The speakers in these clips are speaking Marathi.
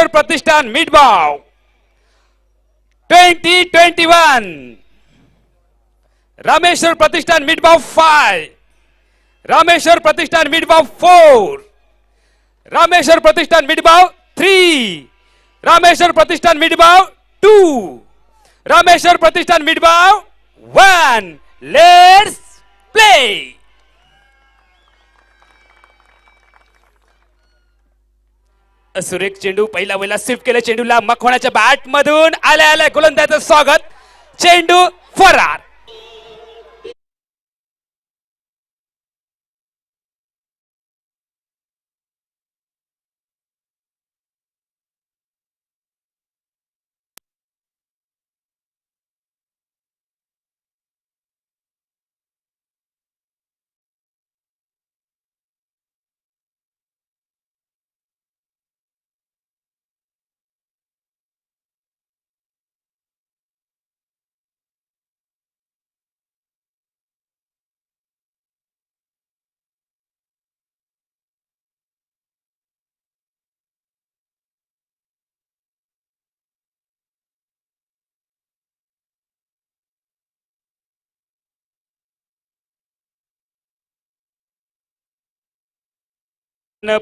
रामेश्वर प्रतिष्ठान मिडबाव 2021. रामेश्वर प्रतिष्ठान मिडबाव 5. रामेश्वर प्रतिष्ठान मिडबाव 4. रामेश्वर प्रतिष्ठान मिडबाव 3. रामेश्वर प्रतिष्ठान मिडबाव 2. रामेश्वर प्रतिष्ठान मिडबाव 1. Let's play. सुरेख चेंडू पहिला वेळेला स्विफ्ट केले. चेंडूला मखवण्याच्या बॅट मधून आल्या आल्या गोलंदाजाचं स्वागत. चेंडू फरार.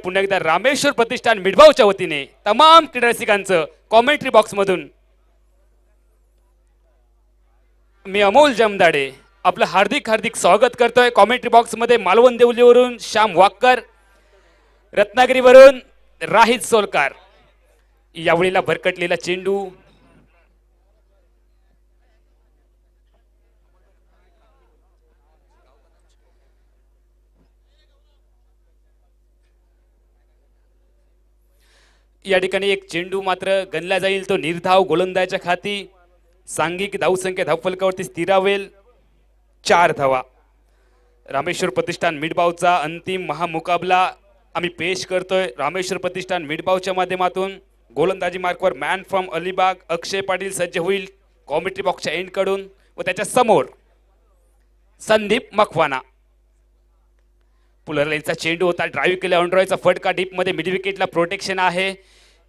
पुन्हा एकदा रामेश्वर प्रतिष्ठान मिडबावच्या वतीने तमाम क्रीडा रसिकांचं कॉमेंट्री बॉक्स मधून मी अमोल जमदाडे आपलं हार्दिक हार्दिक स्वागत करतोय. कॉमेंट्री बॉक्स मध्ये मालवण देवलीवरून श्याम वाक्कर, रत्नागिरीवरून राहित सोलकार. यावेळेला भरकटलेला चेंडू या ठिकाणी एक चेंडू मात्र गणला जाईल. तो निर्धाव गोलंदाजाच्या खाती. सांघिक धावसंख्या धावफलकावरती स्थिरावेल. 4 धावा. रामेश्वर प्रतिष्ठान मिडबावचा अंतिम महामुकाबला आम्ही पेश करतोय. रामेश्वर प्रतिष्ठान मिडबावच्या माध्यमातून गोलंदाजी मार्कवर मॅन फ्रॉम अलिबाग अक्षय पाटील सज्ज होईल कॉमेंट्री बॉक्सच्या एंड कडून व त्याच्या समोर संदीप मखवाना. पुलरलेचा चेंडू होता. ड्राईव्ह केला. ऑनड्रॉयचा फटका डीप मध्ये मिड विकेटला प्रोटेक्शन आहे.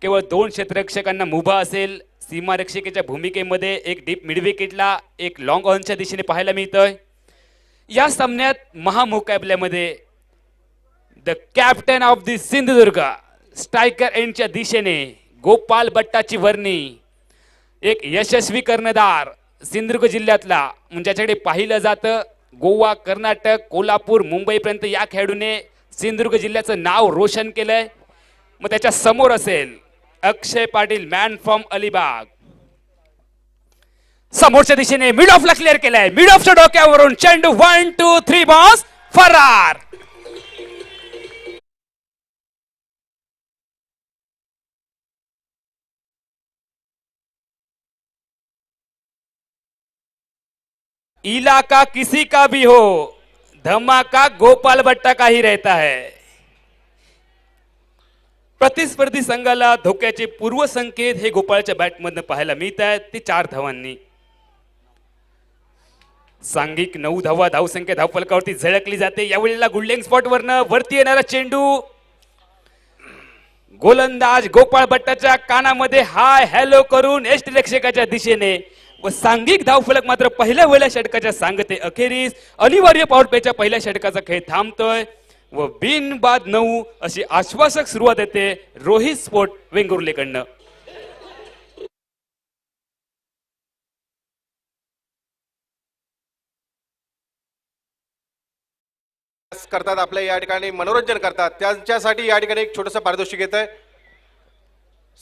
केवळ 2 क्षेत्ररक्षकांना मुभा असेल. सीमारक्षकाच्या भूमिकेमध्ये एक डीप मिड विकेटला एक लॉंग ऑनच्या दिशेने पाहायला मिळतोय. या सामन्यात महामुकाबल्यामध्ये the captain of the Sindhudurg striker एंडच्या दिशेने गोपाल बट्टाची वर्णी. एक यशस्वी कर्णधार सिंधुदुर्ग जिल्ह्यातला म्हणजे ज्याच्याकडे पाहिलं जातं. गोवा, कर्नाटक, कोल्हापूर, मुंबईपर्यंत या खेळाडूने सिंधुदुर्ग जिल्ह्याचं नाव रोशन केलंय. मग त्याच्या समोर असेल अक्षय पाटील मॅन फ्रॉम अलिबाग. समोरच्या दिशेने मिड ऑफला क्लिअर केलाय. मिड ऑफच्या डोक्यावरून चेंडू 1 2 3 बॉस फरार. इलाका किसी का भी हो, धमाका गोपाल बट्टा का ही रहता है. प्रतिस्पर्धी संघाला धोक्याचे पूर्वसंकेत हे गोपाळच्या बॅटमधून पाहायला मिळत आहेत. ते 4 धावांनी. सांघिक 9 धावा धावसंख्या धावफलकावरती झळकली जाते. यावेळेला गुडलेंग स्पॉट वरनं वरती येणारा चेंडू गोलंदाज गोपाळ बट्टाच्या कानामध्ये हाय हॅलो करून यष्टिरक्षकाच्या दिशेने व सांघिक धावफलक मात्र पहिल्या वेळेला षटकाच्या सांगते अखेरीस अनिवार्य पॉवर प्लेच्या पहिल्या षटकाचा खेळ थांबतोय व बिनबाद 9 अशी आश्वासक सुरुवात येते रोहित स्पोर्ट वेंगुर्लेकडनं. करतात आपल्या या ठिकाणी मनोरंजन करतात त्यांच्यासाठी या ठिकाणी एक छोटंसं पारितोषिक येत आहे.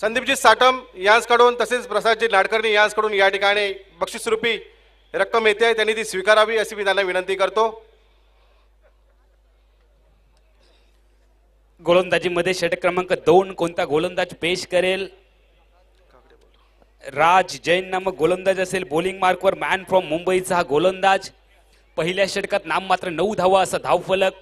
संदीपजी साटम यांच्याकडून तसेच प्रसादजी नाडकर्णी यांच्याकडून या ठिकाणी बक्षीसरूपी रक्कम येते. त्यांनी ती स्वीकारावी अशी मी त्यांना विनंती करतो. गोलंदाजीमध्ये षटक क्रमांक 2 कोणता गोलंदाज पेश करेल? राज जैन नामक गोलंदाज असेल. बॉलिंग मार्कवर मॅन फ्रॉम मुंबईचा हा गोलंदाज. पहिल्या षटकात नाम मात्र 9 धावा असा धावफलक.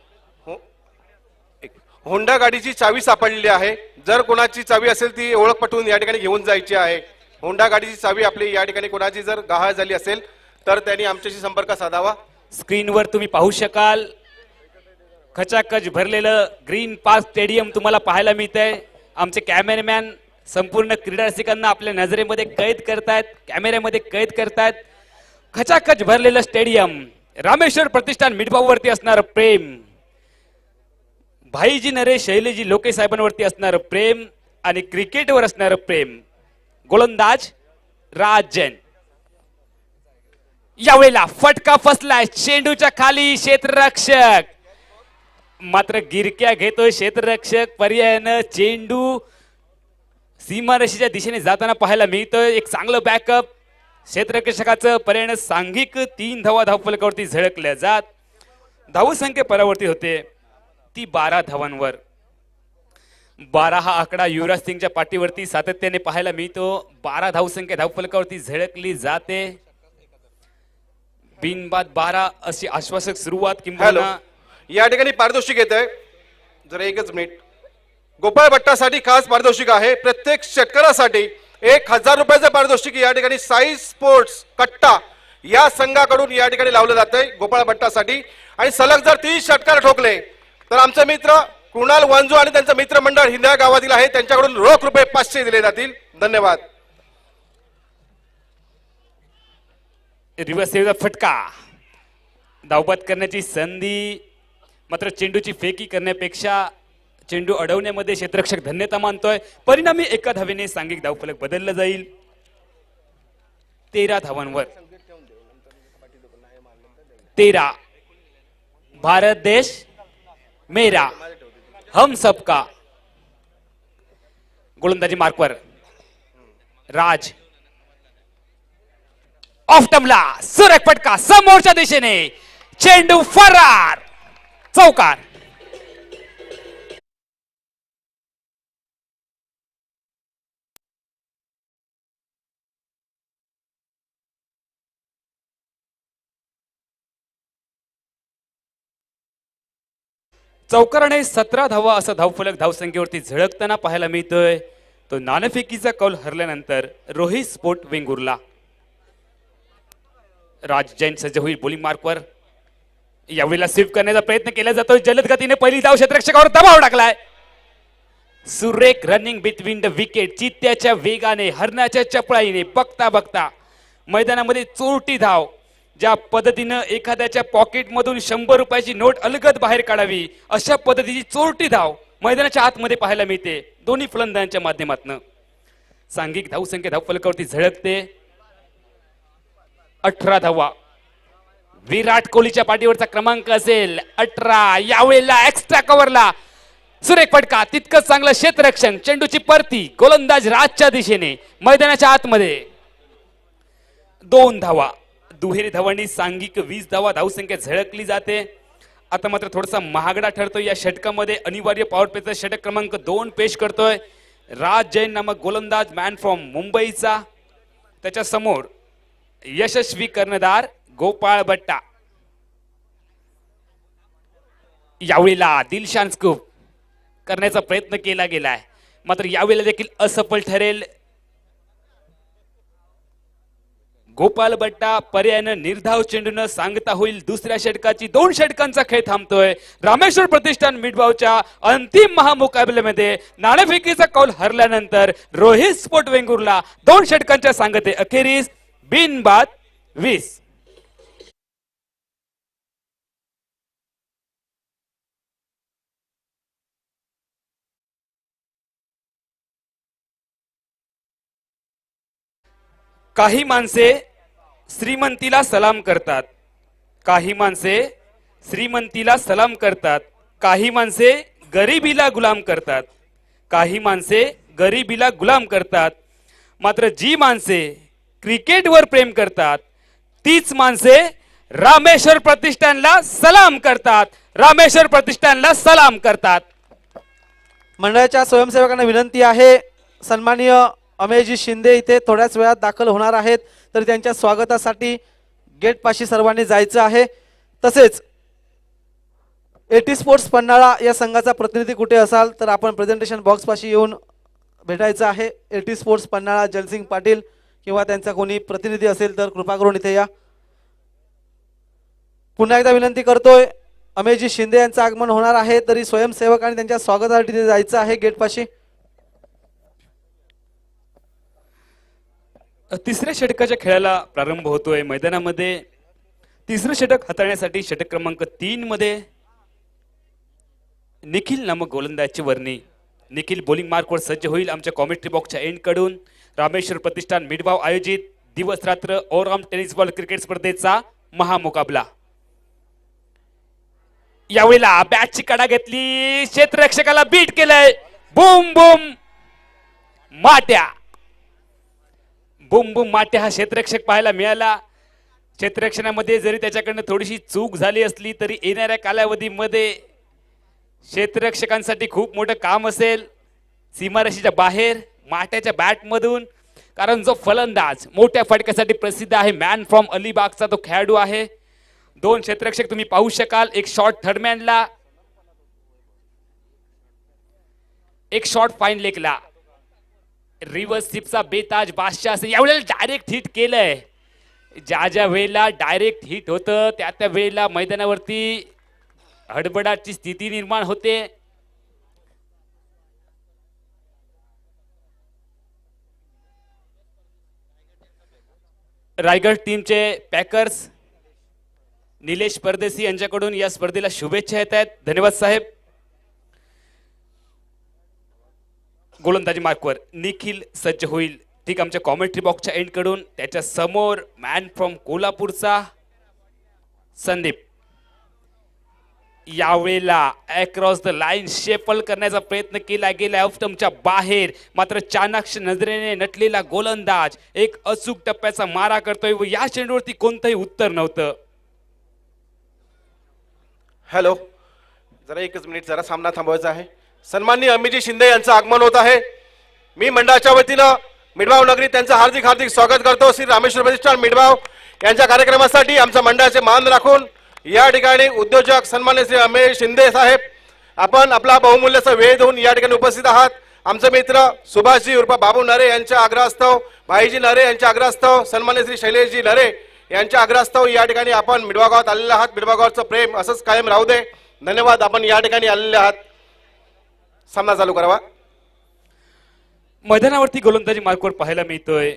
होंडा गाडीची चावी सापडलेली आहे. जर कोणाची चावी असेल ती ओळख पटवून या ठिकाणी घेऊन जायची आहे. होंडा गाडीची चावी आपली या ठिकाणी कोणाची जर गहाळ झाली असेल तर त्यांनी आमच्याशी संपर्क साधावा. स्क्रीनवर तुम्ही पाहू शकाल खचाखच भरलेलं ग्रीन पार्क स्टेडियम तुम्हाला पाहायला मिळतंय. आमचे कॅमेरामॅन संपूर्ण क्रीडा रसिकांना आपल्या नजरेमध्ये कैद करतायत, कॅमेऱ्यामध्ये कैद करतायत. खचाखच भरलेलं स्टेडियम, रामेश्वर प्रतिष्ठान मिठभाऊवरती असणारं प्रेम, भाईजी नरेश शैलेजी लोके साहेबांवरती असणारं प्रेम आणि क्रिकेटवर असणारं प्रेम. गोलंदाज राज जैन. यावेळेला फटका फसलाय चेंडूच्या खाली, क्षेत्ररक्षक मात्र गिरक्या घेतोय. क्षेत्ररक्षक पर्यायानं चेंडू सीमारेषेच्या दिशेने जाताना पाहायला मिळतोय. एक चांगलं बॅकअप क्षेत्ररक्षकाचं पर्यायानं सांघिक 3 धावा धावफलकावरती झळकल्या जात. धावसंख्या परावर्ती होते ती 12 धावांवर. 12 हा आकडा युवराज सिंगच्या पाठीवरती सातत्याने पाहायला मिळतो. 12 धावसंख्या धावफलकावरती झळकली जाते. बिनबाद 12 अशी आश्वासक सुरुवात हॅलो, किंवा या ठिकाणी पारितोषिक येत आहे. जरा एकच मिनिट. गोपाळ भट्टासाठी खास पारितोषिक आहे. प्रत्येक षटकारासाठी 1000 रुपयाचं पारितोषिक या ठिकाणी साई स्पोर्ट्स कट्टा या संघाकडून या ठिकाणी लावलं जात आहे गोपाळ भट्टासाठी. आणि सलग जर 30 षटकार ठोकले तर आमचे मित्र कृणाल वांजू आणि त्यांचं मित्रमंडळ हिंदा गावातील आहे, त्यांच्याकडून रोख रुपये 500 दिले जातील. धन्यवाद. रिव्हर्स सेव्हचा फटका, धावबाद करण्याची संधी, मात्र चेंडूची फेकी करण्यापेक्षा चेंडू अडवण्यामध्ये क्षेत्ररक्षक धन्यता मानतोय. परिणामी एका धावेने सांघिक धावफलक बदललं जाईल 13 धावांवर. 13. भारत देश मेरा, हम सबका. गोलंदाजी मार्कवर राज. ऑफ टमला, सुरेख फटका समोरच्या दिशेने, चेंडू फरार, चौकार. चौकाराने 17 धावा असा धावफलक धावसंख्येवरती झळकताना पाहायला मिळतोय. तो नाणेफेकीचा कौल हरल्यानंतर रोहित स्पोर्ट वेंगुर्ला. राज जैन सज्ज होईल बॉलिंग मार्कवर. यावेळेला स्वीप करण्याचा प्रयत्न केला जातोय. जलद गतीने पहिली धाव क्षेत्ररक्षकावर दबाव टाकलाय. सुरेख रनिंग बिटवीन द विकेट, चित्त्याच्या वेगाने, हरणाच्या चपळाईने बघता बघता मैदानामध्ये चोरटी धाव. ज्या पद्धतीनं एखाद्याच्या पॉकेटमधून 100 रुपयाची नोट अलगद बाहेर काढावी अशा पद्धतीची चोरटी धाव मैदानाच्या आतमध्ये पाहायला मिळते दोन्ही फलंदाजांच्या माध्यमातून. सांघिक धावसंख्या धावफलकावरती झळकते 18 धावा. विराट कोहलीच्या पाठीवरचा क्रमांक असेल 18. यावेळेला एक्स्ट्रा कव्हरला सुरेख फटका, तितकंच चांगलं क्षेत्ररक्षण, चेंडूची परती, गोलंदाज राजच्या दिशेने मैदानाच्या आतमध्ये. 2 धावा. दुहेरी धावांनी सांघिक 20 धावा धावसंख्या झळकली जाते. आता मात्र थोडासा महागडा ठरतो या षटकामध्ये. अनिवार्य पॉवर प्लेचा षटक क्रमांक 2 पेश करतोय राज जैन नामक गोलंदाज, मॅन फ्रॉम मुंबईचा. त्याच्या समोर यशस्वी कर्णधार गोपाळ भट्टा. यावेळेला दिलशान स्कूप करण्याचा प्रयत्न केला गेलाय, मात्र यावेळेला देखील असफल ठरेल. गोपाल भट्टा पर्यायानं निर्धाव चेंडून सांगता होईल दुसऱ्या षटकाची. 2 षटकांचा खेळ थांबतोय. रामेश्वर प्रतिष्ठान मिठभाऊच्या अंतिम महामुकाबल्यामध्ये नाणेफेकीचा कौल हरल्यानंतर रोहित स्पोर्ट वेंगुर्ला 2 षटकांच्या सांगते अखेरीस बिनबाद 20. काही माणसे श्रीमंतीला सलाम करतात, काही माणसे श्रीमंतीला सलाम करतात, काही माणसे गरिबीला गुलाम करतात, काही माणसे गरिबीला गुलाम करतात. मात्र जी माणसे क्रिकेटवर प्रेम करतात तीच माणसे रामेश्वर प्रतिष्ठानला सलाम करतात, रामेश्वर प्रतिष्ठानला सलाम करतात. मंडळाच्या स्वयंसेवकांना विनंती आहे, सन्माननीय अमेयजी शिंदे इथे थोड्याच वेळात दाखल होणार आहेत, तर त्यांच्या स्वागतासाठी गेट पाशी सर्वांनी जायचं आहे. तसेच एटी स्पोर्ट्स पन्हाळा या संघाचा प्रतिनिधी कुठे असाल तर आपण प्रेझेंटेशन बॉक्स पाशी येऊन भेटायचं आहे. एटी स्पोर्ट्स पन्हाळा जलसिंग पाटील किंवा त्यांचा कोणी प्रतिनिधी असेल तर कृपा करून इथे या. पुन्हा एकदा विनंती करतोय, अमेयजी शिंदे यांचं आगमन होणार आहे, तरी स्वयंसेवक आणि त्यांच्या स्वागतासाठी तिथे जायचं आहे गेट पाशी. तिसऱ्या षटकाच्या खेळाला प्रारंभ होतोय. मैदानामध्ये तिसरं षटक हाताळण्यासाठी षटक क्रमांक 3 मध्ये निखिल नामक गोलंदाजची वर्णी. निखिल बॉलिंग मार्कवर सज्ज होईल. आमच्या कॉमेंट्री बॉक्सच्या एंड कडून रामेश्वर प्रतिष्ठान मिडभाव आयोजित दिवस रात्र ऑलराऊंड टेनिस बॉल क्रिकेट स्पर्धेचा महामुकाबला. यावेळेला बॅटची कडा घेतली, क्षेत्ररक्षकाला बीट केलंय. Boom boom Matya. Boom boom Matya हा क्षेत्ररक्षक पाहायला मिळाला. क्षेत्ररक्षणामध्ये जरी त्याच्याकडनं थोडीशी चूक झाली असली तरी येणाऱ्या कालावधीमध्ये क्षेत्ररक्षकांसाठी खूप मोठं काम असेल सीमारेषेच्या बाहेर माट्याच्या बॅटमधून. कारण जो फलंदाज मोठ्या फटक्यासाठी प्रसिद्ध आहे, मॅन फ्रॉम अलिबागचा तो खेळाडू आहे. 2 क्षेत्ररक्षक तुम्ही पाहू शकाल. एक शॉट थर्डमॅनला, एक शॉट फाईन लेगला. रिव्हर्स स्लिपचा बेताज बादशाह असे यावेळेला डायरेक्ट हिट केलंय. ज्या वेळेला डायरेक्ट हिट होतं त्या वेळेला मैदानावरती हडबडाटची स्थिती निर्माण होते. रायगड टीमचे पॅकर्स निलेश परदेशी यांच्याकडून या स्पर्धेला शुभेच्छा येत आहेत. धन्यवाद साहेब. गोलंदाजी मार्कवर निखिल सज्ज होईल. ठीक, आमच्या कॉमेंट्री बॉक्सच्या एंड कडून त्याच्या समोर मॅन फ्रॉम कोल्हापूरचा संदीप. यावेळेला अक्रॉस द लाईन शेफल करण्याचा प्रयत्न केला गेला ऑफ स्टंपच्या बाहेर. मात्र चाणाक्ष नजरेने नटलेला गोलंदाज एक अचूक टप्प्याचा मारा करतोय व या चेंडूवरती कोणतंही उत्तर नव्हतं. हॅलो, जरा एकच मिनिट, जरा सामना थांबवायचा आहे. सन्माननीय अमितजी शिंदे यांचं आगमन होत आहे. मी मंडळाच्या वतीनं मिडभाव नगरी त्यांचं हार्दिक हार्दिक स्वागत करतो. श्री रामेश्वर प्रतिष्ठान मिडभाव यांच्या कार्यक्रमासाठी आमच्या मंडळाचे मान राखून या ठिकाणी उद्योजक सन्माननीय श्री अमित शिंदे साहेब, आपण आपला बहुमूल्यचा वेळ देऊन या ठिकाणी उपस्थित आहात. आमचे मित्र सुभाषजी उर्फ बाबू नरे यांच्या आग्रहास्तव, भाईजी नरे यांच्या आग्रहास्तव, सन्माननीय श्री शैलेशजी नरे यांच्या आग्रहास्तव या ठिकाणी आपण मिडभाव गावात आलेले आहात. मिडभाव गावाचं प्रेम असंच कायम राहू दे. धन्यवाद. आपण या ठिकाणी आलेले आहात. सामना चालू करावा. मैदानावरती गोलंदाजी मार्कवर पाहायला मिळतोय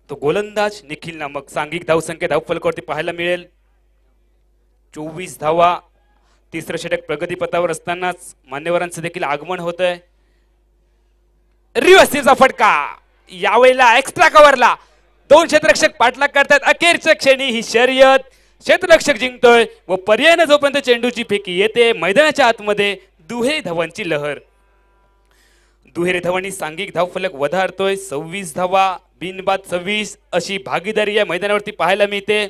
तो गोलंदाज निखिल नामक. सांघिक धावसंख्या धावफलकावरती पाहायला मिळेल 24 धावा. तिसरं षटक प्रगतीपथावर असतानाच मान्यवरांचं देखील आगमन होतंय. रिव्हर्सचा फटका. यावेळेला एक्स्ट्रा कव्हरला 2 क्षेत्ररक्षक पाठलाग करतात. अखेरच्या क्षणी ही शर्यत क्षेत्ररक्षक जिंकतोय व पर्यायाने जोपर्यंत चेंडूची फेकी येते मैदानाच्या आतमध्ये दुहेरी धावांची लहर. दुहेरी धावांनी सांघिक धावफलक वधारतोय. 26 धावा, बिनबाद 26 अशी भागीदारी या मैदानावरती पाहायला मिळते.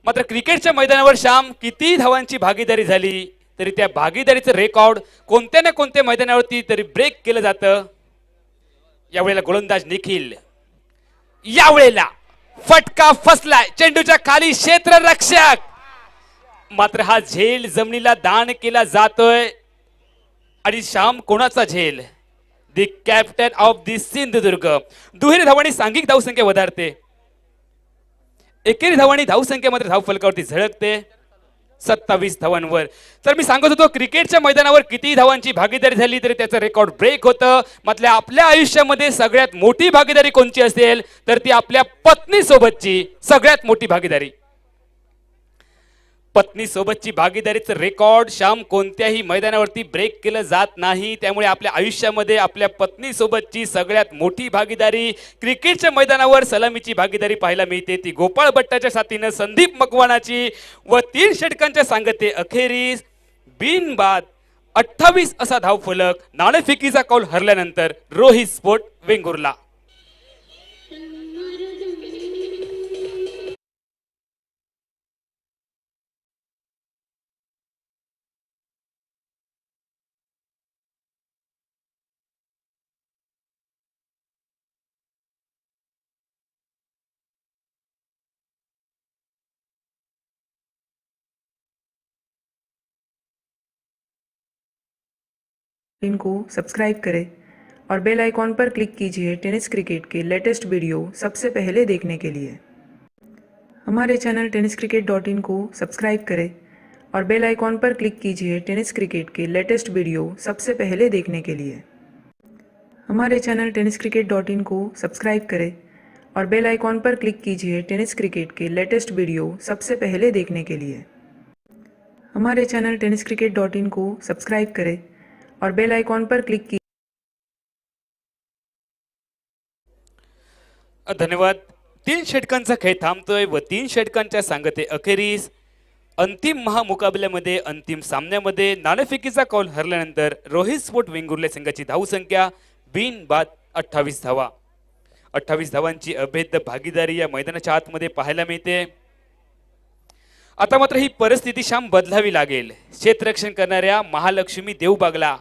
मात्र क्रिकेटच्या मैदानावर श्याम किती धावांची भागीदारी झाली तरी त्या भागीदारीचं रेकॉर्ड कोणत्या ना कोणत्या मैदानावरती तरी ब्रेक केलं जातं. यावेळेला गोलंदाज निखिल. यावेळेला फटका फसलाय चेंडूच्या खाली. क्षेत्ररक्षक मात्र हा झेल जमिनीला दान केला जातोय. आणि श्याम कोणाचा झेल? दी कॅप्टन ऑफ दी सिंधुदुर्ग. दुहेरी धावांनी सांघिक धावसंख्या वधारते. एकेरी धावांनी धावसंख्या मात्र धावफलकावरती झळकते 27 धावांवर. तर मी सांगत होतो क्रिकेटच्या मैदानावर किती धावांची भागीदारी झाली तरी त्याचं रेकॉर्ड ब्रेक होतं. मात्र आपल्या आयुष्यामध्ये सगळ्यात मोठी भागीदारी कोणची असेल तर ती आपल्या पत्नी सोबतची सगळ्यात मोठी भागीदारी. पत्नी सोबतची भागीदारीचं रेकॉर्ड श्याम कोणत्याही मैदानावरती ब्रेक केलं जात नाही. त्यामुळे आपल्या आयुष्यामध्ये आपल्या पत्नी सोबतची सगळ्यात मोठी भागीदारी क्रिकेटच्या मैदानावर सलामीची भागीदारी पाहायला मिळते. ती गोपाळ भट्टाच्या साथीनं संदीप मकवानाची व 3 षटकांच्या सांगते अखेरीस बिनबाद 28 असा धावफलक. नाणेफेकीचा कौल हरल्यानंतर रोहित स्पोर्ट वेंगुर्ला. इनको सब्सक्राइब करें और बेल आइकॉन पर क्लिक कीजिए टेनिस क्रिकेट के लेटेस्ट वीडियो सबसे पहले देखने के लिए। हमारे चैनल tenniscricket.in को सब्सक्राइब करें और बेल आइकॉन पर क्लिक कीजिए टेनिस क्रिकेट के लेटेस्ट वीडियो सबसे पहले देखने के लिए। हमारे चैनल tenniscricket.in को सब्सक्राइब करें और बेल आइकॉन पर क्लिक कीजिए टेनिस क्रिकेट के लेटेस्ट वीडियो सबसे पहले देखने के लिए। हमारे चैनल tenniscricket.in को सब्सक्राइब करें और बेल आइकॉन पर क्लिक कीजिए। धन्यवाद. 3 षटकांचा खेळ थांबतोय व 3 षटकांच्या सांगते अखेरीस अंतिम महामुकाबल्यामध्ये अंतिम सामन्यामध्ये नाणेफेकीचा कौल हरल्यानंतर रोहित स्पोर्ट वेंगुर्ले संघाची धावसंख्या बिनबाद 28 धावा. 28 धावांची अभेद्य भागीदारी या मैदानाच्या आतमध्ये पाहायला मिळते. आता मात्र ही परिस्थिती शाम बदलावी लागेल. क्षेत्ररक्षण करणाऱ्या महालक्ष्मी देवबागला,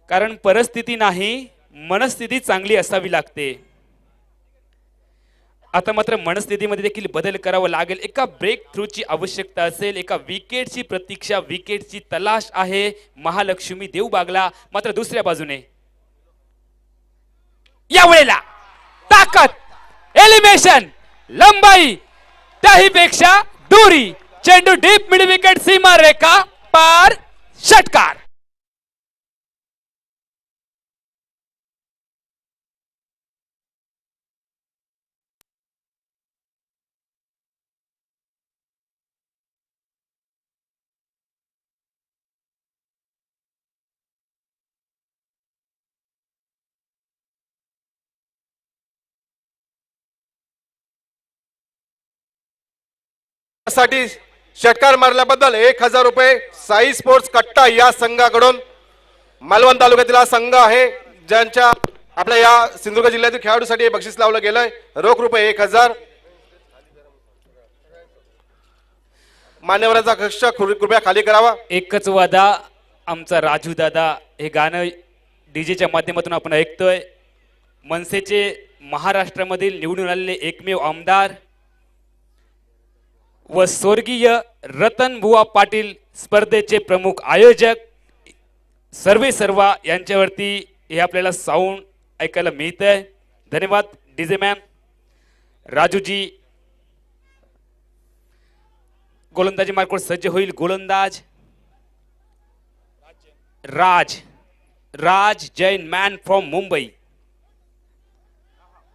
कारण परिस्थिती नाही मनस्थिती चांगली असावी लागते. आता मात्र मनस्थितीमध्ये देखील बदल करावा लागेल. एका ब्रेक थ्रूची आवश्यकता असेल, एका विकेटची प्रतीक्षा, विकेटची तलाश आहे महालक्ष्मी देवबागला. मात्र दुसऱ्या बाजूने यावेळेला ताकद, एलिमिनेशन, लंबाई, त्याहीपेक्षा दूरी, चेंडू डीप मिड विकेट, सीमा रेखा पार, षटकार. साठी षटकार मारल्याबद्दल 1000 रुपये साई स्पोर्ट्स कट्टा या संघाकडून. मालवण तालुक्यातील हा संघ आहे ज्यांच्या आपल्या या सिंधुदुर्ग जिल्ह्यातील खेळाडूसाठी बक्षीस लावलं गेलंय. रोख रुपये 1000. मान्यवरांचा कक्ष कृपया खाली करावा. एकच वादा आमचा राजू दादा, हे गाणं डीजेच्या माध्यमातून आपण ऐकतोय. मनसेचे महाराष्ट्रामधील निवडून आलेले एकमेव आमदार व स्वर्गीय रतन बुवा पाटील स्पर्धेचे प्रमुख आयोजक सर्वा यांच्यावरती हे आपल्याला साऊंड ऐकायला मिळतंय. धन्यवाद डीजे मॅम. राजूजी गोलंदाजी मार्कवर सज्ज होईल. गोलंदाज राज जैन मॅन फ्रॉम मुंबई.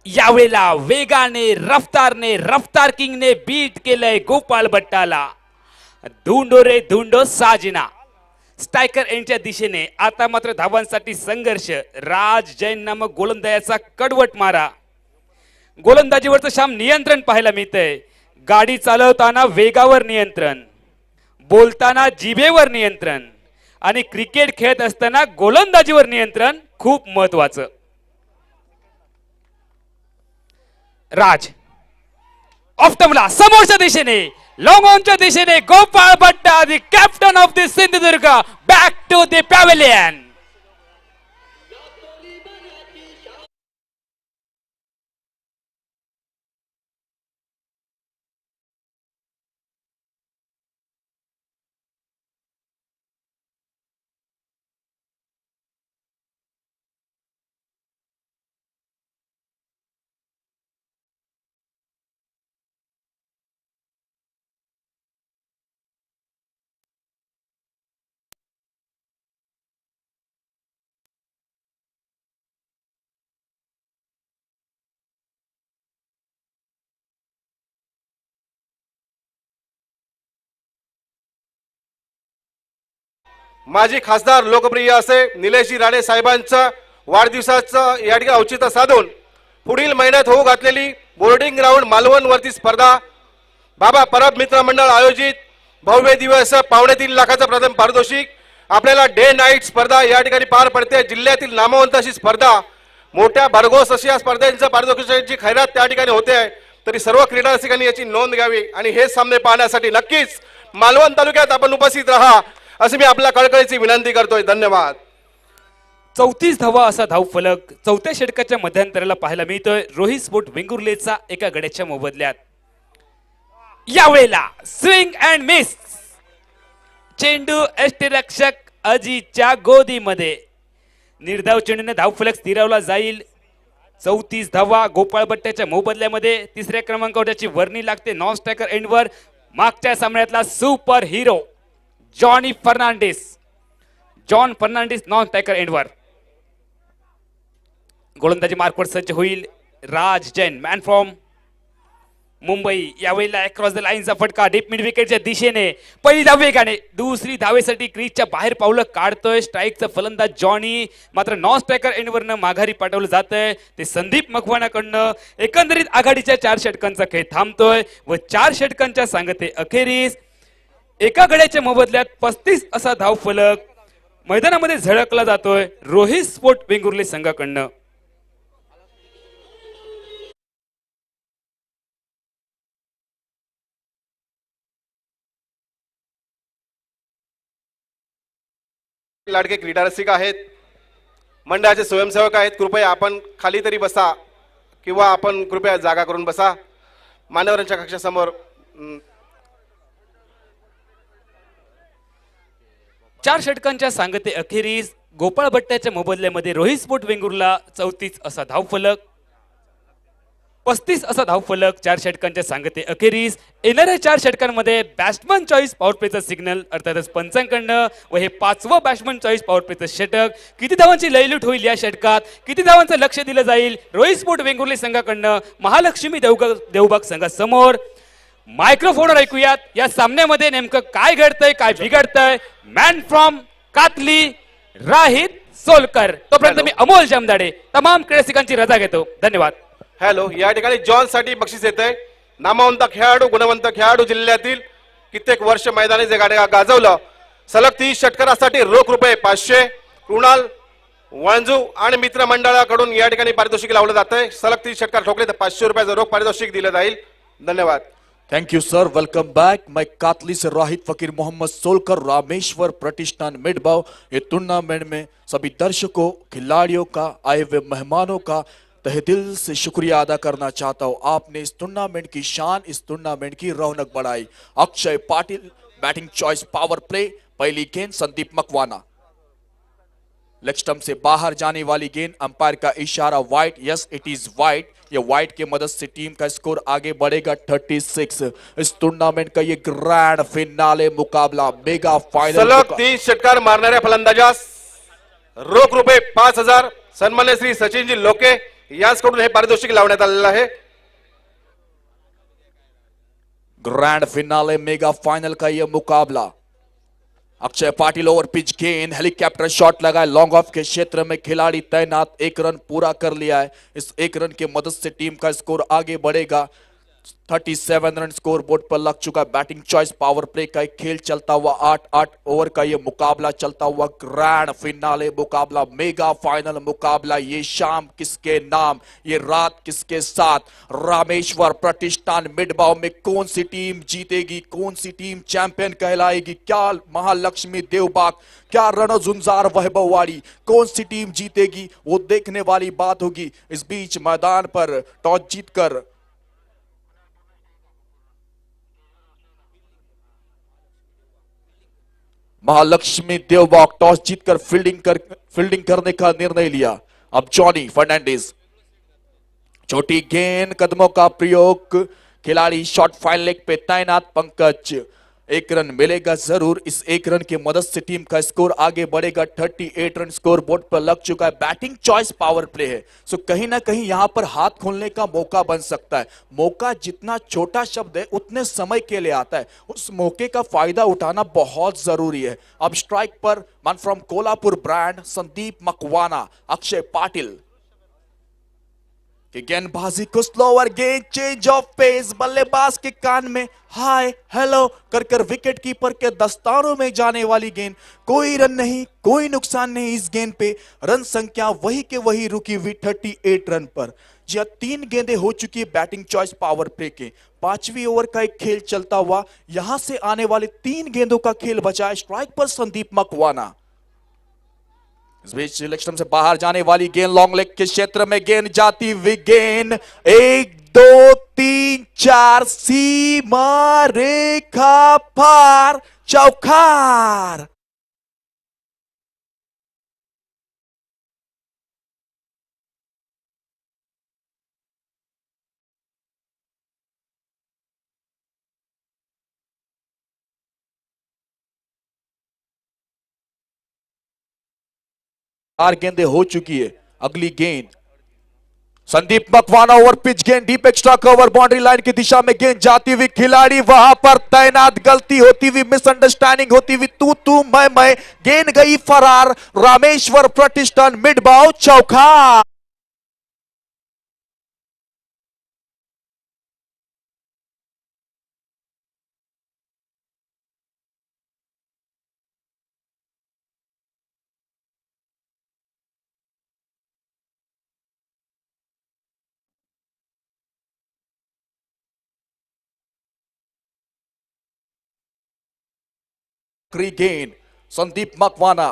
यावेळेला वेगाने रफ्तार किंगने बीट केलंय गोपाळ भट्टाला. धुंडो रे धुंडो साजना. स्ट्रायकर एंडच्या दिशेने आता मात्र धावांसाठी संघर्ष. राज जैन नामक गोलंदाजाचा कडवट मारा. गोलंदाजीवरचं शाम नियंत्रण पाहायला मिळतंय. गाडी चालवताना वेगावर नियंत्रण, बोलताना जिभेवर नियंत्रण आणि क्रिकेट खेळत असताना गोलंदाजीवर नियंत्रण खूप महत्वाचं. राज ऑफ टमला समोरच्या दिशेने, लॉंग ऑनच्या दिशेने Gopal Bhatta, the captain of the Sindhudurg, back to the pavilion. माजी खासदार लोकप्रिय असे निलेशजी राणे साहेबांचं वाढदिवसाचं या ठिकाणी औचित्य साधून पुढील महिन्यात होऊ घातलेली बोर्डिंग ग्राउंड मालवण वरती स्पर्धा बाबा परब मित्र मंडळ आयोजित भव्य दिवस 3.5 लाखाचं प्रथम पारितोषिक. आपल्याला डे नाईट स्पर्धा या ठिकाणी पार पडते. जिल्ह्यातील नामवंत अशी स्पर्धा, मोठ्या भरघोस अशी या स्पर्धेच्या पारितोषिकाची खैरात त्या ठिकाणी होते. तरी सर्व क्रीडा रसिकांनी याची नोंद घ्यावी आणि हे सामने पाहण्यासाठी नक्कीच मालवण तालुक्यात आपण उपस्थित राहा अशी मी आपल्या कळकळीची विनंती करतोय. धन्यवाद. 34 धावा असा धावफलक चौथ्या षटकाच्या मध्यंतराला पाहायला मिळतोय रोहित स्पोर्ट वेंगुर्लेचा एका गड्याच्या मोबदल्यात. यावेळेला स्विंग अँड मिस, चेंडू यष्टिरक्षक अजितच्या गोदीमध्ये. निर्धाव चेंडूने धावफलक स्थिरावला जाईल. 34 धावा गोपाळ भट्ट्याच्या मोबदल्यामध्ये. तिसऱ्या क्रमांकावर त्याची वर्णी लागते नॉन स्ट्रायकर एंडवर. मागच्या सामन्यातला super hero John Fernandes non striker एंडवर. गोलंदाजी मार्कवर सज्ज होईल राज जैन मॅन फ्रॉम मुंबई. यावेळेला अक्रॉस द लाईनचा फटका डीप मिड विकेटच्या दिशेने. पहिली धाव वेगाने, दुसरी धावेसाठी क्रीजच्या बाहेर पावलं काढतोय स्ट्राईकचा फलंदाज जॉनी. मात्र नॉन स्ट्रायकर एंडवरनं माघारी पाठवलं जातंय ते संदीप मकवानाकडनं. एकंदरीत आघाडीच्या 4 षटकांचा खेळ थांबतोय व 4 षटकांच्या सांगते अखेरीस एका गड्याच्या मोबदल्यात 35 असा धावफलक मैदानामध्ये झळकला जातोय रोहित स्पोर्ट वेंगुर्ले संघाकडनं. लाडके क्रीडा रसिक आहेत, मंडळाचे स्वयंसेवक आहेत, कृपया आपण खाली तरी बसा किंवा आपण कृपया जागा करून बसा. मान्यवरांच्या कक्षासमोर 4 षटकांच्या सांगते अखेरीस गोपाळ भट्ट्याच्या मोबदल्यामध्ये रोहित स्पोर्ट वेंगुर्ला 34 असा धावफलक, 35 असा धावफलक 4 षटकांच्या सांगते अखेरीस. येणाऱ्या 4 षटकांमध्ये बॅट्समन चॉईस पॉवर प्लेचा सिग्नल अर्थातच पंचांकडनं व हे 5वं बॅट्समन चॉईस पॉवर प्लेचं षटक. किती धावांची लयलूट होईल या षटकात, किती धावांचं लक्ष दिलं जाईल रोहित स्पोर्ट वेंगुर्ले संघाकडनं महालक्ष्मी देवबाग संघासमोर. मायक्रोफोनवर ऐकूयात या सामन्यामध्ये नेमकं काय घडतंय, काय बिघडतंय. Man from Katli Rahit Solkar. तोपर्यंत मी अमोल जामदाडे तमाम क्रीडारसिकांची रजा घेतो. धन्यवाद. हॅलो. या ठिकाणी जॉन साठी बक्षीस येत आहे. नामवंत खेळाडू, गुणवंत खेळाडू, जिल्ह्यातील कित्येक वर्ष मैदानी जे गाड्या गाजवलं, सलग 30 षटकारासाठी रोख रुपये 500 कृणाल वळंजू आणि मित्र मंडळाकडून या ठिकाणी पारितोषिक लावलं जात आहे. सलग 30 षटकार ठोकले तर 500 रुपयाचं रोख पारितोषिक दिलं जाईल. धन्यवाद. Thank you sir, welcome back. मैं कातली से राहित फकीर मोहम्मद सोलकर रामेश्वर प्रतिष्ठान मिडबाव. ये टूर्नामेंट में सभी दर्शकों, खिलाड़ियों का, आए हुए मेहमानों का तहे दिल से शुक्रिया अदा करना चाहता हूं. आपने इस टूर्नामेंट की शान, इस टूर्नामेंट की रौनक बढ़ाई. Akshay Patil batting choice power play. पहली गेंद संदीप मकवाना, लेग स्टंप से बाहर जाने वाली गेंद, अंपायर का इशारा wide. Yes, it is wide. ये वाइड की मदद से टीम का स्कोर आगे बढ़ेगा 36. इस टूर्नामेंट का ये ग्रैंड फिनाले मुकाबला, मेगा फाइनल. सलग 30 षटकार मारणाऱ्या फलंदाजास रोख रुपये 5000 सन्मान्य श्री सचिनजी लोके यांच्याकडून हे पारितोषिक लावण्यात आलेलं आहे. ग्रैंड फिनाले मेगा फाइनल का ये मुकाबला. अक्षय पाटिल ओवर पिच गेंद, हेलीकॉप्टर शॉट लगा, लॉन्ग ऑफ के क्षेत्र में खिलाड़ी तैनात. 1 रन पूरा कर लिया है. इस 1 रन की मदद से टीम का स्कोर आगे बढ़ेगा. 37 रन स्कोर बोर्ड पर लग चुका. बैटिंग चॉइस पावर प्ले का एक खेल चलता हुआ 8 ओवर का ये मुकाबला चलता हुआ ग्रैंड फिनाले मुकाबला, मेगा फाइनल मुकाबला. ये शाम किसके नाम, ये रात किसके साथ. रामेश्वर प्रतिष्ठान मिडबाव में कौन सी टीम जीतेगी, कौन सी टीम चैंपियन कहलाएगी, क्या महालक्ष्मी देवबाग, क्या रणझुंजार वैभववाड़ी, कौन सी टीम जीतेगी वो देखने वाली बात होगी. इस बीच मैदान पर टॉस जीतकर महालक्ष्मी देवबाग टॉस जीतकर फील्डिंग करने का निर्णय लिया. अब जॉनी फर्नांडिस, छोटी गेंद, कदमों का प्रयोग, खिलाड़ी शॉट फाइन लेग पे तैनात. पंकज, 1 रन मिलेगा जरूर. इस 1 रन की मदद से टीम का स्कोर आगे बढ़ेगा. 38 रन स्कोर बोर्ड पर लग चुका है. बैटिंग चॉइस पावर प्ले है, सो कहीं ना कहीं यहां पर हाथ खोलने का मौका बन सकता है. मौका जितना छोटा शब्द है उतने समय के लिए आता है. उस मौके का फायदा उठाना बहुत जरूरी है. अब स्ट्राइक पर man from Kolhapur brand Sandeep Makwana. Akshay Patil कि गेंदबाजी को स्लोअर, गेंद चेंज ऑफ पेस, बल्लेबाज के कान में हाय हेलो कर विकेट कीपर के दस्तानों में जाने वाली गेंद. कोई रन नहीं, कोई नुकसान नहीं इस गेंद पे. रन संख्या वही के वही रुकी हुई 38 रन पर. जी 3 गेंदें हो चुकी है बैटिंग चॉइस पावर प्ले के. 5वीं ओवर का एक खेल चलता हुआ, यहां से आने वाले 3 गेंदों का खेल बचा है. स्ट्राइक पर संदीप मकवाना. इस बीच सिलेक्शन से बाहर जाने वाली गेंद, लॉन्ग लेग के क्षेत्र में गेंद जाती हुई गेंद. 1 2 3 4 सीमा रेखा पार, चौकार. चार गेंदें हो चुकी है. अगली गेंद संदीप मकवाना ओवर पिच गेंद deep extra cover boundary line की दिशा में गेंद जाती हुई खिलाड़ी वहां पर तैनात गलती होती हुई मिसअंडरस्टैंडिंग होती हुई तू मैं गेंद गई फरार रामेश्वर प्रतिष्ठान मिड बाउ चौका। गेंद संदीप मकवाना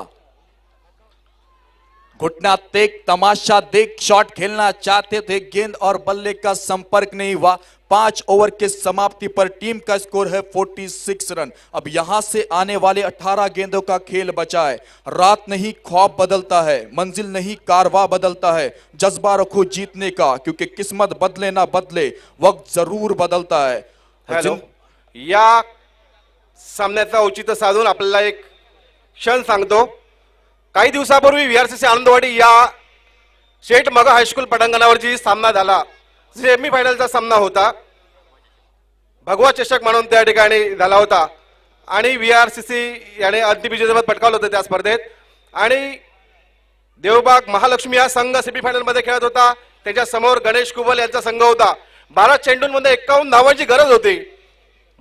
घुटना देख तमाशा देख शॉट खेलना चाहते थे, गेंद और बल्ले का संपर्क नहीं हुआ। 5 ओवर के समाप्ति पर टीम का स्कोर है 46 रन। अब यहां से आने वाले 18 गेंदों का खेल बचा है। रात नहीं ख्वाब बदलता है, मंजिल नहीं कारवा बदलता है। जज्बा रखो जीतने का, क्योंकि किस्मत बदले ना बदले वक्त जरूर बदलता है। हॅलो, या सामन्याचा औचित्य साधून आपल्याला एक क्षण सांगतो। काही दिवसापूर्वी व्हीआरसीसी आनंदवाडी या शेठ मगा हायस्कूल पटांगणावर जी सामना झाला, सेमीफायनलचा सामना होता, भगवा चषक म्हणून त्या ठिकाणी झाला होता आणि व्हीआरसीसी याने अंतिम विजेतेपद पटकावलं होतं त्या स्पर्धेत। आणि देवबाग महालक्ष्मी हा संघ सेमीफायनल मध्ये खेळत होता, त्याच्या समोर गणेश कुबल यांचा संघ होता। 12 चेंडूंमध्ये 51 धावांची गरज होती।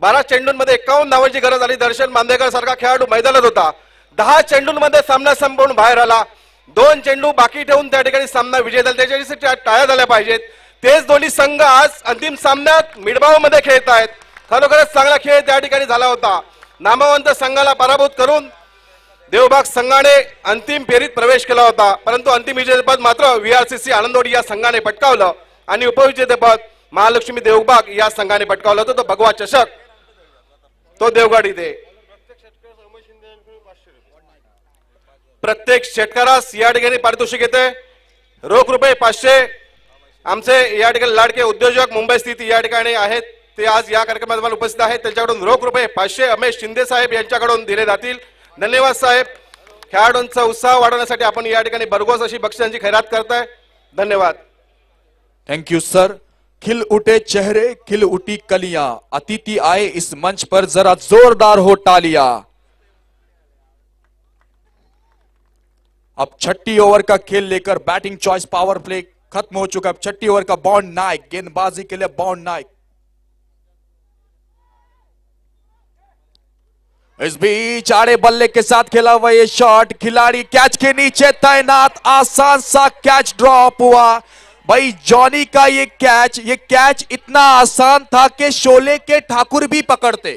12 चेंडूंमध्ये 51 धावांची गरज आली। दर्शन बांदेकर सारखा खेळाडू मैदानात होता। 10 चेंडूंमध्ये सामना संपवून बाहेर आला। 2 चेंडू बाकी ठेवून त्या ठिकाणी सामना विजय झाला। त्याच्यासाठी टाळ्या झाल्या पाहिजेत। तेच दोन्ही संघ आज अंतिम सामन्यात मिडबाव मध्ये खेळत आहेत। खरोखरच चांगला खेळ त्या ठिकाणी झाला होता। नामवंत संघाला पराभूत करून देवबाग संघाने अंतिम फेरीत प्रवेश केला होता, परंतु अंतिम विजेतेपद मात्र व्हीआरसीसी आनंदवाडी या संघाने पटकावलं आणि उपविजेतेपद महालक्ष्मी देवबाग या संघाने पटकावलं होतं। तो भगवा चषक तो देवगड इथे प्रत्येक शेतकऱ्यास या ठिकाणी पारितोषिक येते। रोख रुपये 500 आमचे या ठिकाणी लाडके उद्योजक मुंबई स्थित या ठिकाणी आहेत, ते आज या कार्यक्रमात उपस्थित आहेत। त्यांच्याकडून रोख रुपये 500 अमेश शिंदे साहेब यांच्याकडून दिले जातील। धन्यवाद साहेब। खेळाडूंचा उत्साह वाढवण्यासाठी आपण या ठिकाणी भरघोस अशी बक्षिसांची खैरात करताय। धन्यवाद। Thank you sir. खिल उठे चेहरे खिल उठी कलियां, अतिथि आए इस मंच पर जरा जोरदार हो तालियां। अब छठी ओवर का खेल लेकर बैटिंग चॉइस पावर प्ले खत्म हो चुका है। छठी ओवर का बॉन्ड नाइक गेंदबाजी के लिए बॉन्ड नाइक। इस बीच आड़े बल्ले के साथ खेला हुआ ये शॉट, खिलाड़ी कैच के नीचे तैनात, आसान सा कैच ड्रॉप हुआ। भाई जॉनी का ये कैच इतना आसान था कि शोले के ठाकुर भी पकड़ते।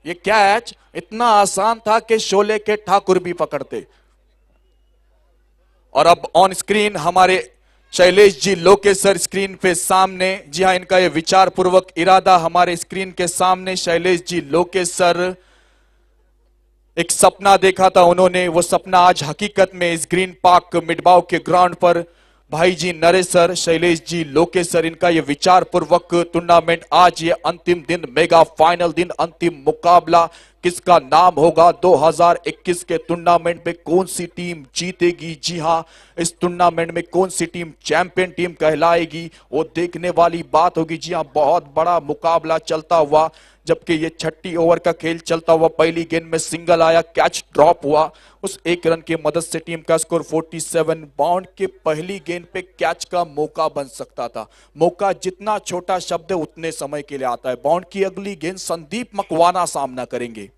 ये कैच इतना आसान था कि शोले के ठाकुर भी पकड़ते। और अब ऑन स्क्रीन हमारे शैलेश जी लोकेश सर स्क्रीन पे सामने, जी हां इनका ये विचार पूर्वक इरादा हमारे स्क्रीन के सामने। शैलेश जी लोकेश सर, एक सपना देखा था उन्होंने, वो सपना आज हकीकत में इस ग्रीन पार्क मिडबाव के ग्राउंड पर भाई जी नरेश सर, शैलेश जी लोकेश सर, इनका ये विचार पूर्वक टूर्नामेंट आज ये अंतिम दिन, मेगा फाइनल दिन, अंतिम मुकाबला किसका नाम होगा 2021 के टूर्नामेंट में कौन सी टीम जीतेगी। जी हां, इस टूर्नामेंट में कौन सी टीम चैंपियन टीम कहलाएगी वो देखने वाली बात होगी। जी हां, बहुत बड़ा मुकाबला चलता हुआ, जबकि ये छठी ओवर का खेल चलता हुआ पहली गेंद में सिंगल आया, कैच ड्रॉप हुआ। उस एक रन की मदद से टीम का स्कोर 47। बाउंड के पहली गेंद पे कैच का मौका बन सकता था। मौका जितना छोटा शब्द है उतने समय के लिए आता है। बाउंड की अगली गेंद संदीप मकवाना सामना करेंगे।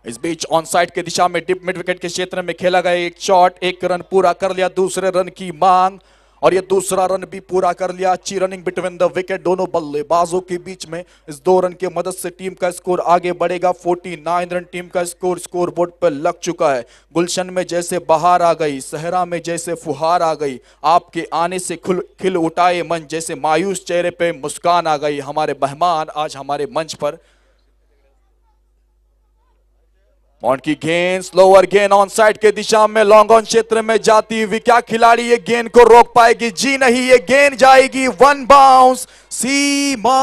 इस बीच ऑन साइड की दिशा में डिप मिड विकेट के क्षेत्र में खेला गया एक शॉट, एक रन पूरा कर लिया, दूसरे रन की मांग और ये दूसरा रन भी पूरा कर लिया। अच्छी रनिंग बिटवीन द विकेट दोनों बल्लेबाजों के बीच में। इस 2 रन की मदद से टीम का स्कोर आगे बढ़ेगा। 49 रन टीम का स्कोर बोर्ड पर लग चुका है। गुलशन में जैसे बहार आ गई, सहरा में जैसे फुहार आ गई, आपके आने से खिल उठाए मन, जैसे मायूस चेहरे पे मुस्कान आ गई। हमारे मेहमान आज हमारे मंच पर। बॉन्ड की गेंद स्लोअर गेंद ऑन साइड के दिशा में लॉन्ग ऑन क्षेत्र में जाती हुई, क्या खिलाड़ी ये गेंद को रोक पाएगी? जी नहीं, ये गेंद जाएगी 1 बाउंस सीमा।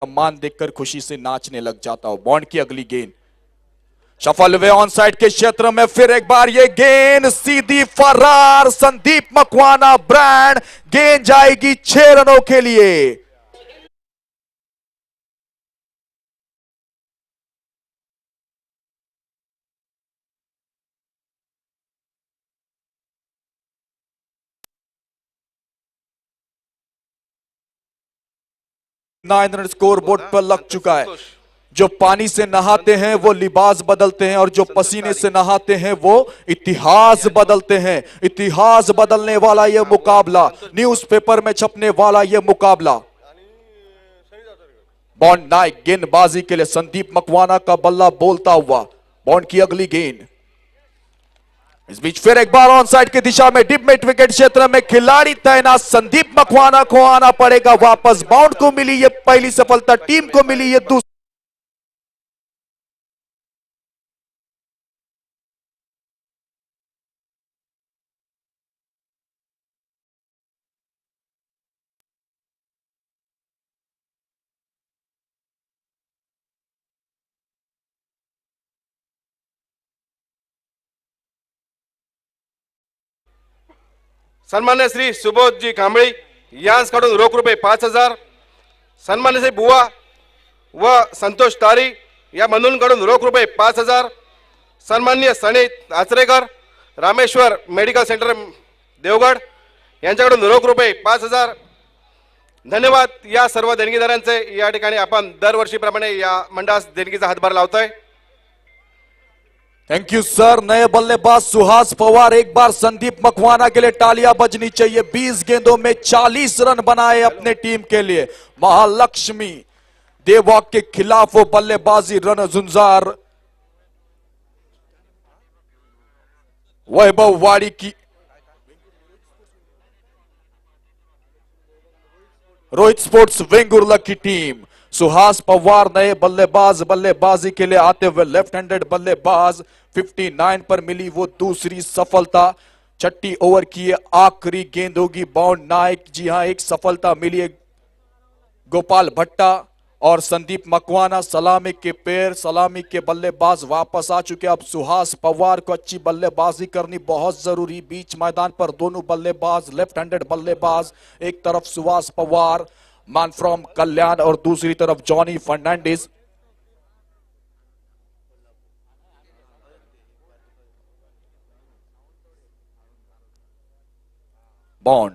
सम्मान देखकर खुशी से नाचने लग जाता हूं। बॉन्ड की अगली गेंद सफल हुए ऑन साइड के क्षेत्र में, फिर एक बार ये गेंद सीधी फरार। संदीप मकवाना ब्रांड, गेंद जाएगी 6 रनों के लिए। नाइन रन स्कोर बोर्ड पर लग चुका है। जो पानी से नहाते हैं वो लिबास बदलते हैं, और जो पसीने से नहाते हैं वो इतिहास बदलते हैं। इतिहास बदलने वाला ये मुकाबला, न्यूज़पेपर में छपने वाला ये मुकाबला। बॉन्ड नाइक गेंदबाजी के लिए, संदीप मकवाना का बल्ला बोलता हुआ। बॉन्ड की अगली गेंद, इस बीच फिर एक बार ऑन साइड की दिशा में डिप मिड विकेट क्षेत्र में खिलाड़ी तैनात। संदीप मकवाना को आना पड़ेगा वापस। बाउंड को मिली ये पहली सफलता, टीम को मिली ये दूसरी। सन्मान्य श्री सुबोधजी कांबळी यांकडून रोख रुपये 5,000, सन्मान्य श्री बुवा व संतोष तारी या बंधूंकडून रोख रुपये 5,000, सन्मान्य सनी आचरेकर रामेश्वर मेडिकल सेंटर देवगड यांच्याकडून रोख रुपये 5,000। धन्यवाद या सर्व देणगीदारांचे। या ठिकाणी आपण दरवर्षीप्रमाणे या मंडळास देणगीचा हातभार लावतोय। Thank you sir. नए बल्लेबाज सुहास पवार, एक बार संदीप मकवाना के लिए तालियां बजनी चाहिए। 20 गेंदों में 40 रन बनाए अपने टीम के लिए। महालक्ष्मी देववाक के खिलाफ वो बल्लेबाजी रन जुंजार। वैभव वाड़ी की रोहित स्पोर्ट्स वेंगुर्ला की टीम। सुहास पवार नए बल्लेबाज, बल्लेबाजी के लिए आते हुए लेफ्ट हैंडेड बल्लेबाज। 59 पर मिली वो दूसरी सफलता। छठी ओवर की ये आखिरी गेंद होगी। बाउंड नाइक, जी हां, एक सफलता मिली है। गोपाल भट्टा और संदीप मकवाना सलामी के पैर, सलामी के बल्लेबाज वापस आ चुके। अब सुहास पवार को अच्छी बल्लेबाजी करनी बहुत जरूरी। बीच मैदान पर दोनों बल्लेबाज लेफ्ट हैंडेड बल्लेबाज, एक तरफ सुहास पवार मैन फ्रॉम कल्याण और दूसरी तरफ जॉनी फर्नांडिस। बॉन्ड,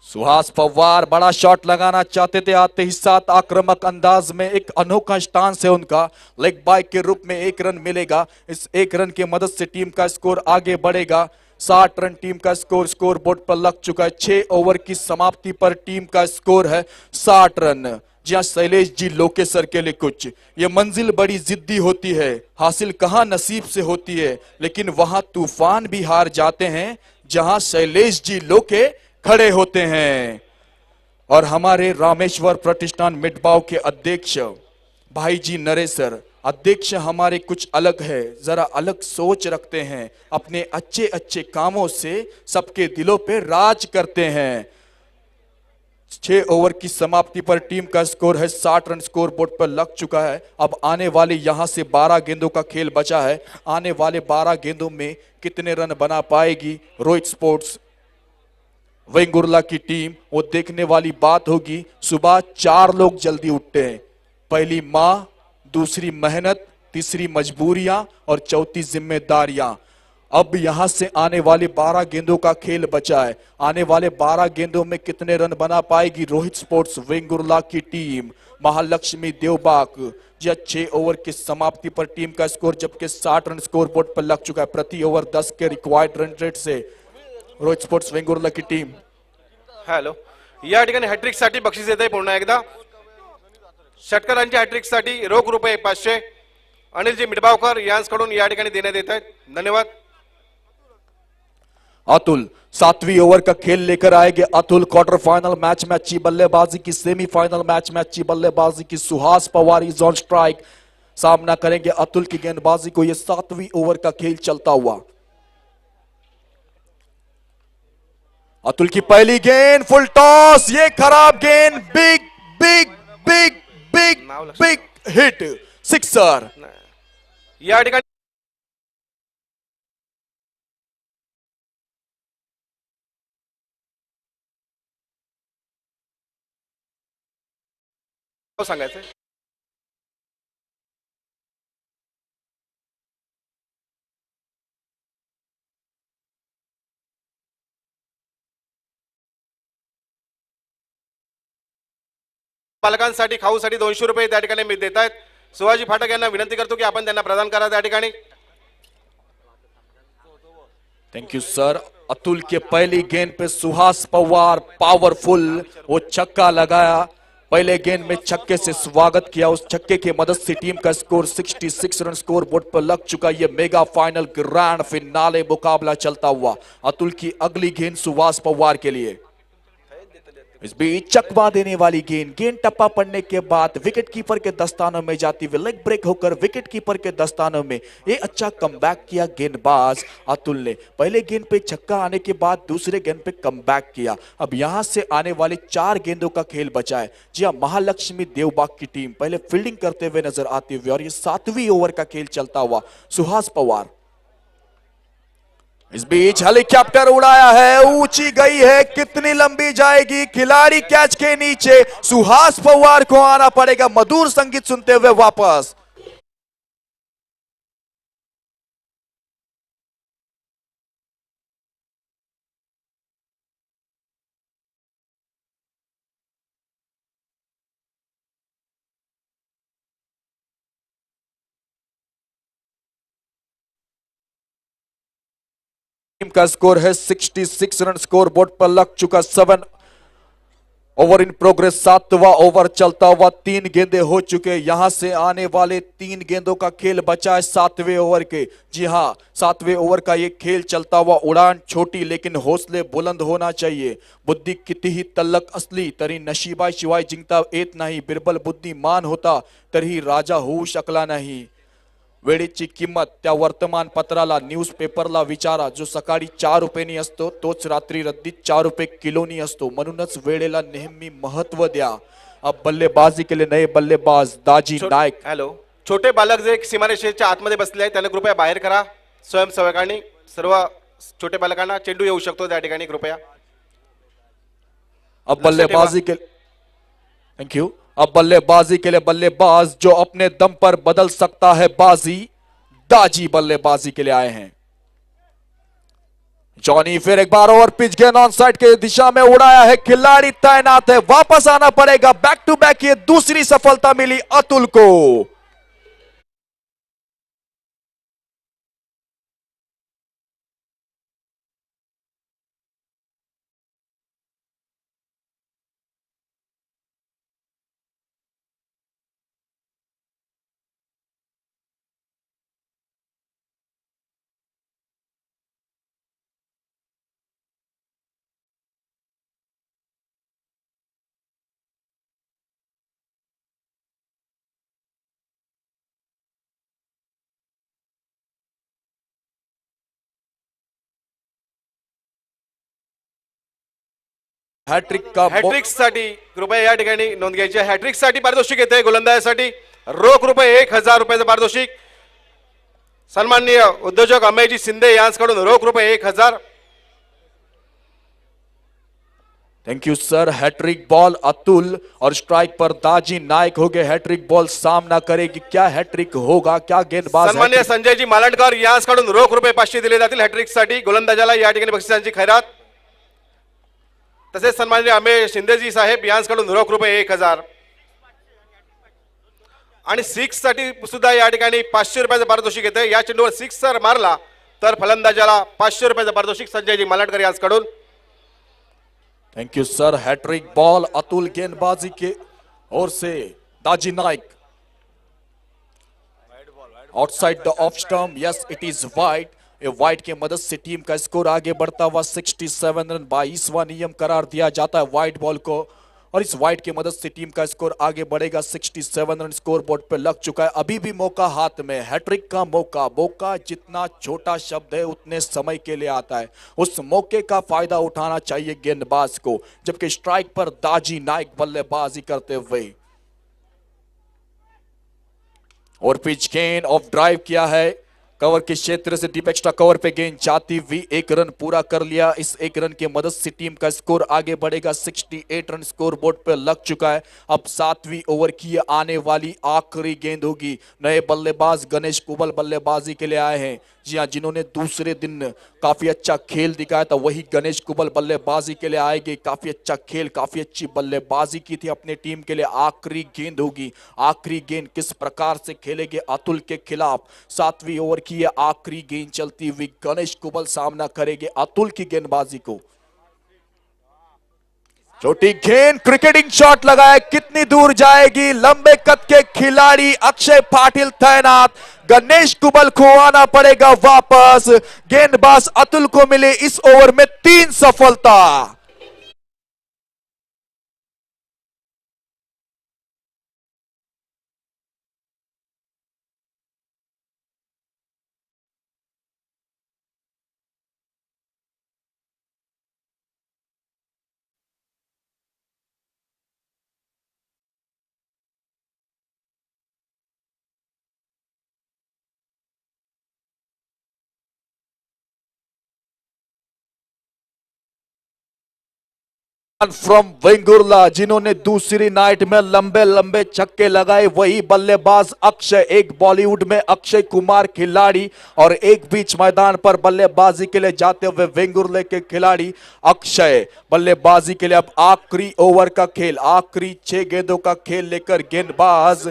सुहास पवार बड़ा शॉट लगाना चाहते थे, आते ही साथ आक्रामक अंदाज में एक अनोखा स्टांस है उनका। लेग बाय के रूप में 1 रन मिलेगा। इस 1 रन की मदद से टीम का स्कोर आगे बढ़ेगा। 60 रन टीम का स्कोर बोर्ड पर लग चुका है। 6 ओवर की समाप्ति पर टीम का स्कोर है 60 रन। जी हाँ, शैलेश जी लोकेसर के लिए कुछ, ये मंजिल बड़ी जिद्दी होती है, हासिल कहां नसीब से होती है, लेकिन वहां तूफान भी हार जाते हैं जहां शैलेश जी लोके खड़े होते हैं। और हमारे रामेश्वर प्रतिष्ठान मिटबाव के अध्यक्ष भाई जी नरेसर, अध्यक्ष हमारे कुछ अलग है, जरा अलग सोच रखते हैं, अपने अच्छे अच्छे कामों से सबके दिलों पे राज करते हैं। 6 ओवर की समाप्ति पर टीम का स्कोर है 60 रन, स्कोर बोर्ड पर लग चुका है। अब आने वाले यहां से 12 गेंदों का खेल बचा है। आने वाले 12 गेंदों में कितने रन बना पाएगी रोहित स्पोर्ट्स वेंगुर्ला की टीम, वो देखने वाली बात होगी। सुबह 4 लोग जल्दी उठते हैं। पहली माँ, दूसरी मेहनत, तीसरी मजबूरियां और चौथी जिम्मेदारियां। अब यहां से आने वाले 12 गेंदों का खेल बचा है। आने वाले 12 गेंदों में कितने रन बना पाएगी रोहित स्पोर्ट्स वेंगुर्ला की टीम। महालक्ष्मी देवबाग, जी 6 ओवर की समाप्ति पर टीम का स्कोर जबकि 60 रन स्कोर बोर्ड पर लग चुका है। प्रति ओवर 10 के रिक्वायर्ड रन रेट से रोहित स्पोर्ट्स वेंगुर्ला की टीम। हॅलो, या ठिकाणी हॅट्रिक साठी बक्षीस येत आहे पुन्हा एकदा। षटकरांच्या हॅट्रिक साठी रोख रुपये 500 अनिलजी मिडबावकर यांकडून या ठिकाणी देण्यात येत आहेत। धन्यवाद। अतुल 7वीं ओवर का खेल लेकर आएंगे। अतुल क्वार्टर फाइनल मैच में अच्छी बल्लेबाजी की, सेमीफाइनल मैच में अच्छी बल्लेबाजी की। Suhas Pawar is on strike, सामना करेंगे अतुल की गेंदबाजी को। यह 7वीं ओवर का खेल चलता हुआ। अतुल की पहली गेंद, फुल टॉस, ये खराब गेंद, बिग बिग बिग बिग नाव लक्षात बिग हिट, सिक्सर. या ठिकाणी नाव सांगायचं पालकांसाठी खाऊसाठी 200 रुपये त्या ठिकाणी मी देत आहेत. शिवाजी फाटक यांना विनंती करतो की आपण त्यांना प्रदान करा त्या ठिकाणी. Thank you sir. अतुल के पहली गेंद पे सुहास पवार पावरफुल, वो छक्का लगाया. पहले गेंद में छक्के से स्वागत किया. उस छक्के की मदद से टीम का स्कोर 66 रन स्कोर बोर्ड पर लग चुका. ये मेगा फाइनल ग्रैंड फिनाले मुकाबला चलता हुआ. अतुल की अगली गेंद सुहास पवार के लिए. इस बीच चकवा देने वाली गेंद टप्पा पड़ने के बाद विकेट कीपर के दस्तानों में जाती हुई लेग ब्रेक होकर विकेट कीपर के दस्तानों में ये अच्छा कमबैक किया गेंदबाज अतुल ने. पहले गेंद पे छक्का आने के बाद दूसरे गेंद पे कमबैक किया. अब यहां से आने वाले 4 गेंदों का खेल बचा है. जी हां, महालक्ष्मी देवबाग की टीम पहले फील्डिंग करते हुए नजर आती हुई और ये 7वीं ओवर का खेल चलता हुआ. सुहास पवार. इस बीच हेलीकॉप्टर उड़ाया है, ऊंची गई है, कितनी लंबी जाएगी. खिलाड़ी कैच के नीचे. सुहास पवार को आना पड़ेगा मधुर संगीत सुनते हुए वापस. टीम का स्कोर है 66 रन स्कोर बोर्ड पर लग चुका. 7 ओवर इन प्रोग्रेस. 7वां ओवर चलता हुआ. 3 गेंदे हो चुके. यहां से आने वाले 3 गेंदों का खेल बचा है 7वें ओवर के. जी हां, 7वें ओवर का ये खेल चलता हुआ. उड़ान छोटी लेकिन हौसले बुलंद होना चाहिए. बुद्धी कितीही तल्लक असली तरी नशिबाय शिवाय जिंकता येत नाही. बिरबल बुद्धिमान होता तरीही राजा होऊ शकला नाही. वेळेची किंमत त्या वर्तमानपत्राला न्यूजपेपरला विचारा. जो सकाळी 4 रुपयांनी असतो तोच रात्री रद्दीत 4 रुपये किलोनी असतो. म्हणूनच वेळेला नेहमी महत्व द्या. अब बल्लेबाजी के लिए नए बल्लेबाज दाजी नायक. हॅलो, छोटे बालक जे सीमारेषेच्या आतमध्ये बसले आहेत त्यांना कृपया बाहेर करा. स्वयंसेवकांनी सर्व छोटे बालकांना चेंडू येऊ शकतो त्या ठिकाणी कृपया. अब बल्लेबाजी के थैंक यू. अब बल्लेबाजी के लिए बल्लेबाज जो अपने दम पर बदल सकता है बाजी. दाजी बल्लेबाजी के लिए आए हैं. जॉनी फिर एक बार ओवर पिच गेंद ऑन साइड के दिशा में उड़ाया है. खिलाड़ी तैनात है. वापस आना पड़ेगा. बैक टू बैक ये दूसरी सफलता मिली अतुल को. हॅट्रिक का हॅट्रिक साठी कृपया या ठिकाणी नोंद घ्यायची. हॅट्रिक साठी पारितोषिक येते गोलंदाजासाठी रोख रुपये 1000 रुपयाचं पारितोषिक. सन्माननीय उद्योजक अमेयजी शिंदे यांच्याकडून रोख रुपये 1000. Thank you sir. Hattrick ball Atul और स्ट्राइक पर दाजी नायक हो गए. हैट्रिक बॉल सामना करेगी. क्या हैट्रिक होगा, क्या गेंदबाज. सन्माननीय संजयजी मालंडकर यांच्याकडून रोख रुपये 500 दिले जातील हॅट्रिक साठी. गोलंदाजाला या ठिकाणी बक्षिसांची खैरात. तसेच सन्माननीय अमेय शिंदेजी साहेब यांच्याकडून रोख रुपये 1000. आणि 6 साठी सुद्धा या ठिकाणी 500 रुपयाचं पारितोषिक येते. या चेंडूवर 6 जर मारला तर फलंदाजाला 500 रुपयाचं पारितोषिक संजयजी मालंडकर यांच्याकडून. Thank you sir. Hattrick ball Atul गेंदबाजी के ओर से Daji Naik. Outside the off stump. Yes, it is wide. ये वाइड की मदद से टीम का स्कोर आगे बढ़ता हुआ 67 रन. 22वां नियम करार दिया जाता है वाइड बॉल को और इस वाइड की मदद से टीम का स्कोर आगे बढ़ेगा. 67 रन स्कोर बोर्ड पर लग चुका है. अभी भी मौका हाथ में. हैट्रिक का मौका. मौका जितना छोटा शब्द है उतने समय के लिए आता है. उस मौके का फायदा उठाना चाहिए गेंदबाज को. जबकि स्ट्राइक पर दाजी नाइक बल्लेबाजी करते हुए. और पिच गेंद ऑफ ड्राइव किया है, कवर के क्षेत्र से डीप एक्स्ट्रा कवर पे गेंद जाती हुई 1 रन पूरा कर लिया। इस 1 रन की मदद से टीम का स्कोर आगे बढ़ेगा। 68 रन स्कोर बोर्ड पे लग चुका है। अब 7वीं ओवर की आने वाली आखिरी गेंद होगी। नए बल्लेबाज गणेश कुबल बल्लेबाजी के लिए आए हैं। जी हाँ, जिन्होंने दूसरे दिन काफी अच्छा खेल दिखाया था वही गणेश कुबल बल्लेबाजी के लिए आएंगे। काफी अच्छा खेल, काफी अच्छी बल्लेबाजी की थी अपने टीम के लिए। आखिरी गेंद होगी, आखिरी गेंद किस प्रकार से खेलेंगे अतुल के खिलाफ। 7वीं ओवर की यह आखिरी गेंद चलती हुई गणेश कुबल सामना करेंगे अतुल की गेंदबाजी को। छोटी गेंद, क्रिकेटिंग शॉट लगाए, कितनी दूर जाएगी। लंबे कद के खिलाड़ी अक्षय पाटिल तैनात, गणेश कुबल को आना पड़ेगा वापस। गेंदबाज अतुल को मिले इस ओवर में 3 सफलता। फ्रॉम वेंगुर्ला, जिन्होंने दूसरी नाइट में लंबे लंबे छक्के लगाए वही बल्लेबाज अक्षय। एक बॉलीवुड में अक्षय कुमार खिलाड़ी और एक बीच मैदान पर बल्लेबाजी के लिए जाते हुए वेंगुर्ले के खिलाड़ी अक्षय बल्लेबाजी के लिए। अब आखिरी ओवर का खेल, आखिरी 6 गेंदों का खेल लेकर गेंदबाज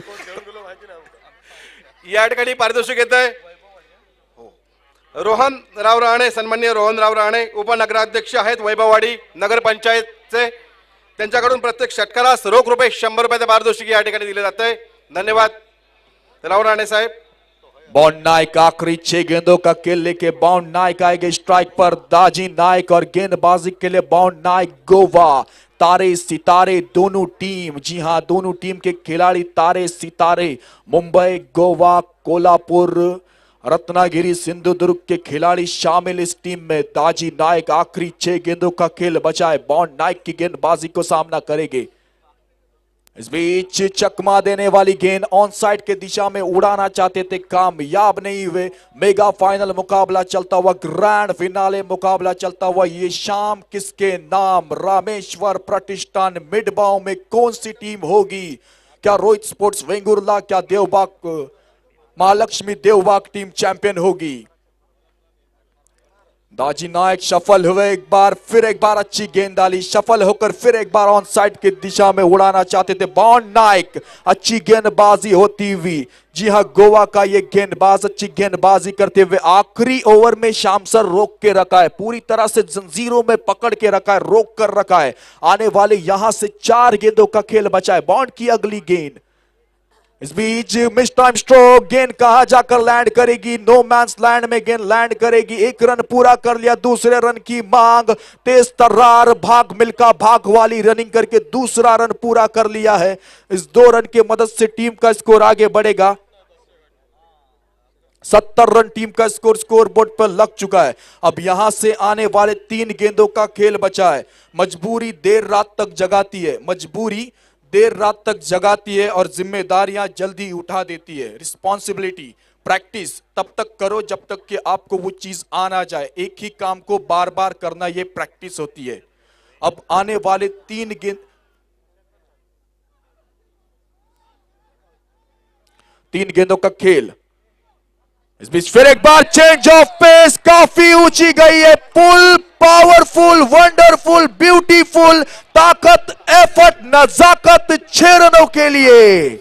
या ठिकाणी पारितोषिक येत आहे रोहन राव राणे, सन्माननीय रोहन राव राणे उपनगराध्यक्ष आहेत वैभववाडी नगरपंचायतचे। त्यांच्याकडून प्रत्येक षटकारास रोख रुपये 100 रुपयाचे पारितोषिक या ठिकाणी दिले जाते है। धन्यवाद राव राणे साहेब। बाउंड नाइक आखिरी 6 गेंदों का खेल लेके बाउंड नाइक आएंगे स्ट्राइक पर। दाजी नाइक और गेंदबाजी के लिए बाउंड नाइक गोवा। तारे सितारे दोनों टीम, जी हां दोनों टीम के खिलाड़ी तारे सितारे। मुंबई, गोवा, कोल्हापुर, रत्नागिरी, सिंधुदुर्ग के खिलाड़ी शामिल इस टीम में। दाजी नाइक आखिरी 6 गेंदों का खेल बचाए, बाउंड नाइक की गेंदबाजी को सामना करेंगे। इस बीच चकमा देने वाली गेंद ऑन साइड के दिशा में उड़ाना चाहते थे, कामयाब नहीं हुए। मेगा फाइनल मुकाबला चलता हुआ, ग्रैंड फिनाले मुकाबला चलता हुआ। ये शाम किसके नाम? रामेश्वर प्रतिष्ठान मिडबाव में कौन सी टीम होगी? क्या रोहित स्पोर्ट्स वेंगुर्ला, क्या देवबाग महालक्ष्मी देवबाग टीम चैंपियन होगी? दाजी नायक सफल हुए, एक बार अच्छी गेंद डाली, सफल होकर फिर एक बार ऑन साइड की दिशा में उड़ाना चाहते थे। बाउंड नाइक, अच्छी गेंदबाजी होती हुई। जी हां, गोवा का ये गेंदबाज अच्छी गेंदबाजी करते हुए आखिरी ओवर में शाम सर रोक के रखा है, पूरी तरह से जंजीरों में पकड़ के रखा है, रोक कर रखा है। आने वाले यहां से 4 गेंदों का खेल बचा है। बाउंड की अगली गेंद, इस बीच मिस टाइम स्ट्रोक, गेंद कहां जाकर लैंड करेगी? नो मैंस लैंड में गेंद लैंड करेगी। 1 रन पूरा कर लिया, दूसरे रन की मांग। तेज तर्रार भाग, मिल्खा भाग वाली रनिंग करके दूसरा रन पूरा कर लिया है। इस 2 रन की मदद से टीम का स्कोर आगे बढ़ेगा। 70 रन टीम का स्कोर बोर्ड पर लग चुका है। अब यहां से आने वाले 3 गेंदों का खेल बचा है। मजबूरी देर रात तक जगाती है, मजबूरी देर रात तक जगाती है और जिम्मेदारियां जल्दी उठा देती है। रिस्पॉन्सिबिलिटी, प्रैक्टिस तब तक करो जब तक कि आपको वो चीज आना जाए। एक ही काम को बार बार करना ये प्रैक्टिस होती है। अब आने वाले 3 गेंदों का खेल। इस बीच फिर एक बार चेंज ऑफ पेस, काफी ऊंची गई है। पुल, पावरफुल, वंडरफुल, ब्यूटीफुल, ताकत, एफर्ट, नजाकत 6 रनों के लिए।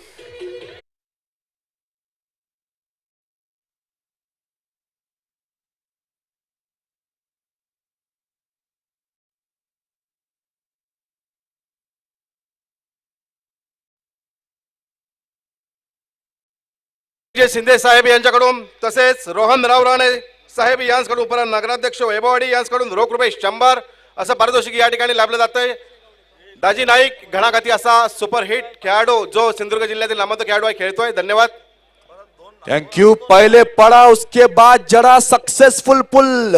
जे शिंदे साहेब यांच्याकडून तसेच रोहनराव राणे साहेब यांच्याकडून उपरा नगराध्यक्ष वैभववाडी यांच्याकडून रोख रुपये 100 असं पारितोषिक या ठिकाणी लाभलं जातंय। दाजी नाईक घणाघाती असा सुपरहिट खेळाडू जो सिंधुदुर्ग जिल्ह्यातील नामवंत खेळाडू आहे, खेळतोय। धन्यवाद, थैंक यू। पहले पड़ा, उसके बाद जरा सक्सेसफुल पुल।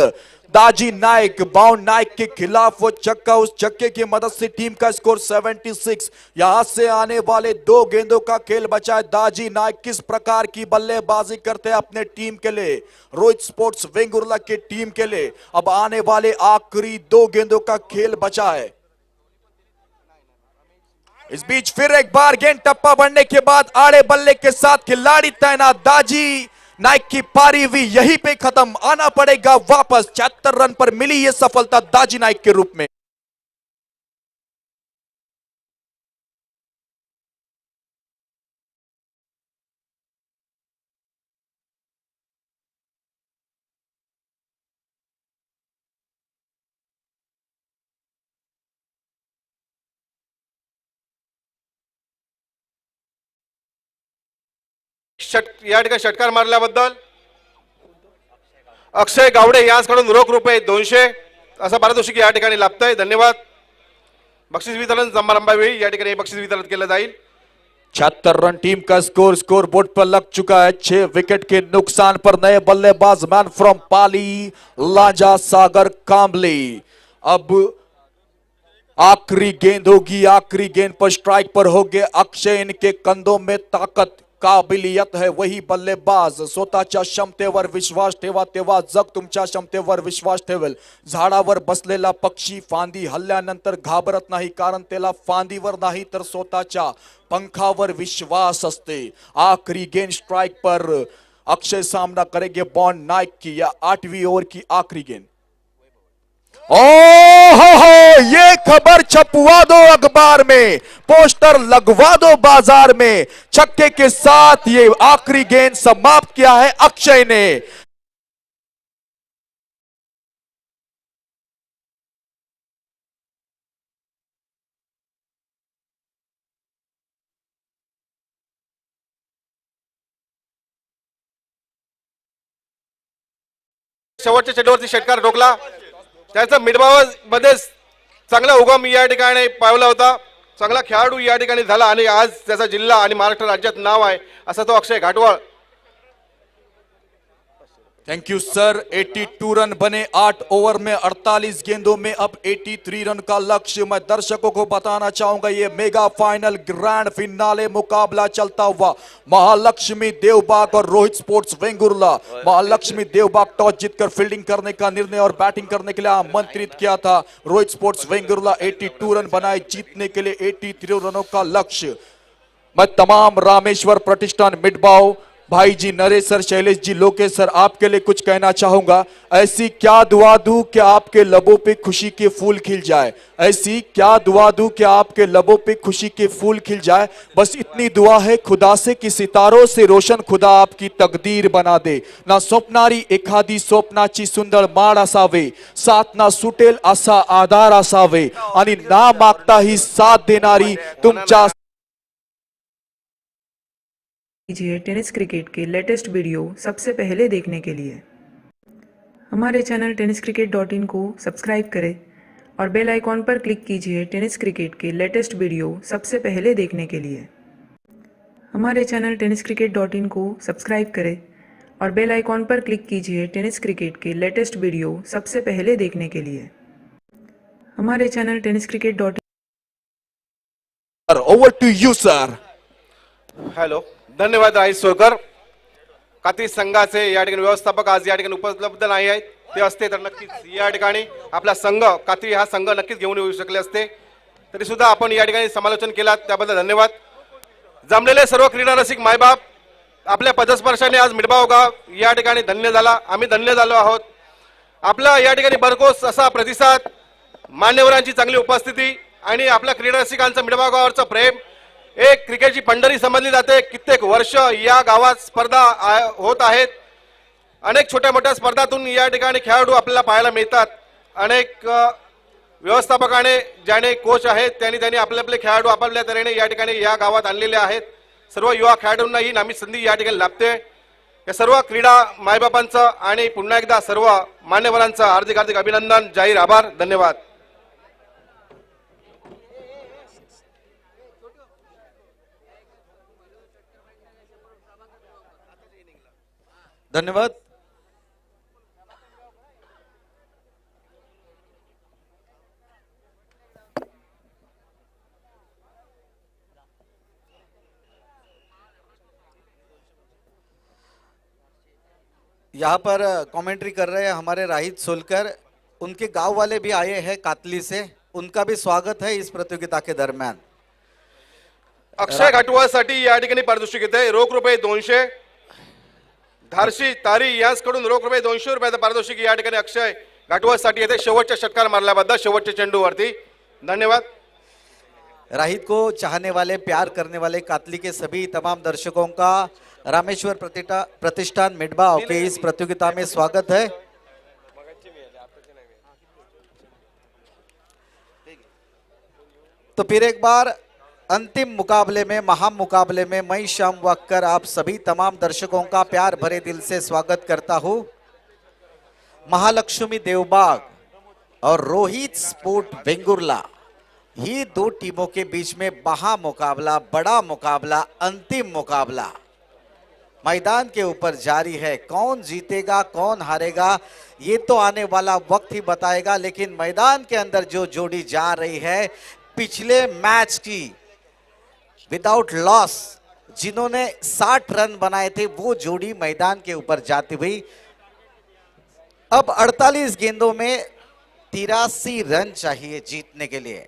दाजी नाइक, बाउंड नाइक के खिलाफ वो छक्का, उस छक्के की मदद से टीम का स्कोर 76। यहां से आने वाले 2 गेंदों का खेल बचा है। दाजी नाइक किस प्रकार की बल्लेबाजी करते हैं अपने टीम के लिए, रोहित स्पोर्ट्स वेंगुर्ला के टीम के लिए। अब आने वाले आखिरी 2 गेंदों का खेल बचा है। इस बीच फिर एक बार गेंद टप्पा बढ़ने के बाद आड़े बल्ले के साथ खिलाड़ी तैनात। दाजी नाइक की पारी भी यहीं पे खत्म, आना पड़ेगा वापस। 76 रन पर मिली यह सफलता दाजी नाइक के रूप में। या ठिकाणी षटकार मारल्याबद्दल अक्षय गावडे यांच्याकडून रोख रुपये 200 असं पारितोषिक या ठिकाणी लाभतंय. धन्यवाद. बक्षीस वितरण समारंभावेळी या ठिकाणी बक्षीस वितरण केलं जाईल. 76 रन टीम का स्कोर बोर्ड पर लग चुका है। 6 विकेट के नुकसान पर नए बल्लेबाज मैन फ्रॉम पाली लांजा सागर कांबले। अब आखिरी गेंद होगी, आखिरी गेंद पर स्ट्राइक पर होंगे अक्षय। इनके कंधों में ताकत काबिलियत है, वही बल्लेबाज स्वतःच्या क्षमतेवर विश्वास ठेवा तेव्हा जग तुमच्या क्षमतेवर विश्वास ठेवेल. झाडावर बसलेला पक्षी फांदी हल्ल्यानंतर घाबरत नाही, कारण त्याला फांदीवर नाही तर स्वतःच्या पंखावर विश्वास असते. आखिरी गेंद स्ट्राइक पर अक्षय सामना करेंगे बॉन्ड नाइक की, या 8वीं ओवर की आखिरी गेंद। ओ हो, ये खबर छपवा दो अखबार में, पोस्टर लगवा दो बाजार में। छक्के के साथ ये आखिरी गेंद समाप्त किया है अक्षय ने। शेवटच्या चेंडूवरती षटकार ठोकला. त्याचा मिडबाव मध्ये चांगला उगम या ठिकाणी पावला होता. चांगला खेळाडू या ठिकाणी झाला आणि आज त्याचा जिल्हा आणि महाराष्ट्र राज्यात नाव आहे असा तो Akshay Ghatwal. Thank you sir. 82 run बने 8 ओवर में 48 गेंदों में, अब 83 रन का लक्ष्य। मैं दर्शकों को बताना चाहूंगा ये मेगा फाइनल ग्रैंड फिनाले मुकाबला चलता हुआ महालक्ष्मी देवबाग और रोहित स्पोर्ट्स वेंगुर्ला। महालक्ष्मी देवबाग टॉस जीतकर फील्डिंग करने का निर्णय और बैटिंग करने के लिए आमंत्रित किया था। रोहित स्पोर्ट्स वेंगुर्ला 82 रन बनाए, जीतने के लिए 83 रनों का लक्ष्य। मैं तमाम रामेश्वर प्रतिष्ठान मिडबाव भाई जी, नरेश सर, शैलेश जी, लोकेश सर, आपके लिए कुछ कहना चाहूंगा। ऐसी क्या दुआ दूं कि आपके लबों पे खुशी के फूल खिल जाए, ऐसी क्या दुआ दूं कि आपके लबों पे खुशी के फूल खिल जाए। बस इतनी दुआ है खुदा से कि सितारों से रोशन खुदा आपकी तकदीर बना दे। ना स्वप्नारी एखादी स्वप्नाची सुंदर माळ असावे, साथ ना सुटेल असा आधार असावे, आणि ना मागता ही साथ देणारी तुमच्या कीजिए टेनिस क्रिकेट के लेटेस्ट वीडियो सबसे पहले देखने के लिए हमारे चैनल tenniscricket.in को सब्सक्राइब करें और बेल आइकॉन पर क्लिक कीजिए टेनिस क्रिकेट के लेटेस्ट वीडियो सबसे पहले देखने के लिए हमारे चैनल tenniscricket.in को सब्सक्राइब करें और बेल आइकॉन पर क्लिक कीजिए टेनिस क्रिकेट के लेटेस्ट वीडियो सबसे पहले देखने के लिए हमारे channel tenniscricket.in। Over to you sir. Hello, धन्यवाद राईस सोळकर. कात्री संघाचे या ठिकाणी व्यवस्थापक आज या ठिकाणी उपलब्ध नाही आहेत. ते असते तर नक्कीच या ठिकाणी आपला संघ, कात्री हा संघ नक्कीच घेऊन येऊ शकले असते. तरी सुद्धा आपण या ठिकाणी समालोचन केलात त्याबद्दल धन्यवाद. जमलेले सर्व क्रीडा रसिक मायबाप, आपल्या पदस्पर्शाने आज मिडबाव गाव या ठिकाणी धन्य झाला. आम्ही धन्य झालो आहोत. आपला या ठिकाणी भरघोस असा प्रतिसाद, मान्यवरांची चांगली उपस्थिती आणि आपल्या क्रीडा रसिकांचं मिडबाव गावावरचं प्रेम, एक क्रिकेटची पंढरी समजली जाते. कित्येक वर्ष या गावात स्पर्धा होत आहेत. अनेक छोट्या मोठ्या स्पर्धातून या ठिकाणी खेळाडू आपल्याला पाहायला मिळतात. अनेक व्यवस्थापकाने, ज्याने कोच आहेत, त्यांनी आपले खेळाडू आपापल्या तऱ्हेने या ठिकाणी या गावात आणलेले आहेत. सर्व युवा खेळाडूंना ही नामी संधी या ठिकाणी लाभते. या सर्व क्रीडा मायबापांचं आणि पुन्हा एकदा सर्व मान्यवरांचं हार्दिक हार्दिक अभिनंदन, जाहीर आभार, धन्यवाद. धन्यवाद। यहाँ पर कमेंट्री कर रहे हैं हमारे राहित सोलकर, उनके गांव वाले भी आए हैं कातली से, उनका भी स्वागत है इस प्रतियोगिता के दरम्यान। अक्षय घाटवासाठी या ठिकाणी पारितोषिक येत आहे रोख रुपये 200. धारशी तारी यांसकडून रोख रुपये 200 रुपयाचं पारितोषिक या ठिकाणी अक्षय घाटवासाठी येते शेवटच्या षटकार मारल्याबद्दल, शेवटच्या चेंडूवरती. धन्यवाद. राहित को चाहने वाले, प्यार करने वाले कातली के सभी तमाम दर्शकों का रामेश्वर प्रतिष्ठान मिडबाव के इस प्रतियोगिता में स्वागत है। तो फिर एक बार अंतिम मुकाबले में, महामुकाबले में मैं श्याम वाक्कर आप सभी तमाम दर्शकों का प्यार भरे दिल से स्वागत करता हूं। महालक्ष्मी देवबाग और रोहित स्पोर्ट वेंगुर्ला, ये दो टीमों के बीच में महामुकाबला, बड़ा मुकाबला, अंतिम मुकाबला मैदान के ऊपर जारी है। कौन जीतेगा कौन हारेगा ये तो आने वाला वक्त ही बताएगा, लेकिन मैदान के अंदर जो जोड़ी जा रही है पिछले मैच की विदाउट लॉस, जिन्होंने 60 रन बनाए थे, वो जोड़ी मैदान के ऊपर जाती हुई। अब 48 गेंदों में 83 रन चाहिए जीतने के लिए।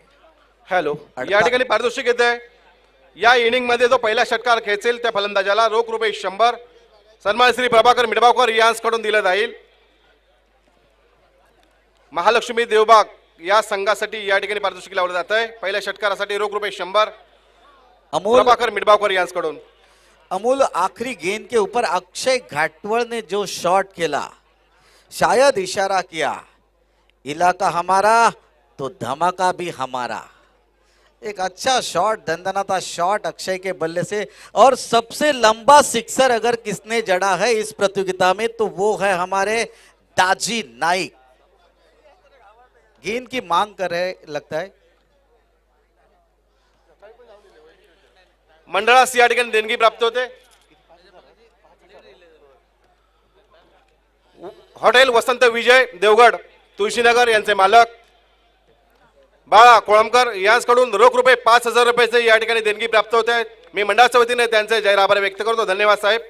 हॅलो, या ठिकाणी पारितोषिक येत आहे. या इनिंग मध्ये जो पहिला षटकार खेचेल त्या फलंदाजाला रोख रुपये 100 सन्मान श्री प्रभाकर मिडबावकर यांसकडून दिला जाईल. महालक्ष्मी देवबाग या संघासाठी या ठिकाणी पारितोषिक लावलं जात आहे. पहिल्या षटकारासाठी रोख रुपये 100 अमोल प्रभाकर मिडबावकर यांसकडून. अमोल, आखिरी गेंद के ऊपर अक्षय घाटवळ ने जो शॉट खेला, शायद इशारा किया इलाका हमारा तो धमाका भी हमारा। एक अच्छा शॉट, दंदनाता शॉट अक्षय के बल्ले से, और सबसे लंबा सिक्सर अगर किसने जड़ा है इस प्रतियोगिता में तो वो है हमारे दाजी नाइक। गेंद की मांग कर रहे लगता है। मंडळास या ठिकाणी देणगी प्राप्त होते. हॉटेल वसंत विजय देवगड तुळशीनगर यांचे मालक बाळा कोळंबकर यांच्याकडून रोख रुपये 5000 रुपयाचे या ठिकाणी देणगी प्राप्त होते आहेत. मी मंडळाच्या वतीने त्यांचे जाहीर आभार व्यक्त करतो. धन्यवाद साहेब.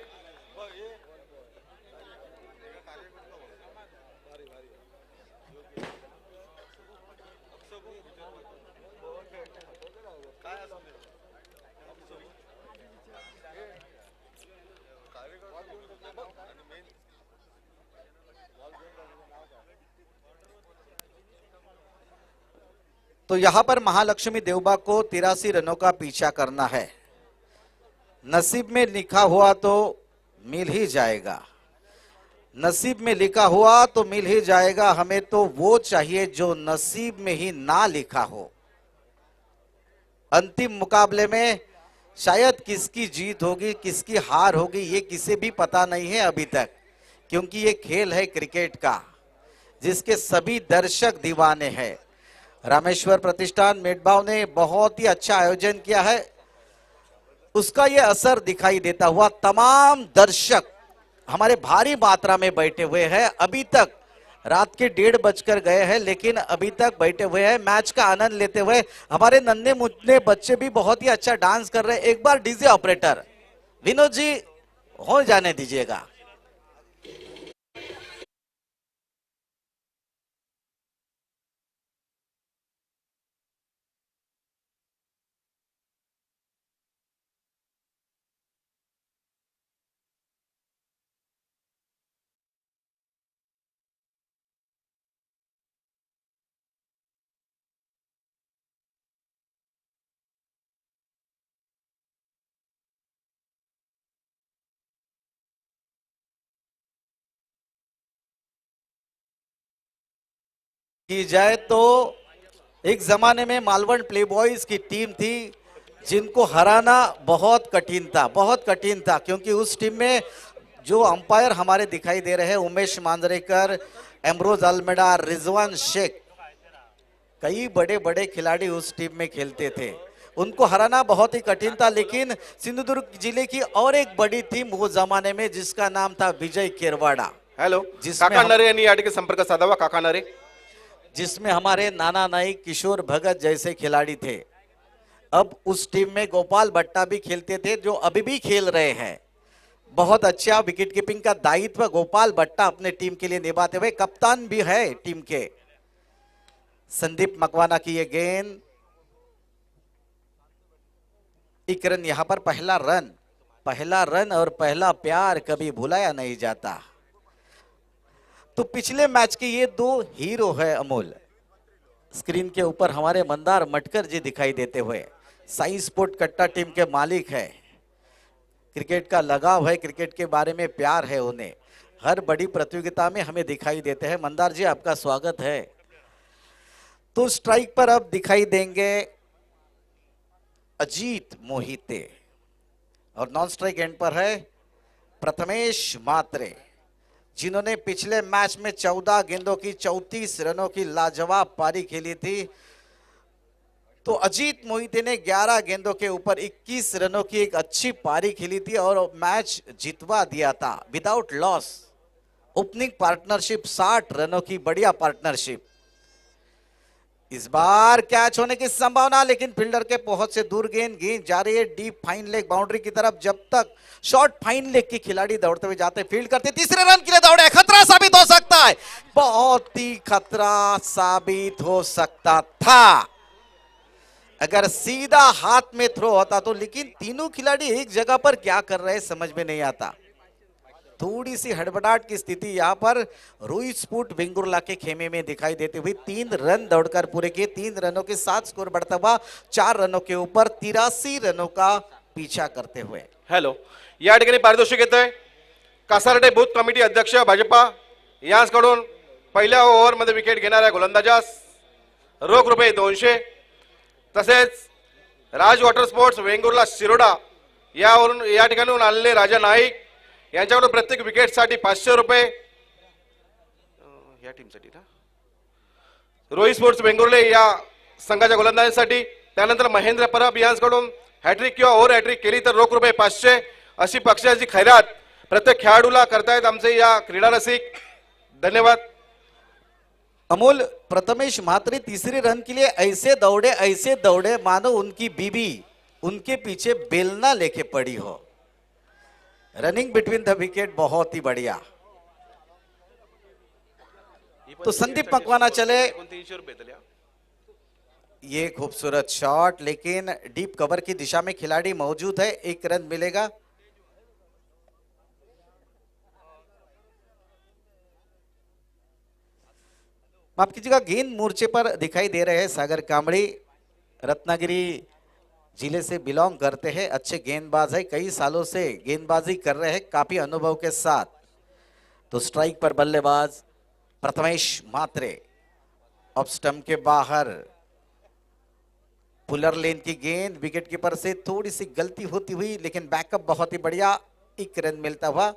तो यहां पर महालक्ष्मी देवबाग को 83 रनों का पीछा करना है। नसीब में लिखा हुआ तो मिल ही जाएगा, नसीब में लिखा हुआ तो मिल ही जाएगा। हमें तो वो चाहिए जो नसीब में ही ना लिखा हो। अंतिम मुकाबले में शायद किसकी जीत होगी किसकी हार होगी ये किसी भी पता नहीं है अभी तक, क्योंकि ये खेल है क्रिकेट का जिसके सभी दर्शक दीवाने हैं। रामेश्वर प्रतिष्ठान मेडबाव ने बहुत ही अच्छा आयोजन किया है, उसका ये असर दिखाई देता हुआ तमाम दर्शक हमारे भारी मात्रा में बैठे हुए हैं। अभी तक रात के 1:30 बजकर गए हैं, लेकिन अभी तक बैठे हुए हैं मैच का आनंद लेते हुए। हमारे नन्हे मुन्ने बच्चे भी बहुत ही अच्छा डांस कर रहे हैं। एक बार डीजे ऑपरेटर विनोद जी हो जाने दीजिएगा। की जाए तो एक जमाने में मालवण प्लेबॉयज की टीम थी जिनको हराना बहुत कठिन था, बहुत कठिन था, क्योंकि उस टीम में जो अंपायर हमारे दिखाई दे रहे हैं उमेश मांजरेकर, एमरोज अल्मेडा, रिजवान शेख, कई बड़े बड़े खिलाड़ी उस टीम में खेलते थे। उनको हराना बहुत ही कठिन था। लेकिन सिंधुदुर्ग जिले की और एक बड़ी टीम वो जमाने में जिसका नाम था विजय केरवाड़ा। हॅलो, जिसमें काका नरे यांनी या ठिकाणी संपर्क साधावा. काका नरे, जिसमें हमारे नाना नाइक, किशोर भगत जैसे खिलाड़ी थे। अब उस टीम में गोपाल भट्टा भी खेलते थे जो अभी भी खेल रहे हैं। बहुत अच्छा विकेट कीपिंग का दायित्व गोपाल भट्टा अपने टीम के लिए निभाते हुए कप्तान भी है टीम के। संदीप मकवाना की ये गेंद, एक रन यहां पर पहला रन और पहला प्यार कभी भुलाया नहीं जाता। तो पिछले मैच के ये दो हीरो है अमोल। स्क्रीन के ऊपर हमारे मंदार मटकर जी दिखाई देते हुए, साई स्पोर्ट कट्टा टीम के मालिक है। क्रिकेट का लगाव है, क्रिकेट के बारे में प्यार है उन्हें, हर बड़ी प्रतियोगिता में हमें दिखाई देते हैं। मंदार जी आपका स्वागत है। तो स्ट्राइक पर अब दिखाई देंगे अजीत मोहिते और नॉन स्ट्राइक एंड पर है प्रथमेश मात्रे, जिन्होंने पिछले मैच में 14 गेंदों की 34 रनों की लाजवाब पारी खेली थी। तो अजीत मोहिते ने 11 गेंदों के ऊपर 21 रनों की एक अच्छी पारी खेली थी और मैच जितवा दिया था विदाउट लॉस। ओपनिंग पार्टनरशिप 60 रनों की बढ़िया पार्टनरशिप। इस बार कैच होने की संभावना, लेकिन फील्डर के पहुंच से दूर गेंद जा रही है डीप फाइन लेग बाउंड्री की तरफ। जब तक शॉर्ट फाइन लेग के खिलाड़ी दौड़ते हुए जाते, फील्ड करते, तीसरे रन के लिए दौड़े, खतरा साबित हो सकता है, बहुत ही खतरा साबित हो सकता था अगर सीधा हाथ में थ्रो होता तो। लेकिन तीनों खिलाड़ी एक जगह पर क्या कर रहे हैं समझ में नहीं आता। थोड़ी सी हड़बड़ाहट की स्थिति यहां पर रोहित स्पूट वेंगुर्ला के खेमे में दिखाई देती हुई। 3 रन दौड़कर पूरे किए, 3 रनों के साथ स्कोर बढ़ता हुआ 4 रनों के ऊपर 83 रनों का पीछा करते हुए। हॅलो, या ठिकाणी पारितोषिक येतंय कासारडे बूथ कमिटी अध्यक्ष भाजपा यांच्याकडून पहिल्या ओव्हरमध्ये विकेट घेणाऱ्या गोलंदाजास रोख रुपये 200, तसेच राज वॉटर स्पोर्ट्स वेंगुर्ला शिरोडा या ठिकाणून आलेले राजा नाईक यांच्याकडून प्रत्येक विकेटसाठी 500 रुपये, या टीमसाठी ना रोहित स्पोर्ट्स वेंगुर्ले या संघाच्या गोलंदाजांसाठी। त्यानंतर महेंद्र परब यांच्याकडून हॅट्रिक किंवा ओव्हर हॅट्रिक केली तर रोख रुपये 500 अशी पक्षाची खैरात प्रत्येक खेळाडूला करतायत आमचे या क्रीडा रसिक। धन्यवाद। अमोल, प्रथमेश मात्रे तीसरे रन के लिए ऐसे दौड़े मानो उनकी बीबी उनके पीछे बेलना लेके पड़ी हो। रनिंग बिटवीन द विकेट बहुत ही बढ़िया। तो संदीप मकवाना चले, ये खूबसूरत शॉट, लेकिन डीप कवर की दिशा में खिलाड़ी मौजूद है, 1 रन मिलेगा। माफ कीजिएगा, गेंद मोर्चे पर दिखाई दे रहे हैं सागर कामड़ी, रत्नागिरी जिले से बिलोंग करते हैं, अच्छे गेंदबाज है, कई सालों से गेंदबाजी कर रहे हैं काफी अनुभव के साथ। तो स्ट्राइक पर बल्लेबाज प्रथमेश मात्रे, ऑफ स्टंप के बाहर पुलर लेन की गेंद, विकेट कीपर से थोड़ी सी गलती होती हुई, लेकिन बैकअप बहुत ही बढ़िया, 1 रन मिलता हुआ।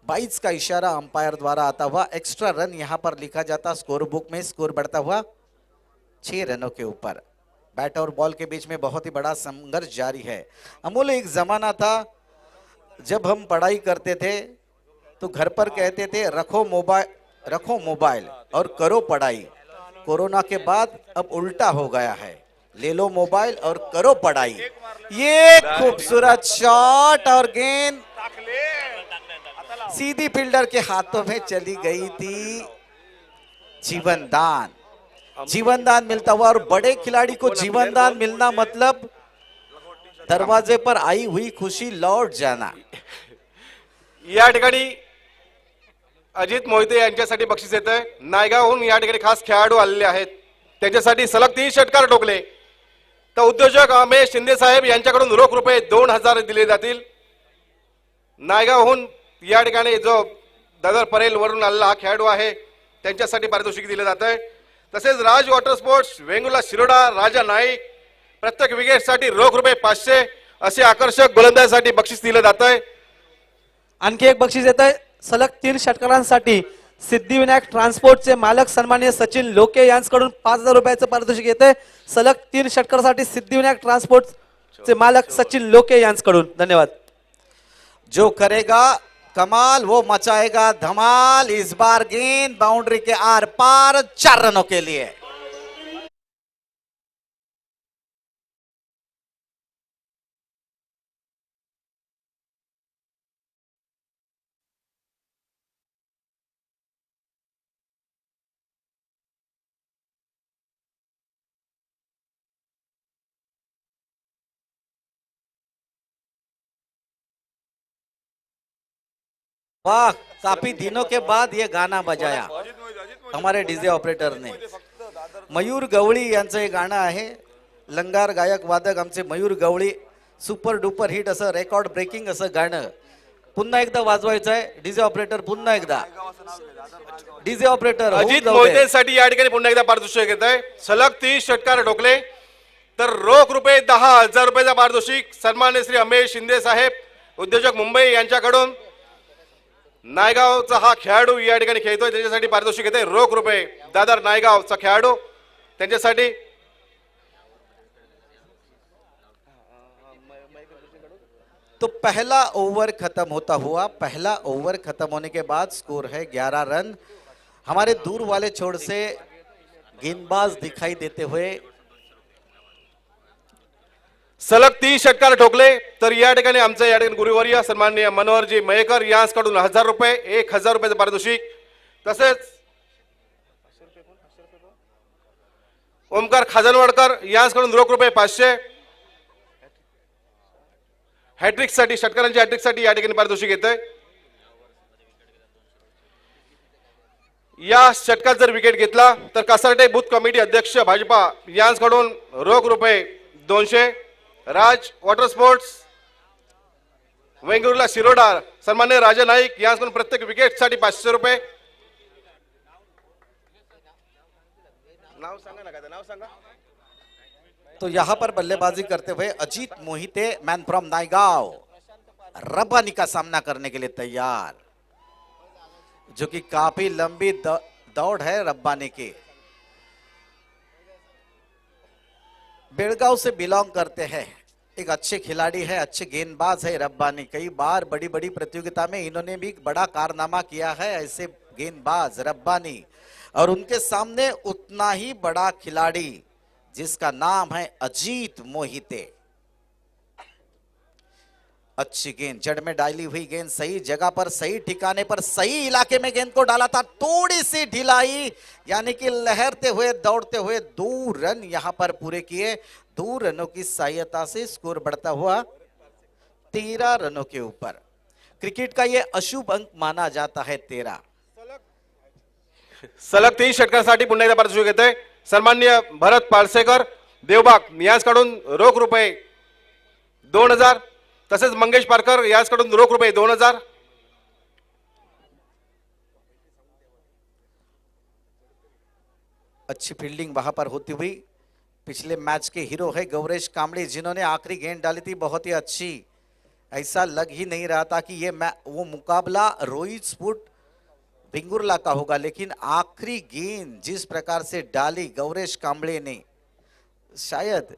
22 का इशारा अंपायर द्वारा आता हुआ, एक्स्ट्रा रन यहां पर लिखा जाता स्कोर बुक में, स्कोर बढ़ता हुआ 6 रनों के ऊपर। बैट और बॉल के बीच में बहुत ही बड़ा संघर्ष जारी है। अमूल, एक जमाना था जब हम पढ़ाई करते थे तो घर पर कहते थे रखो मोबाइल और करो पढ़ाई। कोरोना के बाद अब उल्टा हो गया है, ले लो मोबाइल और करो पढ़ाई। ये खूबसूरत शॉट और गेंद सीधी फील्डर के हाथों में चली गई थी। जीवन दान मिलता हुआ, और बड़े खिलाड़ी को जीवन दान मिलना मतलब दरवाजे पर आई हुई खुशी लौट जाना। या ठिकाणी अजित मोहिते यांच्यासाठी बक्षीस येत आहे। नायगावहून या ठिकाणी खास खेळाडू आलेले आहेत, त्यांच्यासाठी सलग 3 षटकार ठोकले तर उद्योजक अमेश शिंदे साहेब यांच्याकडून रोख रुपये 2000 दिले जातील। नायगावहून या ठिकाणी जो दादर परेल वरून आलेला हा खेळाडू आहे त्यांच्यासाठी पारितोषिक दिले जात आहे। तसेच राज वॉटर स्पोर्ट्स वेंगुर्ला शिरोडा राजा नाईक प्रत्येक विकेटसाठी रोख रुपये 500 असे आकर्षक गोलंदाजासाठी बक्षीस दिले जात आहे। आणखी एक बक्षीस येत आहे सलग 3 षटकारांसाठी सिद्धिविनायक ट्रान्सपोर्टचे मालक सन्माननीय सचिन लोके यांच्याकडून 5000 रुपयाचं पारितोषिक येते। सलग 3 षटकारासाठी सिद्धिविनायक ट्रान्सपोर्टचे मालक सचिन लोके यांच्याकडून। धन्यवाद। जो करेगा कमाल वो मचाएगा धमाल। इस बार गेंद बाउंड्री के आर पार 4 रनों के लिए। वाह, काफी दिनों के बाद ये गाना बजाया हमारे डीजे ऑपरेटर ने. मयूर गवळी यांचं हे गाणं आहे. लंगार गायक वादक आमचे मयूर गवळी. सुपर डुपर हिट असं रेकॉर्ड ब्रेकिंग असं गाणं पुन्हा एकदा वाजवायचं आहे. डीजे ऑपरेटर पुन्हा एकदा. डीजे ऑपरेटर अजित मोहितेसाठी या ठिकाणी पुन्हा एकदा पारितोषिक येत आहे. सलग 30 षटकार ठोकले तर रोख रुपये 10,000 रुपयाचा पारितोषिक सन्मान्य श्री अमेश शिंदे साहेब उद्योजक मुंबई यांच्याकडून. नायगावचा हा खेळाडू या ठिकाणी खेळतोय, त्याच्यासाठी पारितोषिक येते रोख रुपये. दादर नायगावचा खेळाडू त्यांच्यासाठी तो पहला ओवर खत्म होता हुआ. पहला ओवर खत्म होने के बाद स्कोर है 11 रन. हमारे दूर वाले छोर से गेंदबाज दिखाई देते हुए. सलग 30 षटकार ठोकले तर या ठिकाणी आमचे या ठिकाणी गुरुवर्य सन्माननीय मनोहरजी मयेकर यांच्याकडून 1000 रुपये 1000 रुपयाचं पारितोषिक. तसेच ओमकार खाजनवाडकर यांच्याकडून रोख रुपये 500. हॅट्रिक साठी षटकारांची हॅट्रिक साठी या ठिकाणी पारितोषिक येते. या षटकात जर विकेट घेतला तर कासारटे बूथ कमिटी अध्यक्ष भाजपा यांच्याकडून रोख रुपये 200. राज वॉटर स्पोर्ट्स वेंगुर्ला शिरोडा सन्मान्य राजा नाईक यांच्याकडून प्रत्येक विकेट साठी 500 रुपये. नाव सांगा ना, काय नाव सांगा. तो यहाँ पर बल्लेबाजी करते हुए अजीत मोहिते मैन फ्रॉम नायगांव रब्बानी का सामना करने के लिए तैयार, जो कि काफी लंबी दौड़ है रब्बानी की. बेड़गांव से बिलोंग करते हैं. एक अच्छे खिलाड़ी है, अच्छे गेंदबाज है रब्बानी. कई बार बड़ी बड़ी प्रतियोगिता में इन्होंने भी बड़ा कारनामा किया है. ऐसे गेंदबाज रब्बानी और उनके सामने उतना ही बड़ा खिलाड़ी जिसका नाम है अजीत मोहिते. अच्छी गेंद जड़ में डाली हुई गेंद सही जगह पर सही ठिकाने पर सही इलाके में गेंद को डाला था. थोड़ी सी ढिलाई यानी कि लहरते हुए दौड़ते हुए 2 रन यहां पर पूरे किए. 2 रनों की सहायता से स्कोर बढ़ता हुआ 13 रनों के ऊपर. क्रिकेट का यह अशुभ अंक माना जाता है 13. सलग 30 षटकांसाठी पुन्हा एकदा पारितोषिक येते. सन्माननीय भरत पालसेकर देवबाग यांच्याकडून रोख रुपये 2000. तसेच मंगेश पारकर यांच्याकडून रोख रुपये 2000. अच्छी फील्डिंग वहां पर होती हुई. पिछले मैच के हीरो है गौरेश कामड़ी, जिन्होंने आखिरी गेंद डाली थी बहुत ही अच्छी. ऐसा लग ही नहीं रहा था कि ये वो मुकाबला रोहित स्पुट भिंगुरला का होगा, लेकिन आखिरी गेंद जिस प्रकार से डाली गौरेश कामड़े ने, शायद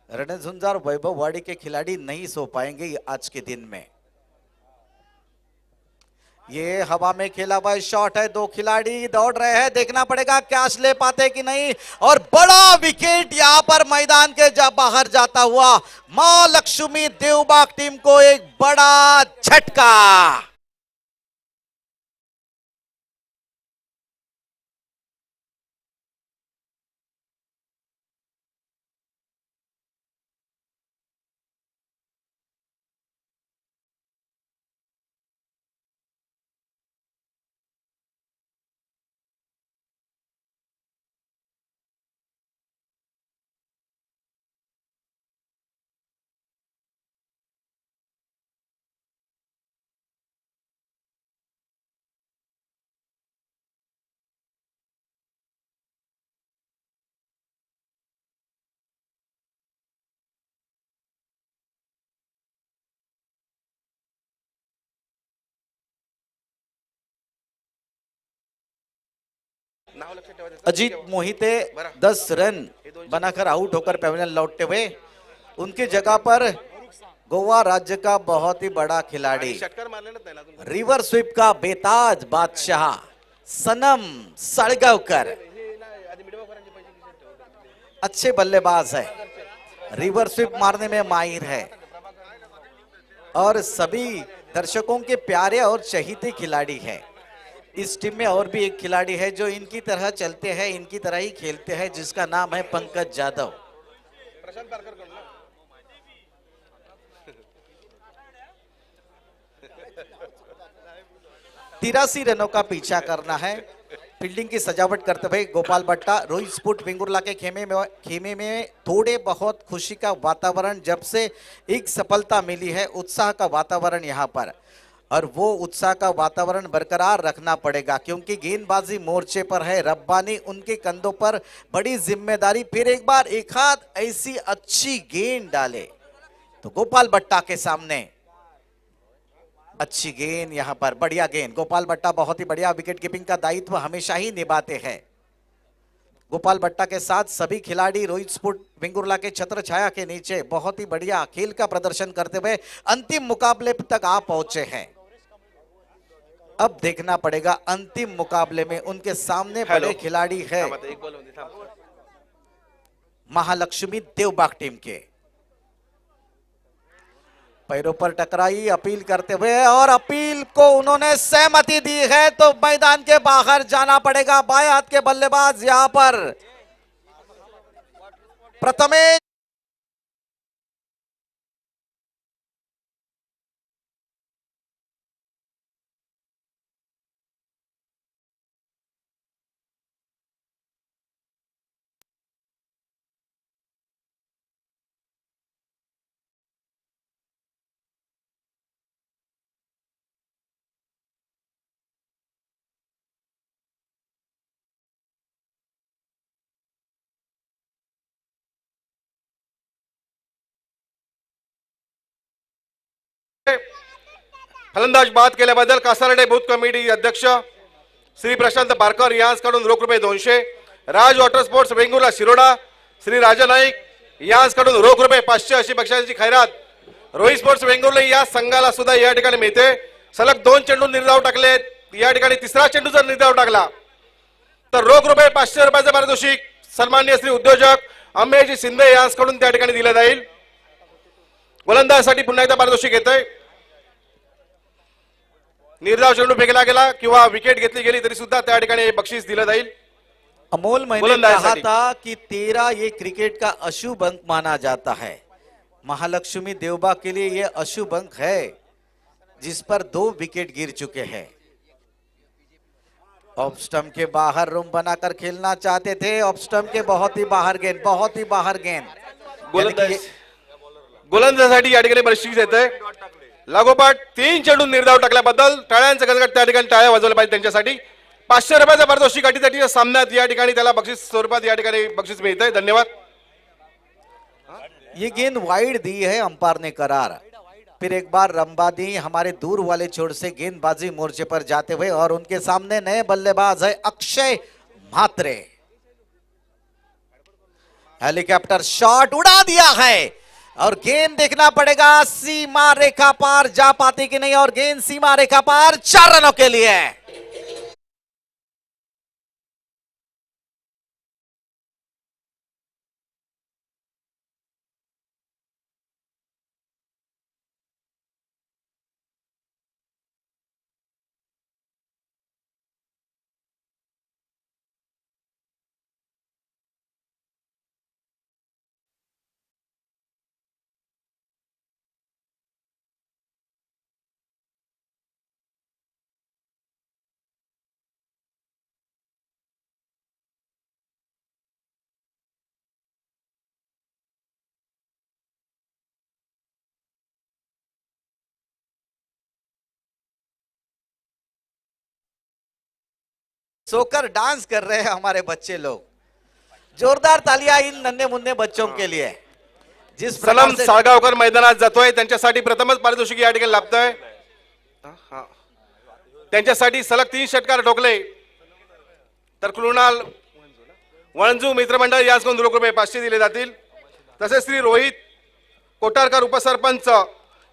रणझुंझार वैभव वाड़ी के खिलाड़ी नहीं सो पाएंगे आज के दिन में. ये हवा में खेला हुआ शॉट है. 2 खिलाड़ी दौड़ रहे हैं, देखना पड़ेगा कैच ले पाते कि नहीं. और बड़ा विकेट यहां पर मैदान के बाहर जाता हुआ मां लक्ष्मी देवबाग टीम को एक बड़ा झटका. अजीत मोहिते 10 रन बनाकर आउट होकर पवेलियन लौटते हुए. उनकी जगह पर गोवा राज्य का बहुत ही बड़ा खिलाड़ी, रिवर स्वीप का बेताज बादशाह सनम साळगावकर, अच्छे बल्लेबाज है, रिवर स्वीप मारने में माहिर है और सभी दर्शकों के प्यारे और चहीते खिलाड़ी है. इस टीम में और भी एक खिलाड़ी है जो इनकी तरह चलते हैं, इनकी तरह ही खेलते हैं, जिसका नाम है पंकज जाधव. 83 रनों का पीछा करना है। फील्डिंग की सजावट करते हुए गोपाल भट्टा, रोहित स्पोर्ट वेंगुर्ला के खेमे में थोड़े बहुत खुशी का वातावरण, जब से एक सफलता मिली है उत्साह का वातावरण यहाँ पर, और वो उत्साह का वातावरण बरकरार रखना पड़ेगा क्योंकि गेंदबाजी मोर्चे पर है। रब्बानी उनके कंधों पर बड़ी जिम्मेदारी। फिर एक बार एक हाथ ऐसी अच्छी गेंद डाले तो गोपाल भट्टा के सामने अच्छी गेंद, यहां पर बढ़िया गेंद। गोपाल भट्टा बहुत ही बढ़िया विकेट कीपिंग का दायित्व हमेशा ही निभाते हैं। गोपाल भट्टा के साथ सभी खिलाड़ी रोहित स्पोर्ट वेंगुर्ला के छत्र छाया के नीचे बहुत ही बढ़िया खेल का प्रदर्शन करते हुए अंतिम मुकाबले तक आ पहुंचे हैं। अब देखना पड़ेगा अंतिम मुकाबले में उनके सामने बड़े खिलाड़ी है महालक्ष्मी देवबाग टीम के। पैरों पर टकराई अपील करते हुए, और अपील को उन्होंने सहमति दी है तो मैदान के बाहर जाना पड़ेगा। बाएं हाथ के बल्लेबाज यहां पर प्रथमेश फलंदाज बाद केल्याबद्दल कासारडे बूथ कमिटी अध्यक्ष श्री प्रशांत बारकर यांच्याकडून रोख रुपये 200, राज वॉटर स्पोर्ट्स वेंगुर्ला शिरोडा श्री राजा नाईक यांच्याकडून रोख रुपये 500 अशी बक्षिसाची खैरात रोहित स्पोर्ट्स वेंगुर्ला या संघाला सुद्धा या ठिकाणी मिळते। सलग 2 चेंडू निर्धाव टाकले, या ठिकाणी तिसरा चेंडू जर निर्धाव टाकला तर रोख रुपये 500 रुपयाचे पारितोषिक सन्माननीय श्री उद्योजक अमेयजी शिंदे यांच्याकडून त्या ठिकाणी दिले जाईल। गोलंदाजीसाठी पुन्हा एकदा पारितोषिक येतंय। निर्धाव चेंडू फेकला गेला किंवा विकेट घेतली गेली तरी सुद्धा त्या ठिकाणी बक्षीस दिलं जाईल। अमोल, मैंने कहा था कि 13 ये क्रिकेट का अशुभ अंक माना जाता है। महालक्ष्मी देवबाग के लिए ये अशुभ अंक है जिस पर 2 विकेट गिर चुके हैं। ऑफ स्टंप के बाहर रूम बनाकर खेलना चाहते थे, ऑफ स्टंप के बहुत ही बाहर गेंद, बहुत ही बाहर गेंद। गोलंदाजीसाठी या ठिकाणी बक्षीस येतंय। लागोपाठ 3 चेंडू निर्धाव टाकल्याबद्दल टाळ्यांचा गजगट त्या ठिकाणी टाळ्या वाजवल्या पाहिजे त्यांच्यासाठी। 500 रुपयाचं पारितोषिक अटीतटीच्या सामन्यात या ठिकाणी त्याला बक्षीस स्वरूपात या ठिकाणी बक्षीस मिळतंय। धन्यवाद। ये गेंद वाइड दी है अंपायर ने करार। फिर एक बार रंबादी हमारे दूर वाले छोर से गेंदबाजी मोर्चे पर जाते हुए, और उनके सामने नए बल्लेबाज है अक्षय म्हात्रे। हेलीकॉप्टर शॉट उड़ा दिया है और गेंद देखना पड़ेगा सीमा रेखा पार जा पाती कि नहीं, और गेंद सीमा रेखा पार 4 रनों के लिए। सोकर डांस कर रहे हैं हमारे बच्चे लोग। जोरदार तालियां इन नन्हे मुन्ने बच्चों के लिए। जिस सलम साळगावकर मैदानात जातोय, त्यांच्यासाठी प्रथमच पारितोषिक या ठिकाणी लाभतंय। त्यांच्यासाठी सलग 3 षटकार ठोकले तर कृणाल वळंजू मित्रमंडळ यांच्याकडून रोख रुपये 500 दिले जातील। तसेच श्री रोहित कोटारकर उपसरपंच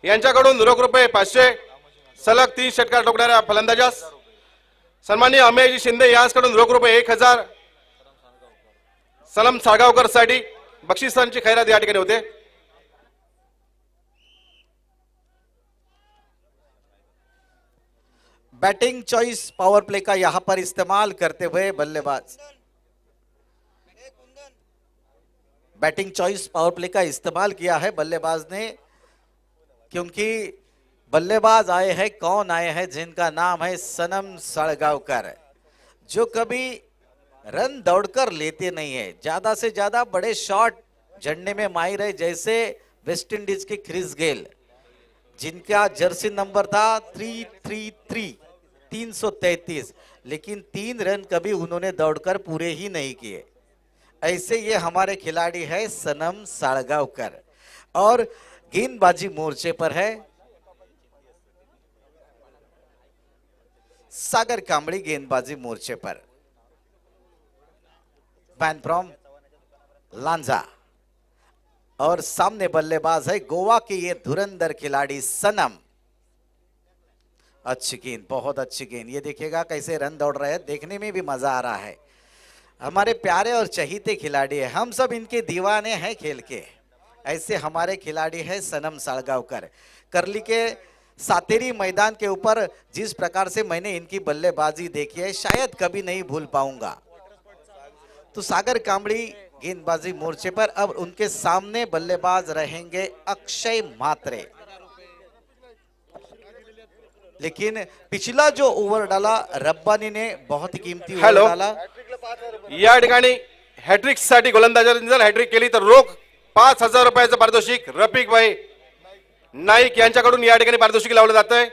यांच्याकडून रोख रुपये 500 सलग 3 षटकार ठोकणाऱ्या फलंदाजास। सन्माननीय अमेयजी शिंदे यांच्याकडून रोख रुपये 1000 सलम साळगावकर साठी बक्षिसांची खैरात या ठिकाणी होते। बैटिंग चॉइस पावर प्ले का यहां पर इस्तेमाल करते हुए बल्लेबाज, बैटिंग चॉइस पावर प्ले का इस्तेमाल किया है बल्लेबाज ने, क्योंकि बल्लेबाज आए हैं, कौन आए हैं, जिनका नाम है सनम सड़गांवकर, जो कभी रन दौड़कर लेते नहीं है, ज्यादा से ज्यादा बड़े शॉट झंडे में माहिर है, जैसे वेस्ट इंडीज के क्रिस गेल, जिनका जर्सी नंबर था 333 333, लेकिन 3 रन कभी उन्होंने दौड़कर पूरे ही नहीं किए। ऐसे ये हमारे खिलाड़ी है सनम साड़गांवकर, और गेंदबाजी मोर्चे पर है सागर कांबड़ी, गेंदबाजी मोर्चे पर मैन फ्रॉम लांजा, और सामने बल्लेबाज है गोवा के ये धुरंधर खिलाड़ी सनम। अच्छी गेंद, बहुत अच्छी गेंद, ये देखिएगा कैसे रन दौड़ रहे हैं, देखने में भी मजा आ रहा है। हमारे प्यारे और चहीते खिलाड़ी है, हम सब इनके दीवाने हैं खेल के। ऐसे हमारे खिलाड़ी है सनम साड़गांवकर। करली के सातेरी मैदान के ऊपर जिस प्रकार से मैंने इनकी बल्लेबाजी देखी है, शायद कभी नहीं भूल पाऊंगा। तो सागर कांबड़ी गेंदबाजी मोर्चे पर, अब उनके सामने बल्लेबाज रहेंगे अक्षय म्हात्रे। लेकिन पिछला जो ओव्हर डाला रब्बानी ने, बहुत ही कीमती ओव्हर हॅलो. डाला। या ठिकाणी हॅट्रिक साठी गोलंदाजांनी जर हॅट्रिक केली तर रोख 5,000 रुपयाचं पारितोषिक रफिक भाई नाईक यांच्याकडून या ठिकाणी पारितोषिक लावलं जात आहे।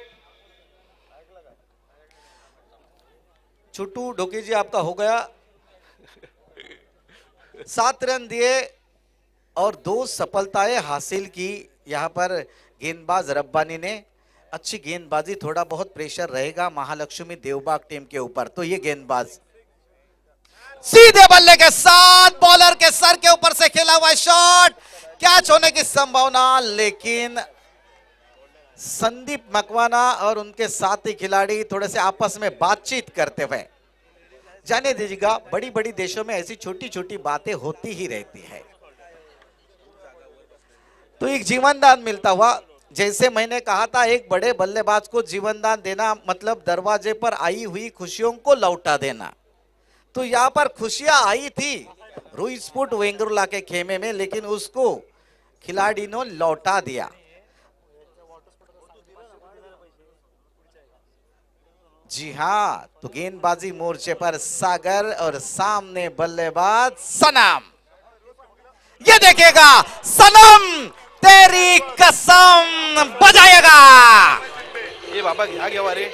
छोटू ढोके जी, आपका हो गया। 7 रन दिए और 2 सफलताएं हासिल की यहां पर गेंदबाज रब्बानी ने। अच्छी गेंदबाजी, थोड़ा बहुत प्रेशर रहेगा महालक्ष्मी देवबाग टीम के ऊपर। तो ये गेंदबाज सीधे बल्ले के साथ बॉलर के सर के ऊपर से खेला हुआ शॉट, कैच होने की संभावना, लेकिन संदीप मकवाना और उनके साथी खिलाड़ी थोड़े से आपस में बातचीत करते हुए, जाने दीजिएगा, बड़ी बड़ी देशों में ऐसी छोटी छोटी बातें होती ही रहती है। तो एक जीवनदान मिलता हुआ, जैसे मैंने कहा था, एक बड़े बल्लेबाज को जीवनदान देना मतलब दरवाजे पर आई हुई खुशियों को लौटा देना। तो यहां पर खुशियां आई थी रुइस्पुट वेंगुर्ला के खेमे में, लेकिन उसको खिलाड़ी ने लौटा दिया। जी हां, तो गेंदबाजी मोर्चे पर सागर और सामने बल्लेबाज सनम। ये देखेगा सनम, तेरी कसम बजाएगा। ये बाबा घ्या घेवा रे।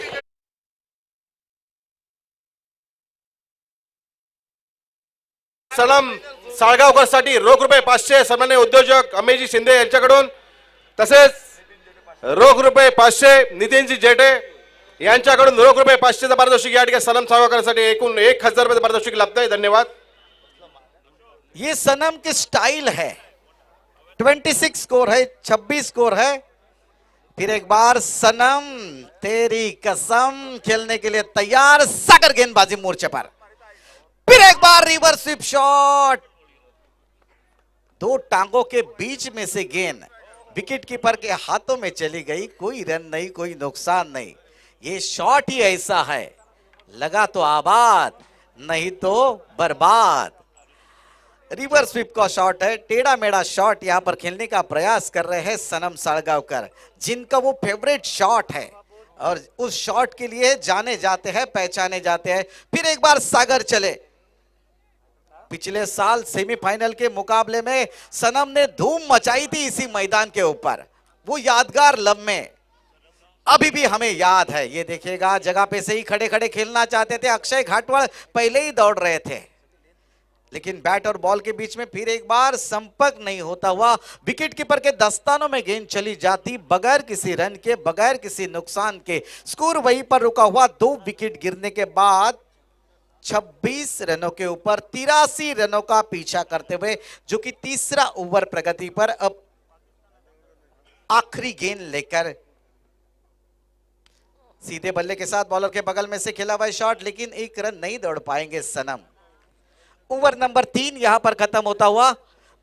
सनम साळगावकर साठी रोख रुपये 500 सन्माननीय उद्योजक अमेजी शिंदे यांच्याकडून, तसेच रोख रुपये 500 नितीनजी जेटे यांच्याकडून रोख रुपये 500चं पारितोषिक या ठिकाणी सनम साळगावकरसाठी एकूण 1,000 रुपये पारितोषिक लाभतंय। धन्यवाद। ये सनम की स्टाइल है। 26 स्कोर है, 26 स्कोर है। फिर एक बार सनम, तेरी कसम खेलने के लिए तैयार सागर गेंदबाजी मोर्चे पर। फिर एक बार रिवर्स स्वीप शॉट, 2 टांगों के बीच में से गेंद विकेट कीपर के हाथों में चली गई। कोई रन नहीं, कोई नुकसान नहीं। ये शॉट ही ऐसा है, लगा तो आबाद, नहीं तो बर्बाद। रिवर्स स्वीप का शॉट है, टेढ़ा मेढ़ा शॉट यहां पर खेलने का प्रयास कर रहे हैं सनम साळगावकर, जिनका वो फेवरेट शॉट है और उस शॉट के लिए जाने जाते हैं, पहचाने जाते हैं। फिर एक बार सागर चले। पिछले साल सेमीफाइनल के मुकाबले में सनम ने धूम मचाई थी इसी मैदान के ऊपर। वो यादगार लम्हे अभी भी हमें याद है। ये देखिएगा, जगह पे से ही खड़े खड़े खेलना चाहते थे। अक्षय घाटवड़ पहले ही दौड़ रहे थे, लेकिन बैट और बॉल के बीच में फिर एक बार संपर्क नहीं होता हुआ विकेट कीपर के दस्तानों में गेंद चली जाती, बगैर किसी रन के, बगैर किसी नुकसान के। स्कोर वहीं पर रुका हुआ। 2 विकेट गिरने के बाद 26 रनों के ऊपर 83 रनों का पीछा करते हुए, जो कि तीसरा ओवर प्रगति पर। अब आखिरी गेंद लेकर सीधे बल्ले के साथ बॉलर के बगल में से खेला हुआ शॉट, लेकिन 1 रन नहीं दौड़ पाएंगे सनम। ओवर नंबर 3 यहां पर खत्म होता हुआ।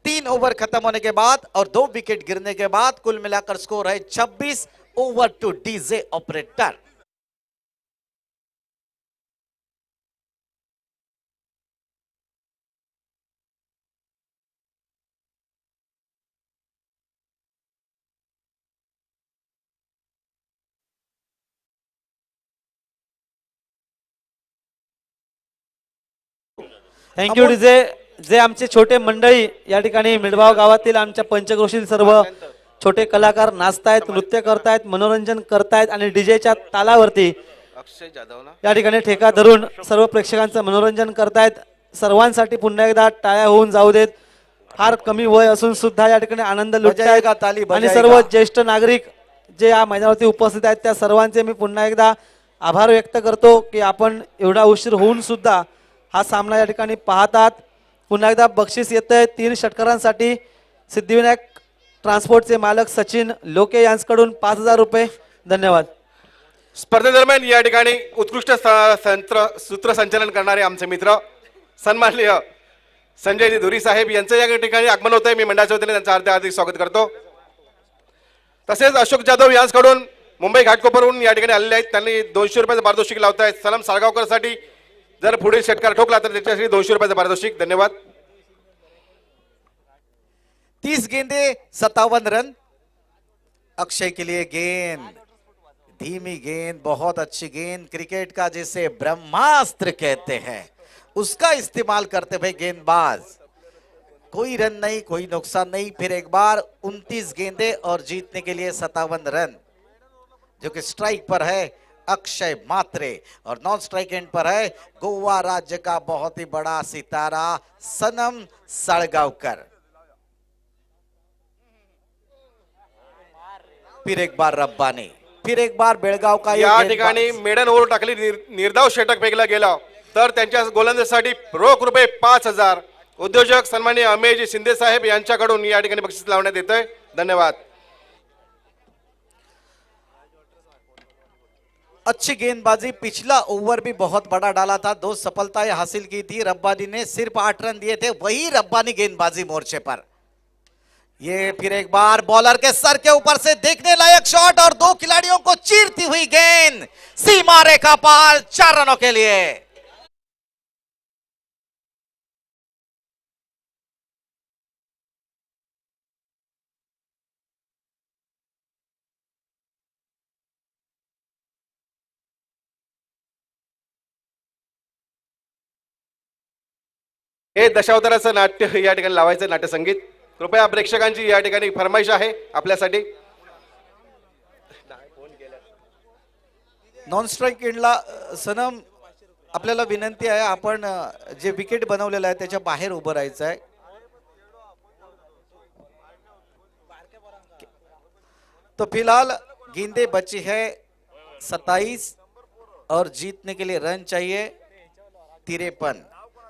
3 ओवर खत्म होने के बाद और 2 विकेट गिरने के बाद कुल मिलाकर स्कोर है 26। Over two DJ operator. Thank you DJ. जे आमचे छोटे मंडळी या ठिकाणी मिडगाव गावातील आमच्या पंचक्रोशील सर्व छोटे कलाकार नाचतायत, नृत्य करतायत, मनोरंजन करतायत आणि डीजेच्या तालावरती अक्षय जाधव ना या ठिकाणी ठेका धरून सर्व प्रेक्षकांचं मनोरंजन करतायत. सर्वांसाठी पुन्हा एकदा टाळ्या होऊन जाऊ देत. फार कमी वय असून सुद्धा या ठिकाणी आनंद लुटतायत बजाएगा ताली, आणि बजाएगा. सर्व ज्येष्ठ नागरिक जे या मैदानावरती उपस्थित आहेत त्या सर्वांचे मी पुन्हा एकदा आभार व्यक्त करतो की आपण एवढा उशीर होऊन सुद्धा हा सामना या ठिकाणी पाहतात. पुन्हा एकदा बक्षीस येतंय 3 षटकारांसाठी. सिद्धिविनायक ट्रान्सपोर्टचे मालक सचिन लोके यांच्याकडून 5,000 रुपये. धन्यवाद. स्पर्धेदरम्यान या ठिकाणी उत्कृष्ट सूत्रसंचालन करणारे आमचे मित्र सन्माननीय संजय धुरी साहेब यांचं या ठिकाणी आगमन होत आहे. मी मंडळाच्या वतीने त्यांचं हार्दिक स्वागत करतो. तसेच अशोक जाधव यांच्याकडून मुंबई घाटकोपरहून या ठिकाणी आलेले आहेत. त्यांनी 200 रुपयाचं पारितोषिक लावत आहेत. सलाम साळगावकरसाठी जर पुढील षटकार ठोकला तर त्याच्यासाठी 200 रुपयाचं पारितोषिक. धन्यवाद. 30 गेंदे 57 रन. अक्षय के लिए गेंद, धीमी गेंद, बहुत अच्छी गेंद. क्रिकेट का जिसे ब्रह्मास्त्र कहते हैं उसका इस्तेमाल करते हुए गेंदबाज. कोई रन नहीं, कोई नुकसान नहीं. फिर एक बार 29 गेंदे और जीतने के लिए 57 रन, जो कि स्ट्राइक पर है अक्षय मात्रे और नॉन स्ट्राइक एंड पर है गोवा राज्य का बहुत ही बड़ा सितारा सनम साळगावकर. फिर एक बार रब्बानी, फिर एक बार बेळगाव का ये या गेंदबाज. ठिकाणी मेडन ओव्हर टाकली, निर्धाव षटक फेकला गेला तर त्यांच्या गोलंदाजीसाठी रोख रुपये 5,000 उद्योजक सन्माननीय अमेयजी शिंदे साहेब यांच्याकडून या ठिकाणी बक्षीस लावण्यात येत आहे. धन्यवाद. अच्छी गेंदबाजी. पिछला ओवर भी बहुत बड़ा डाला था. 2 सफलताएं हासिल की थी. रब्बानी ने सिर्फ 8 रन दिए थे. वही रब्बानी गेंदबाजी मोर्चे पर. ये फिर एक बार बॉलर के सर के ऊपर से देखने लायक शॉट और 2 खिलाड़ियों को चीरती हुई गेंद सीमा रेखा पार 4 रनों के लिए. हे दशावताराचं नाट्य या ठिकाणी लावायचं नाट्यसंगीत. कृपया प्रेक्षकांची या ठिकाणी फरमाईश आहे आपल्यासाठी. नॉन स्ट्राइक एंडला सनम आपल्याला विनंती आहे, आपण जे विकेट बनवलेलं आहे त्याच्या बाहेर उभं राहायचं आहे. तो फिलहाल गेंदे बची है 27 और जीतने के लिए रन चाहिए 53.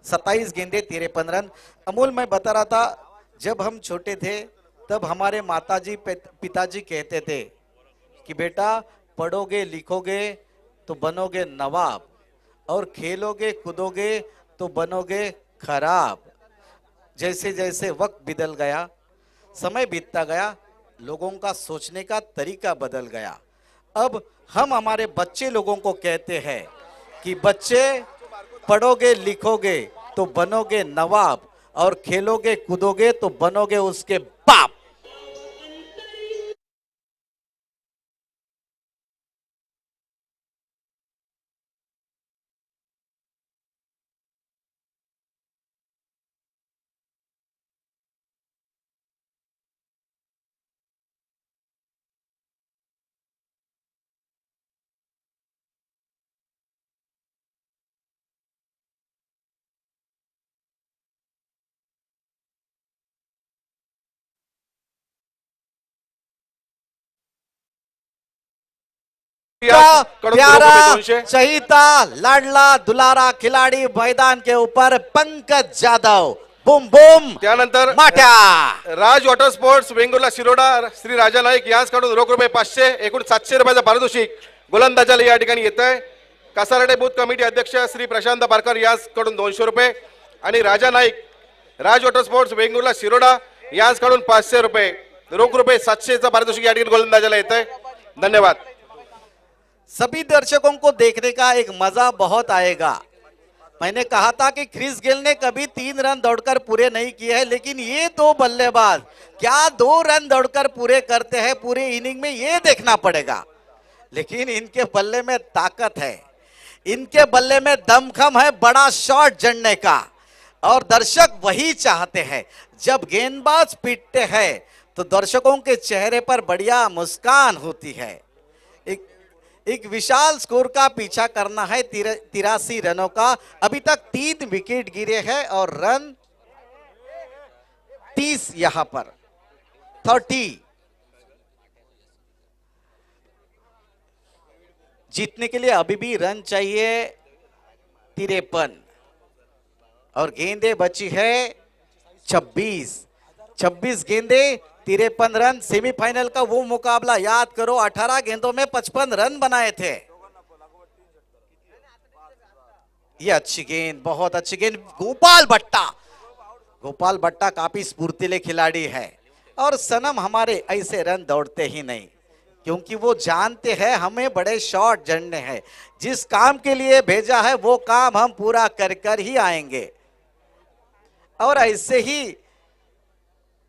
27 गेंदे 53 रन. अमूल, मैं बता रहा था जब हम छोटे थे तब हमारे माताजी पिताजी कहते थे कि बेटा पढ़ोगे लिखोगे तो बनोगे नवाब और खेलोगे कूदोगे तो बनोगे खराब. जैसे जैसे वक्त बदल गया, समय बीतता गया, लोगों का सोचने का तरीका बदल गया. अब हम हमारे बच्चे लोगों को कहते हैं कि बच्चे पढ़ोगे लिखोगे तो बनोगे नवाब और खेलोगे कूदोगे तो बनोगे उसके बाप. का प्यारा 200. चहीता लाडला दुलारा खिलाड़ी मैदान के ऊपर पंकज जाधव. बुम बुम त्यानंतर माट्या. राज वॉटर स्पोर्ट्स वेंगुर्ला शिरोडा श्री राजा नाईक यांच्याकडून रोख रुपये 500, एकूण 700 रुपयाचं पारितोषिक गोलंदाजाला या ठिकाणी येत आहे. कासारडे बूथ कमिटी अध्यक्ष श्री प्रशांत पारकर यांच्याकडून 200 रुपये आणि राजा नाईक राज वॉटर स्पोर्ट्स वेंगुर्ला शिरोडा यांच्याकडून 500 रुपये, रोख रुपये 700चं पारितोषिक या ठिकाणी गोलंदाजाला येत आहे. धन्यवाद. सभी दर्शकों को देखने का एक मजा बहुत आएगा. मैंने कहा था कि क्रिस गेल ने कभी 3 रन दौड़कर पूरे नहीं किए हैं, लेकिन ये 2 बल्लेबाज क्या 2 रन दौड़कर पूरे करते हैं पूरे इनिंग में, ये देखना पड़ेगा. लेकिन इनके बल्ले में ताकत है, इनके बल्ले में दमखम है बड़ा शॉट जड़ने का. और दर्शक वही चाहते हैं। जब गेंदबाज पीटते हैं तो दर्शकों के चेहरे पर बढ़िया मुस्कान होती है। एक विशाल स्कोर का पीछा करना है 83 रनों का। अभी तक 3 विकेट गिरे हैं और रन 30 यहां पर 30। जीतने के लिए अभी भी रन चाहिए 53 और गेंदे बची है 26 गेंदे 53 रन। सेमीफाइनल का वो मुकाबला याद करो, 18 गेंदों में 55 रन बनाए थे। ये अच्छी गेंद, बहुत अच्छी गेंद। गोपाल भट्टा काफी स्फूर्तिले खिलाड़ी है और सनम हमारे ऐसे रन दौड़ते ही नहीं, क्योंकि वो जानते हैं हमें बड़े शॉट जड़ने हैं। जिस काम के लिए भेजा है वो काम हम पूरा कर कर ही आएंगे। और ऐसे ही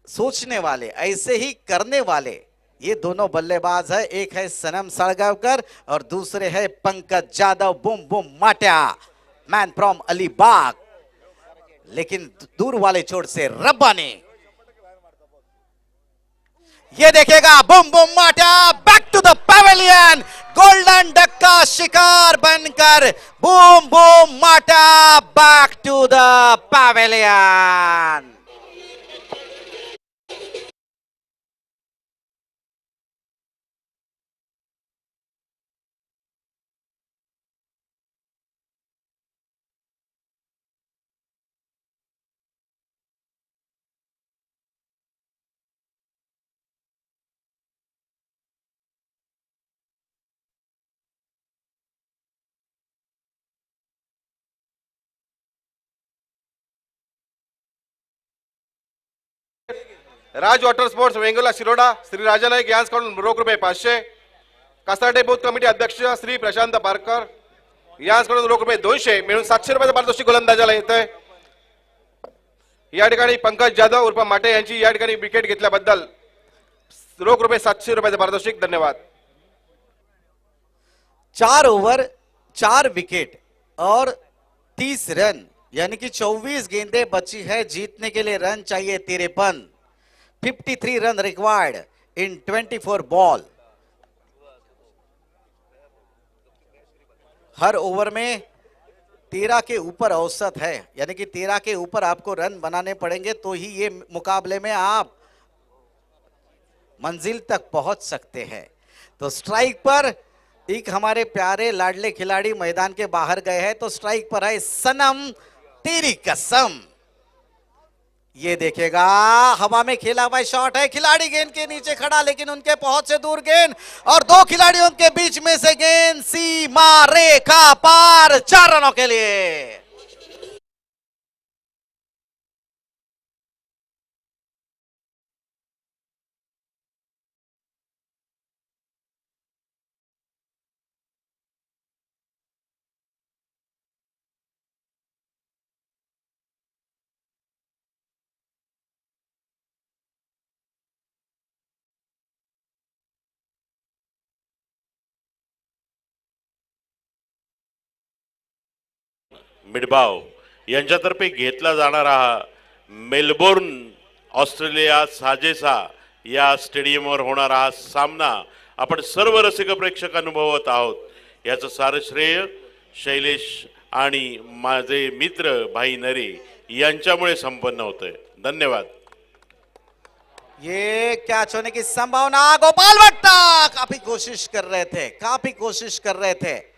सोचने वाले, ऐसे ही करने वाले ये दोनों बल्लेबाज है। एक है सनम साळगावकर और दूसरे है Pankaj Jadhav. Boom boom Matya, man from Alibag. लेकिन दूर वाले चोट से रब्बानी, ये देखेगा। Boom boom Matya, back to the pavilion. Golden duck का शिकार बनकर boom boom Matya back to the pavilion. Raj water sports Vengurla Shiroda Shri Raja Naik यांच्याकडून रोख रुपये 500। कासाटे बूथ कमिटी अध्यक्ष श्री प्रशांत पारकर यांच्याकडून रोख रुपये 200 मिळून 700 रुपयाचं पारितोषिक गोलंदाजाला येत आहे। या ठिकाणी पंकज जाधव उर्फ माटे यांची या ठिकाणी विकेट घेतल्याबद्दल रोख रुपये 700 रुपयाचं पारितोषिक। धन्यवाद। 4 ओवर 4 विकेट और 30 रन, यानी कि 24 गेंदें बची है। जीतने के लिए रन चाहिए 53। 53 run required in 24 ball. Her over में 13 के ऊपर औसत है, यानी कि 13 के ऊपर आपको रन बनाने पड़ेंगे तो ही ये मुकाबले में आप मंजिल तक पहुंच सकते हैं। तो स्ट्राइक पर एक हमारे प्यारे लाडले खिलाड़ी मैदान के बाहर गए हैं, तो स्ट्राइक पर है सनम तेरी कसम। ये देखेगा, हवा में खेला हुआ शॉट है। खिलाड़ी गेंद के नीचे खड़ा, लेकिन उनके पहुंच से दूर गेंद और 2 खिलाड़ियों के बीच में से गेंद सीमा रेखा पार। 4 रनों के लिए। मिडबाव यांच्यातर्फे घेतला जाणारा हा मेलबोर्न ऑस्ट्रेलिया साजेसा या स्टेडियमवर होणारा हा सामना आपण सर्व रसिक प्रेक्षक अनुभवत आहोत। याचं सारं श्रेय शैलेश आणि माझे मित्र भाई नरे यांच्यामुळे संपन्न होतंय। धन्यवाद। ये कैच होने की संभावना। गोपाल भट्टा काफी कोशिश कर रहे थे,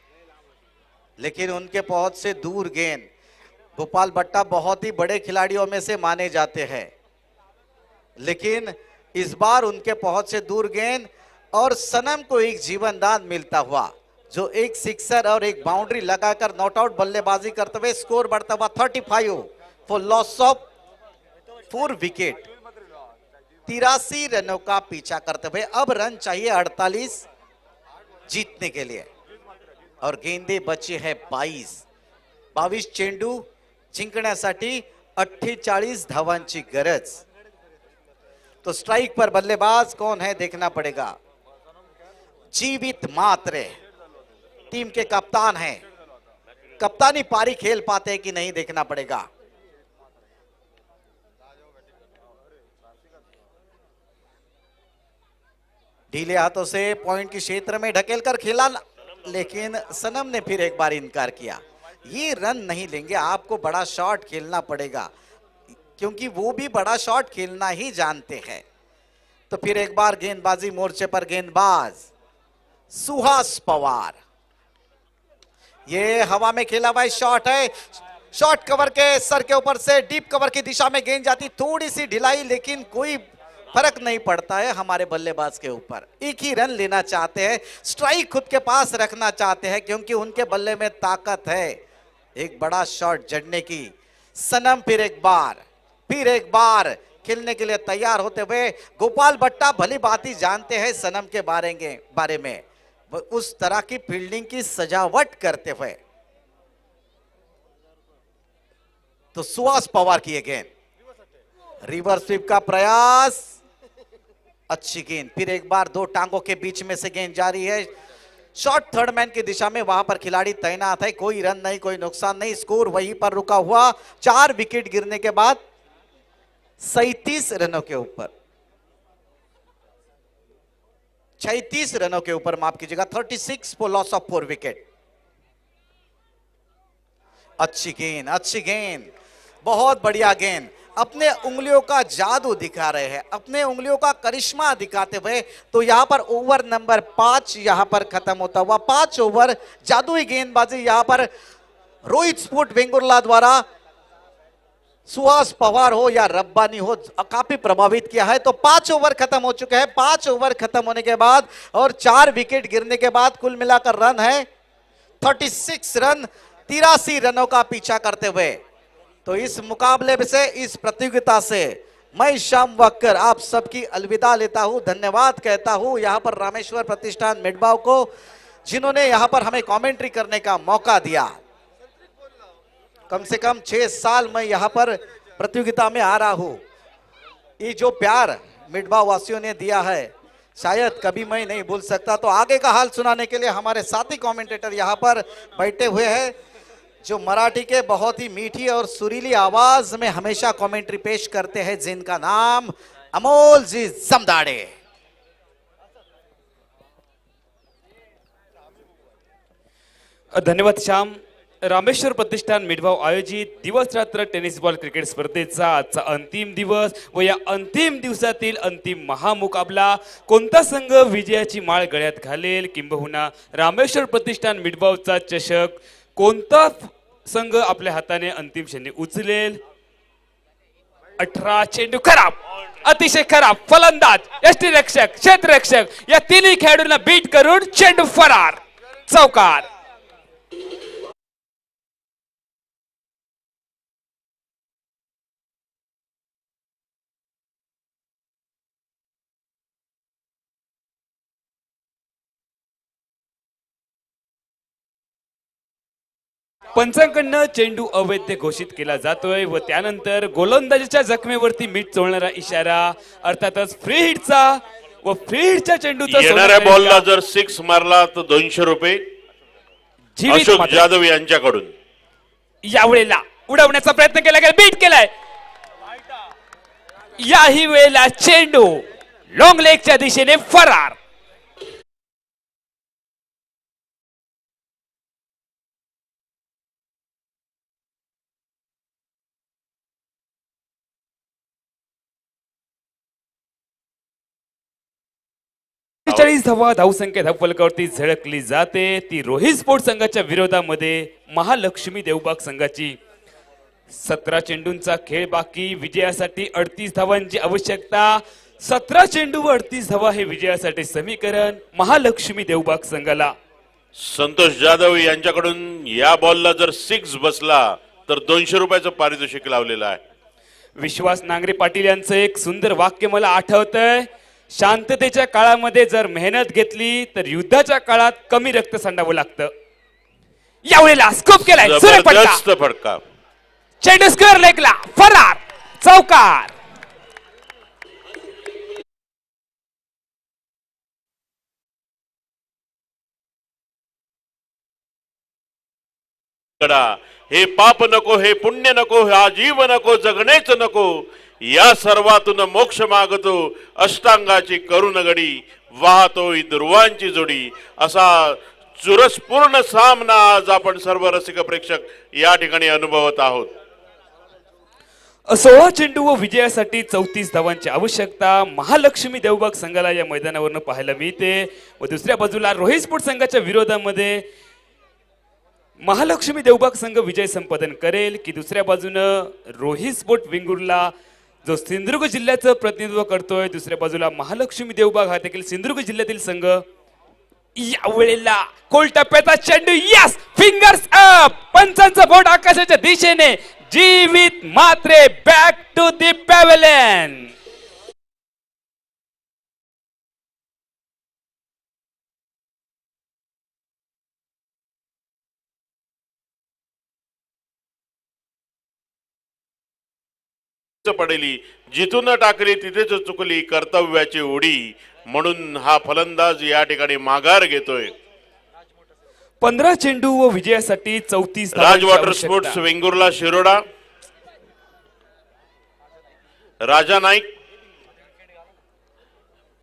लेकिन उनके पहुंच से दूर गेंद। गोपाल भट्टा बहुत ही बड़े खिलाड़ियों में से माने जाते हैं, लेकिन इस बार उनके पहुंच से दूर गेंद और सनम को एक जीवन दान मिलता हुआ, जो एक सिक्सर और एक बाउंड्री लगाकर नॉट आउट बल्लेबाजी करते हुए स्कोर बढ़ता हुआ 35 फॉर लॉस ऑफ 4 विकेट। 83 रनों का पीछा करते हुए अब रन चाहिए 48 जीतने के लिए, और गेंदे बचे है 22 चेंडू जिंकण्यासाठी 48 धावांची गरज। तो स्ट्राइक पर बल्लेबाज कौन है देखना पड़ेगा। जीवित मात्रे टीम के कप्तान हैं, कप्तानी पारी खेल पाते हैं कि नहीं देखना पड़ेगा। ढीले हाथों से पॉइंट के क्षेत्र में ढकेल कर खेला, लेकिन सनम ने फिर एक बार इनकार किया। ये रन नहीं लेंगे, आपको बड़ा शॉट खेलना पड़ेगा, क्योंकि वो भी बड़ा शॉट खेलना ही जानते हैं। तो फिर एक बार गेंदबाजी मोर्चे पर गेंदबाज सुहास पवार, ये हवा में खेला हुआ शॉट है, शॉर्ट कवर के सर के ऊपर से डीप कवर की दिशा में गेंद जाती, थोड़ी सी ढिलाई, लेकिन कोई फर्क नहीं पड़ता है हमारे बल्लेबाज के ऊपर। एक ही रन लेना चाहते हैं, स्ट्राइक खुद के पास रखना चाहते हैं, क्योंकि उनके बल्ले में ताकत है एक बड़ा शॉट जड़ने की। सनम फिर एक बार खेलने के लिए तैयार होते हुए। गोपाल भट्टा भली भांति जानते हैं सनम के बारे में, उस तरह की फील्डिंग की सजावट करते हुए। तो सुहास पवार की गेंद, रिवर्स स्वीप का प्रयास, अच्छी गेंद, फिर एक बार दो टांगों के बीच में से गेंद जारी है, शॉर्ट थर्ड मैन की दिशा में, वहां पर खिलाड़ी तैनात है, कोई रन नहीं, कोई नुकसान नहीं, स्कोर वहीं पर रुका हुआ। 4 विकेट गिरने के बाद 37 रनों के ऊपर, 36 रनों के ऊपर, माफ कीजिएगा, 36 फॉर लॉस ऑफ 4 विकेट। अच्छी गेंद, बहुत बढ़िया गेंद, अपने उंगलियों का जादू दिखा रहे हैं, अपने उंगलियों का करिश्मा दिखाते हुए। तो यहां पर ओवर नंबर 5 यहां पर खत्म होता हुआ। 5 ओवर जादुई गेंदबाजी यहां पर रोहित स्पोर्ट वेंगुर्ला द्वारा सुहास पवार हो या रब्बानी हो, काफी प्रभावित किया है। तो 5 ओवर खत्म हो चुके हैं। 5 ओवर खत्म होने के बाद और 4 विकेट गिरने के बाद कुल मिलाकर रन है 36 रन, 83 रनों का पीछा करते हुए। तो इस मुकाबले से, इस प्रतियोगिता से मैं श्याम वक्कर आप सबकी अलविदा लेता हूं, धन्यवाद कहता हूं यहां पर रामेश्वर प्रतिष्ठान मिडबाव को, जिन्होंने यहां पर हमें कमेंट्री करने का मौका दिया। कम से कम 6 साल मैं यहां पर प्रतियोगिता में आ रहा हूं। ये जो प्यार मिडबाव वासियों ने दिया है, शायद कभी मैं नहीं भूल सकता। तो आगे का हाल सुनाने के लिए हमारे साथी कमेंटेटर यहां पर बैठे हुए हैं, जो मराठी के बहुत ही मीठी और सुरीली आवाज में हमेशा कमेंट्री पेश करते हैं, जिनका नाम अमोल जी जमदाड़े। धन्यवाद श्याम। रामेश्वर प्रतिष्ठान मिडभाव आयोजित दिवस रात्र टेनिस बॉल क्रिकेट स्पर्धेचा आजचा अंतिम दिवस व या अंतिम दिवसातील अंतिम महामुकाबला, कोणता संघ विजयाची माळ गळ्यात घालेल, किंबहुना रामेश्वर प्रतिष्ठान मिडभावचा चषक कोणता संघ आपल्या हाताने अंतिम क्षणी उचलेल। 18 चेंडू खराब, अतिशय खराब, फलंदाज, यष्टीरक्षक, क्षेत्ररक्षक या तिन्ही खेळाडूंना बीट करून चेंडू फरार, चौकार। पंचांकडनं चेंडू अवैध घोषित केला जातोय व त्यानंतर गोलंदाजीच्या जखमेवरती मीठ चोळणारा इशारा, अर्थातच फ्री हिटचा व फ्री हिटच्या चेंडूचा येणाऱ्या बॉलला जर 6 मारला तर 200 रुपये अशोक जाधव यांच्याकडून। यावेळेला उडवण्याचा प्रयत्न केला गेला, बीट केलाय, याही वेळेला चेंडू लॉंग लेगच्या दिशेने फरार। धावा धावसंख्या धावफलकावरती झळकली जाते, ती रोहित स्पोर्ट्स संघाच्या विरोधामध्ये महालक्ष्मी देवबाग संघाची। 17 चेंडूंचा खेळ बाकी, विजयासाठी 38 धावांची आवश्यकता। 17 चेंडू व 38 धावा हे विजयासाठी समीकरण महालक्ष्मी देवबाग संघाला। संतोष जाधव यांच्याकडून या बॉलला जर 6 बसला तर 200 रुपयाचं पारितोषिक लावलेलं आहे। विश्वास नांगरे पाटील यांचं एक सुंदर वाक्य मला आठवतंय, शांततेच्या काळामध्ये जर मेहनत घेतली तर युद्धाच्या काळात कमी रक्त सांडावं लागतं। यावेळेला स्कोप केलाय, जबरदस्त फटका, चेंडू स्क्वेअर लेगला फरार, चौकार। हे पाप नको, हे पुण्य नको, हा जीव नको, जगणेच नको, या सर्वातून मोक्ष मागतो, अष्टांगाची करुण गडी वाहतोय ध्रुवांची जोडी असा चुरसपूर्ण सामना आज आपण सर्व रसिक प्रेक्षक या ठिकाणी अनुभवत आहोत. 16 चेंडू व विजयासाठी 34 धावांची आवश्यकता महालक्ष्मी देवबाग संघाला या मैदानावरून पाहायला मिळते. व दुसऱ्या बाजूला रोहित स्पोर्ट संघाच्या विरोधामध्ये महालक्ष्मी देवबाग संघ विजय संपादन करेल की दुसऱ्या बाजूनं रोहित स्पोर्ट वेंगुर्ला जो सिंधुदुर्ग जिल्ह्याचं प्रतिनिधित्व करतोय, दुसऱ्या बाजूला महालक्ष्मी देवबाग हा देखील सिंधुदुर्ग जिल्ह्यातील संघ. यावेळेला कोलटप्प्याचा चेंडू, यस, फिंगर्स अप, पंचांचा बोट आकाशाच्या दिशेने, जीवित मात्रे बॅक टू दी पॅव्हेलियन. पडेली जिथून टाकली तिथेच चुकली कर्तव्याची उडी म्हणून हा फलंदाज या ठिकाणी माघार घेतोय. 15 चेंडू व विजयासाठी 34 राज वॉटर स्पोर्ट्स वेंगुर्ला शिरोडा, राजा नाईक.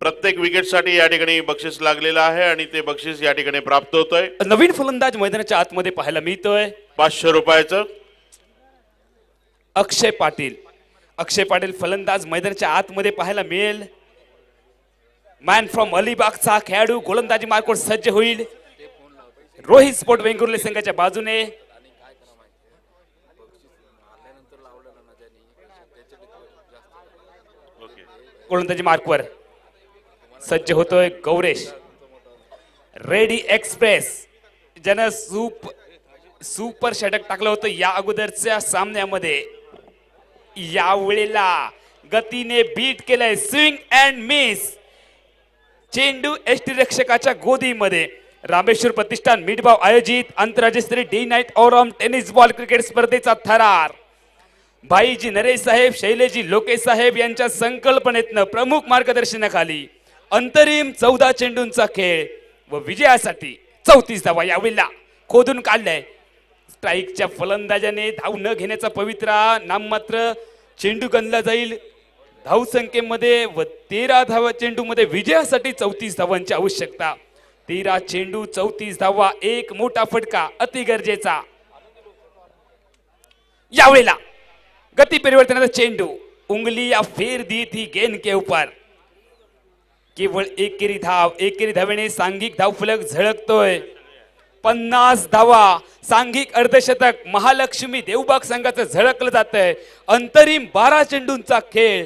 प्रत्येक विकेटसाठी या ठिकाणी बक्षीस लागलेलं आहे आणि ते बक्षीस या ठिकाणी प्राप्त होतंय. नवीन फलंदाज मैदानाच्या आतमध्ये पाहायला मिळतोय, 500 रुपयाचं. अक्षय पाटील. अक्षय पाटील फलंदाज मैदानाच्या आतमध्ये पाहायला मिळेल. मॅन फ्रॉम अलिबागचा खेळाडू गोलंदाजी मार्कवर सज्ज होईल. रोहित स्पोर्ट वेंगुर्ले संघाच्या बाजूने गोलंदाजी मार्कवर सज्ज होतोय गौरेश. रेडी एक्सप्रेस ज्यानं सुपर षटक टाकलं होतं या अगोदरच्या सामन्यामध्ये, यावेळेला गतीने बीट केलंय, स्विंग अँड मिस. चेंडू एसटी रक्षकाच्या गोदीमध्ये. रामेश्वर प्रतिष्ठान मिठभाव आयोजित आंतरराज्यस्तरीय day night allround tennis ball cricket स्पर्धेचा थरार भाईजी नरेश साहेब, शैलेजी लोके साहेब यांच्या संकल्पनेतनं प्रमुख मार्गदर्शनाखाली अंतरिम 14 चेंडूंचा खेळ व विजयासाठी 34 धावा यावेळेला खोदून काढलाय. स्ट्राईकच्या फलंदाजाने धाव न घेण्याचा पवित्रा नाममात्र चेंडू गणला जाईल धावसंख्येमध्ये व 13 धावा चेंडूमध्ये विजयासाठी 34 धावांची आवश्यकता. 13 चेंडू 34 धावा, एक मोठा फटका अति गरजेचा. यावेळेला गती परिवर्तनाचा चेंडू, उंगली या फेर दी थी गेंद के ऊपर. केवळ एकेरी धावेने सांघिक धावफलक झळकतोय. 50 धावा, सांघिक अर्धशतक महालक्ष्मी देवबाग संघाचं झळकलं जात आहे. अंतरिम 12 चेंडूंचा खेळ.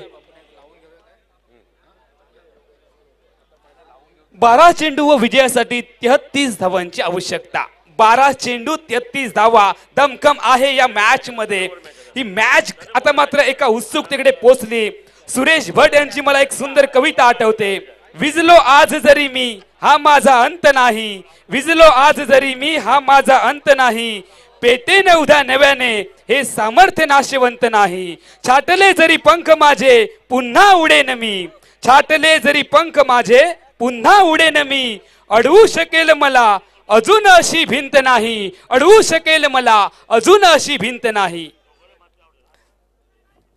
12 चेंडू व विजयासाठी 33 धावांची आवश्यकता. 12 चेंडू 33 धावा, दमखम आहे या मॅच मध्ये. ही मॅच आता मात्र एका उत्सुकतेकडे पोहोचली. सुरेश भट यांची मला एक सुंदर कविता आठवते. विजलो आज जरी मी हा माझा अंत नाही, विजलो आज जरी मी हा माझा अंत नाही, पेटेन उद्या नव्याने हे सामर्थ्य नाशवंत नाही, छाटले जरी पंख माझे पुन्हा उडेन मी, छाटले जरी पंख माझे पुन्हा उडेन मी, अडवू शकेल मला अजून अशी भिंत नाही, अडवू शकेल मला अजून अशी भिंत नाही.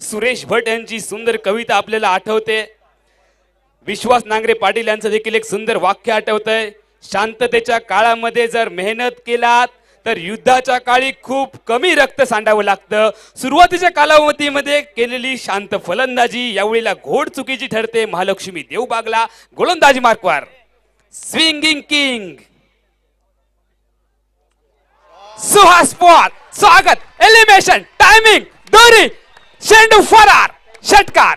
सुरेश भट यांची सुंदर कविता आपल्याला आठवते. विश्वास नांगरे पाटील यांचं देखील एक सुंदर वाक्य आठवतंय. शांततेच्या काळामध्ये जर मेहनत केलात तर युद्धाच्या काळी खूप कमी रक्त सांडावं लागतं. सुरुवातीच्या कालावधीमध्ये केलेली शांत फलंदाजी यावेळेला घोड चुकीची ठरते. महालक्ष्मी देवबागला गोलंदाजी मार्कवर स्विंगिंग किंग सुहास पवार. स्वागत, एलिमिनेशन, टायमिंग, दोरी, चेंडू फरार, षटकार.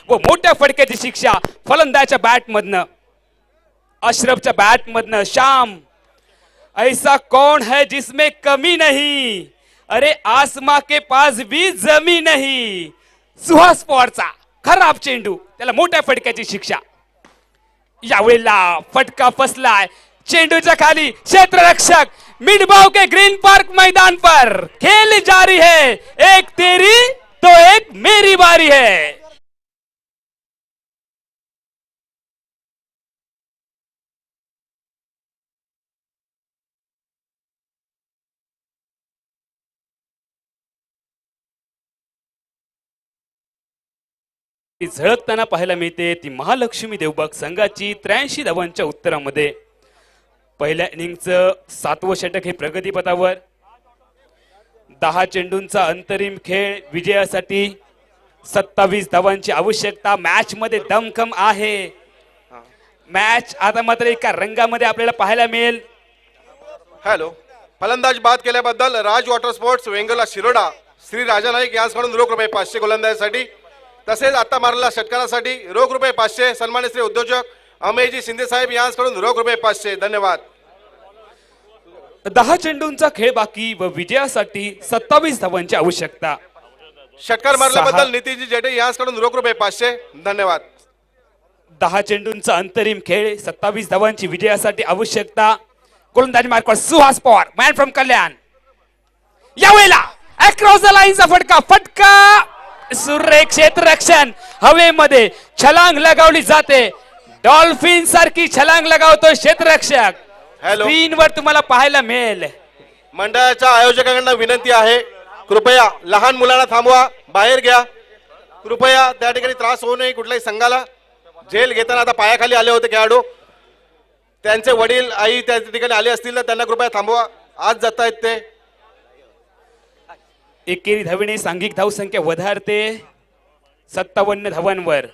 व मोठ्या फटक्याची शिक्षा फलंदाजाच्या बॅट मधनं, अशरफच्या बॅट मधनं. श्याम, ऐसा कौन है जिसमें कमी नहीं, अरे आसमां के पास भी जमी नहीं. सुहास पवारचा खराब चेंडू, त्याला मोठ्या फटक्याची शिक्षा. यावेळेला फटका फसलाय चेंडूच्या खाली. क्षेत्ररक्षक मिठभाव के ग्रीन पार्क मैदान पर खेल जारी है. एक तेरी तो एक मेरी बारी है. ती झळकताना पाहायला मिळते ती महालक्ष्मी देवबाग संघाची 83 धावांच्या उत्तरामध्ये. पहिल्या इनिंगचं 7वं षटक हे प्रगतीपथावर. 10 चेंडूंचा अंतरिम खेळ विजयासाठी 27 धावांची आवश्यकता. मॅच मध्ये दमखम आहे. मॅच आता मात्र एका रंगामध्ये आपल्याला पाहायला मिळेल. हॅलो, फलंदाज बाद केल्याबद्दल राज वॉटर स्पोर्ट्स वेंगुर्ला शिरोडा श्री राजा नाईक यांच्याकडून रोख रुपये 500 गोलंदाजीसाठी, तसेच आता मारलेल्या षटकारासाठी रोख रुपये 500 सन्मानित श्री उद्योजक अमेयजी शिंदे साहेब यांच्याकडून रोख रुपये 500. धन्यवाद. 10 चेंडूंचा खेळ बाकी व विजयासाठी 27 धावांची आवश्यकता. षटकार मारल्याबद्दल नितीनजी जेटे यांच्याकडून रोख रुपये 500. धन्यवाद. 10 चेंडूंचा अंतरिम खेळ 27 धावांची विजयासाठी आवश्यकता. गोलंदाजी मार्कवर सुहास पवार मॅन फ्रॉम कल्याण. यावेळेला अक्रॉस द लाईनचा फटका सुरेख क्षेत्ररक्षण हवेमध्ये छलांग लगावली जाते. डॉल्फिन सारखी छलांग लगावतो क्षेत्ररक्षक. हॅलो, स्क्रीनवर तुम्हाला पाहायला मिळेल. मंडळाच्या आयोजकांना विनंती आहे, कृपया लहान मुलांना थांबवा, बाहेर घ्या. कृपया त्या ठिकाणी त्रास होऊ नये कुठल्याही संघाला. झेल घेताना आता पायाखाली आले होते खेळाडू, त्यांचे वडील आई त्या ठिकाणी आले असतील तर त्यांना कृपया थांबवा. आज जात आहेत ते. एकेरी धावेने सांघिक धावसंख्या वधारते 57 धावांवर.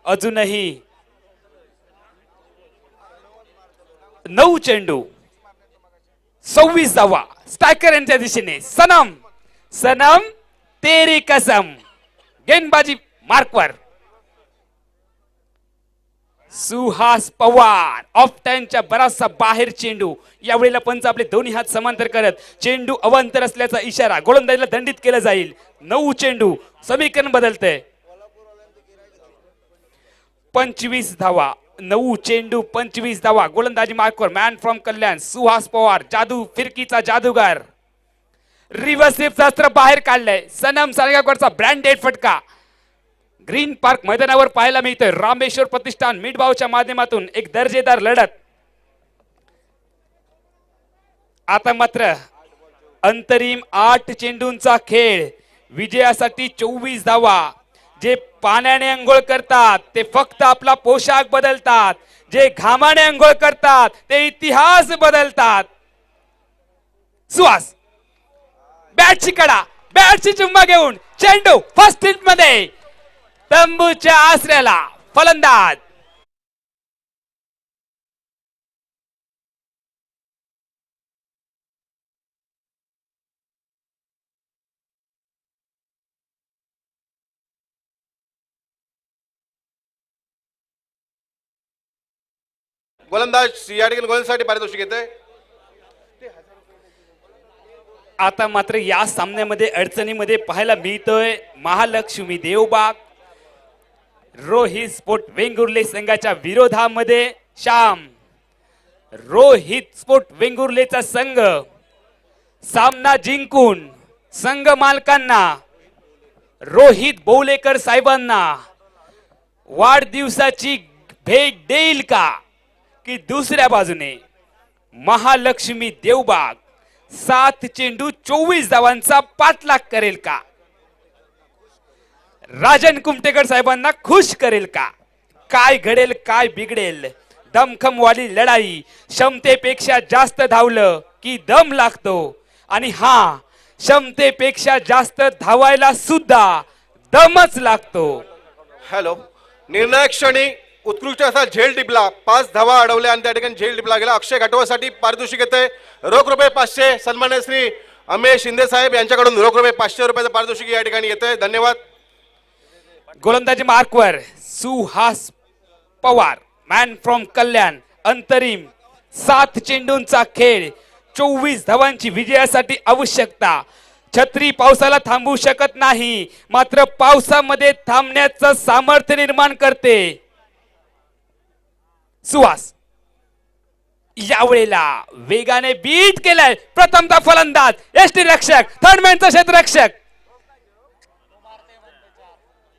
अजूनही 9 चेंडू 26 धावा. स्ट्रायकर यांच्या दिशेने सनम सनम तेरी कसम. गेंदबाजी मार्कवर सुहास पवार. ऑफ टाइमच्या बराचसा बाहेर चेंडू. यावेळेला पंच आपले दोन्ही हात समांतर करत चेंडू अवांतर असल्याचा इशारा. गोलंदाजीला दंडित केलं जाईल. 9 चेंडू. समीकरण बदलते. 25 धावा. 9 चेंडू 25 धावा. गोलंदाजी मार्कवर मॅन फ्रॉम कल्याण सुहास पवार. जादू फिरकीचा जादूगार. रिव्हर्स स्वीप अस्त्र बाहेर काढलंय. सनम सारगावकरचा ब्रँडेड फटका ग्रीन पार्क मैदानावर पाहायला मिळतोय. रामेश्वर प्रतिष्ठान मिडबावच्या माध्यमातून एक दर्जेदार लढत. आता मात्र अंतरिम 8 चेंडूंचा खेळ विजयासाठी 24 धावा. जे पाण्याने अंघोळ करतात ते फक्त आपला पोशाख बदलतात. जे घामाने अंघोळ करतात ते इतिहास बदलतात. सुहास बॅटची कडा, बॅटची चुम्मा घेऊन चेंडू फर्स्ट हिट मध्ये. तंबूच्या आसऱ्याला फलंदाज गोलंदाज या ठिकाणी गोलंदाजीसाठी पारितोषिक येते. आता मात्र या सामन्यामध्ये अडचणीमध्ये पाहायला मिळतोय महालक्ष्मी देवबाग रोहित स्पोर्ट वेंगुर्ले संघाच्या विरोधामध्ये. श्याम रोहित स्पोर्ट वेंगुर्लेचा संघ सामना जिंकून संघ मालकांना रोहित बोलेकर साहेबांना वाढदिवसाची भेट देईल का, की दुसऱ्या बाजूने महालक्ष्मी देवबाग 7 चेंडू 24 धावांचा पाठलाग करेल का, राजन कुमटेकर साहेबांना खुश करेल का. काय घडेल काय बिघडेल. दमखमवाली लढाई. क्षमतेपेक्षा जास्त धावलं की दम लागतो आणि हा क्षमतेपेक्षा जास्त धावायला सुद्धा दमच लागतो. हॅलो, निर्णायक क्षणी उत्कृष्ट असा झेल टिपला. 5 धावा अडवल्या आणि त्या ठिकाणी झेल टिपला गेला. अक्षय घाटवासाठी पारितोषिक येते रोख रुपये 500. सन्मान्य श्री अमेय शिंदे साहेब यांच्याकडून रोख रुपये 500 रुपयाचं पारितोषिक या ठिकाणी येते. धन्यवाद. गोलंदाजी मार्कवर सुहास पवार मॅन फ्रॉम कल्याण. अंतरिम 7 चेंडूंचा खेळ 24 धावांची विजयासाठी आवश्यकता. छत्री पावसाला थांबवू शकत नाही, मात्र पावसामध्ये थांबण्याचं सामर्थ्य निर्माण करते. सुहास यावेळेला वेगाने बीट केलाय. प्रथमतः फलंदाज एसटी रक्षक थर्डमॅनचा क्षेत्ररक्षक.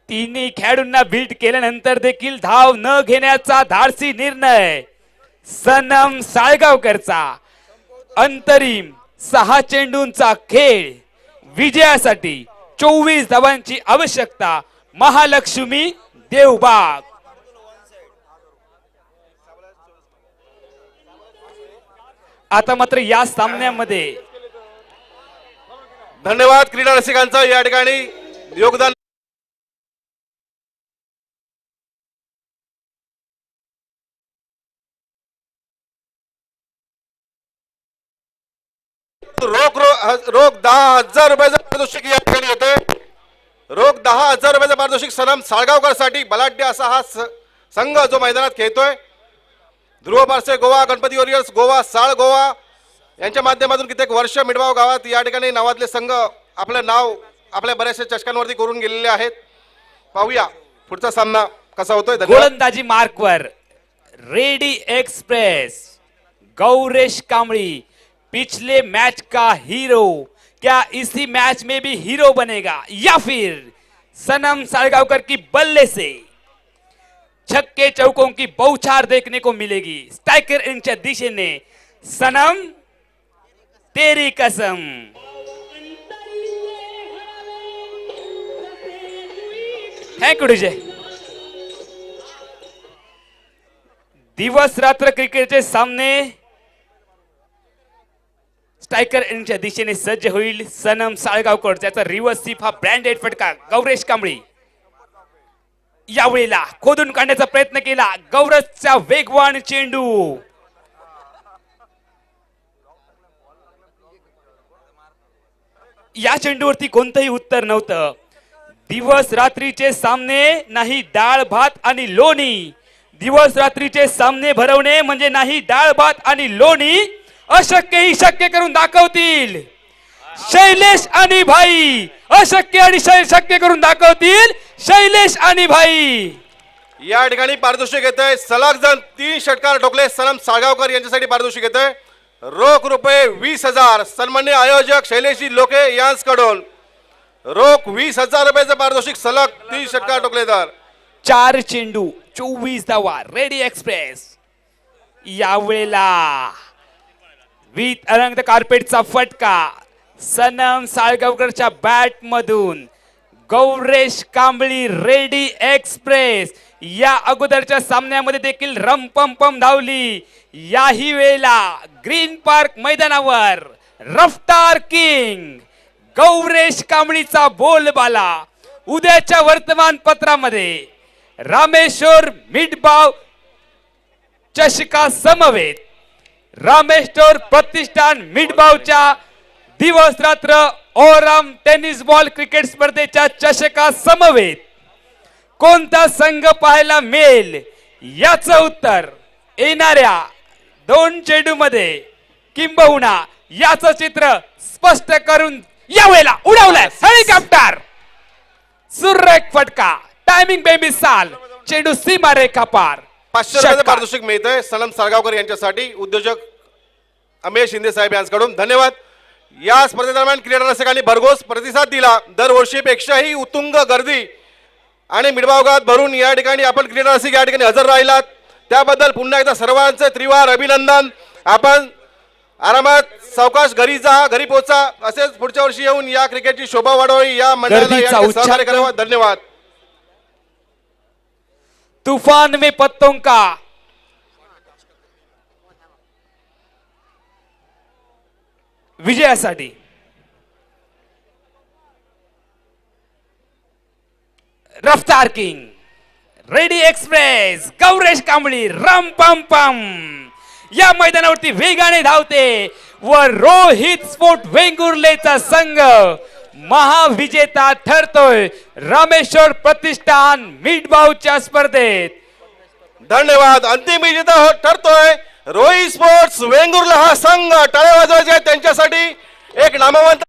तिन्ही खेळाडूंना बीट केल्यानंतर देखील धाव न घेण्याचा धाडसी निर्णय सनम साळगावकरचा. अंतरिम 6 चेंडूंचा खेळ विजयासाठी 24 धावांची आवश्यकता. महालक्ष्मी देवबाग. आता मात्र या सामन्यामध्ये धन्यवाद क्रीडा रसिकांचं या ठिकाणी योगदान. रोख 10,000 रुपयाचं पारितोषिक या ठिकाणी येतोय. रोख 10,000 रुपयाचं पारितोषिक सनम साळगावकर साठी बलाढ्य असा हा संघ जो मैदानात खेळतोय. ध्रुव पारसे गोवा, गणपती वॉरियर्स गोवा, साळ गोवा यांच्या माध्यमातून कित्येक वर्ष मिडवाव गावात या ठिकाणी नावातले संघ आपलं नाव आपल्या बऱ्याचशा चषकांवरती करून गेलेले आहेत. पाहूया पुढचा सामना कसा होतोय. गोलंदाजी मार्कवर रेडी एक्सप्रेस गौरेश कामड़ी, पिछले मैच का हीरो, क्या इसी मैच में भी हीरो बनेगा या फिर सनम साळगावकर की बल्ले से छक्के चौकों की बौछार देखने को मिलेगी. स्ट्राइकर इनच्या दिशेने सनम तेरी कसम. Thank you DJ. दिवस रात्र क्रिकेटचे सामने स्ट्राइकर इनच्या दिशेने सज्ज होईल सनम साळगावकर. त्याचा रिव्हर्स स्वीप हा ब्रँडेड फटका गौरेश कांबळी यावेळेला खोदून काढण्याचा प्रयत्न केला. गौरवचा वेगवान चेंडू या चेंडूवरती कोणतंही उत्तर नव्हतं. दिवस रात्रीचे सामने नाही डाळ भात आणि लोणी. दिवस रात्रीचे सामने भरवणे म्हणजे नाही डाळ भात आणि लोणी. अशक्य ही शक्य करून दाखवतील शैलेश आणि भाई. अशक्य आणि शक्य करून दाखवतील शैलेश आणि भाई. या ठिकाणी पारितोषिक येत आहे. सलग जण 3 षटकार ठोकले सनम साळगावकर यांच्यासाठी पारितोषिक येत आहे. रोख रुपये 20,000 सन्मान्य आयोजक शैलेशजी लोके यांच्याकडून. रोख 20,000 रुपयाचं पारितोषिक सलग 3 षटकार ठोकले तर. 4 चेंडू 24 धावा रेडी एक्सप्रेस. यावेळेला विथ अलंग द कार्पेटचा फटका सनम साळगावकरच्या बॅट मधून. गौरेश कांबळी रेडी एक्सप्रेस या अगोदरच्या सामन्यामध्ये देखील रमपम धावली. याही वेळेला ग्रीन पार्क मैदानावर रफ्तार किंग गौरेश कांबळीचा बोलबाला. उद्याच्या वर्तमानपत्रामध्ये रामेश्वर मिडबाव चषका समवेत रामेश्वर प्रतिष्ठान मिडबावच्या दिवस रात्र ओरम टेनिस बॉल क्रिकेट स्पर्धेच्या चषका समवेत कोणता संघ पाहायला मिळेल याचं उत्तर येणाऱ्या 2 चेंडूमध्ये किंबहुना याचं चित्र स्पष्ट करून यावेळेला उडवलाय हेलिकॉप्टर. सुरेख फटका टायमिंग बेमिसाल चेंडू सीमारेखा पार. 500 रुपयाचं पारितोषिक मिळतंय सनम साळगावकर यांच्यासाठी उद्योजक अमेश शिंदे साहेब यांच्याकडून. धन्यवाद. या स्पर्धेदरम्यान क्रीडा रसिकांनी भरघोस प्रतिसाद दिला. दरवर्षीपेक्षाही उत्तुंग गर्दी आणि मिडबाव गावात भरून या ठिकाणी आपण क्रीडा रसिक या ठिकाणी हजर राहिलात त्याबद्दल पुन्हा एकदा सर्वांचे त्रिवार अभिनंदन. आपण आरामात सावकाश घरी जा, घरी पोचा. असेच पुढच्या वर्षी येऊन या क्रिकेटची शोभा वाढवावी या मंडळाला या ठिकाणी सहकार्य करावं. धन्यवाद. तूफान में पत्तों का विजयासाठी Raftaar king ready express Gauresh Kambli रम पम पम या मैदानावरती वेगाने धावते व रोहित स्पोर्ट वेंगुर्लेचा संघ महाविजेता ठरतोय रामेश्वर प्रतिष्ठान मिडबावच्या स्पर्धेत. धन्यवाद. अंतिम विजेता ठरतोय रोहित स्पोर्ट्स वेंगुर्ला हा संघ. टाळ्या वाजवायच्या त्यांच्यासाठी. एक नामवंत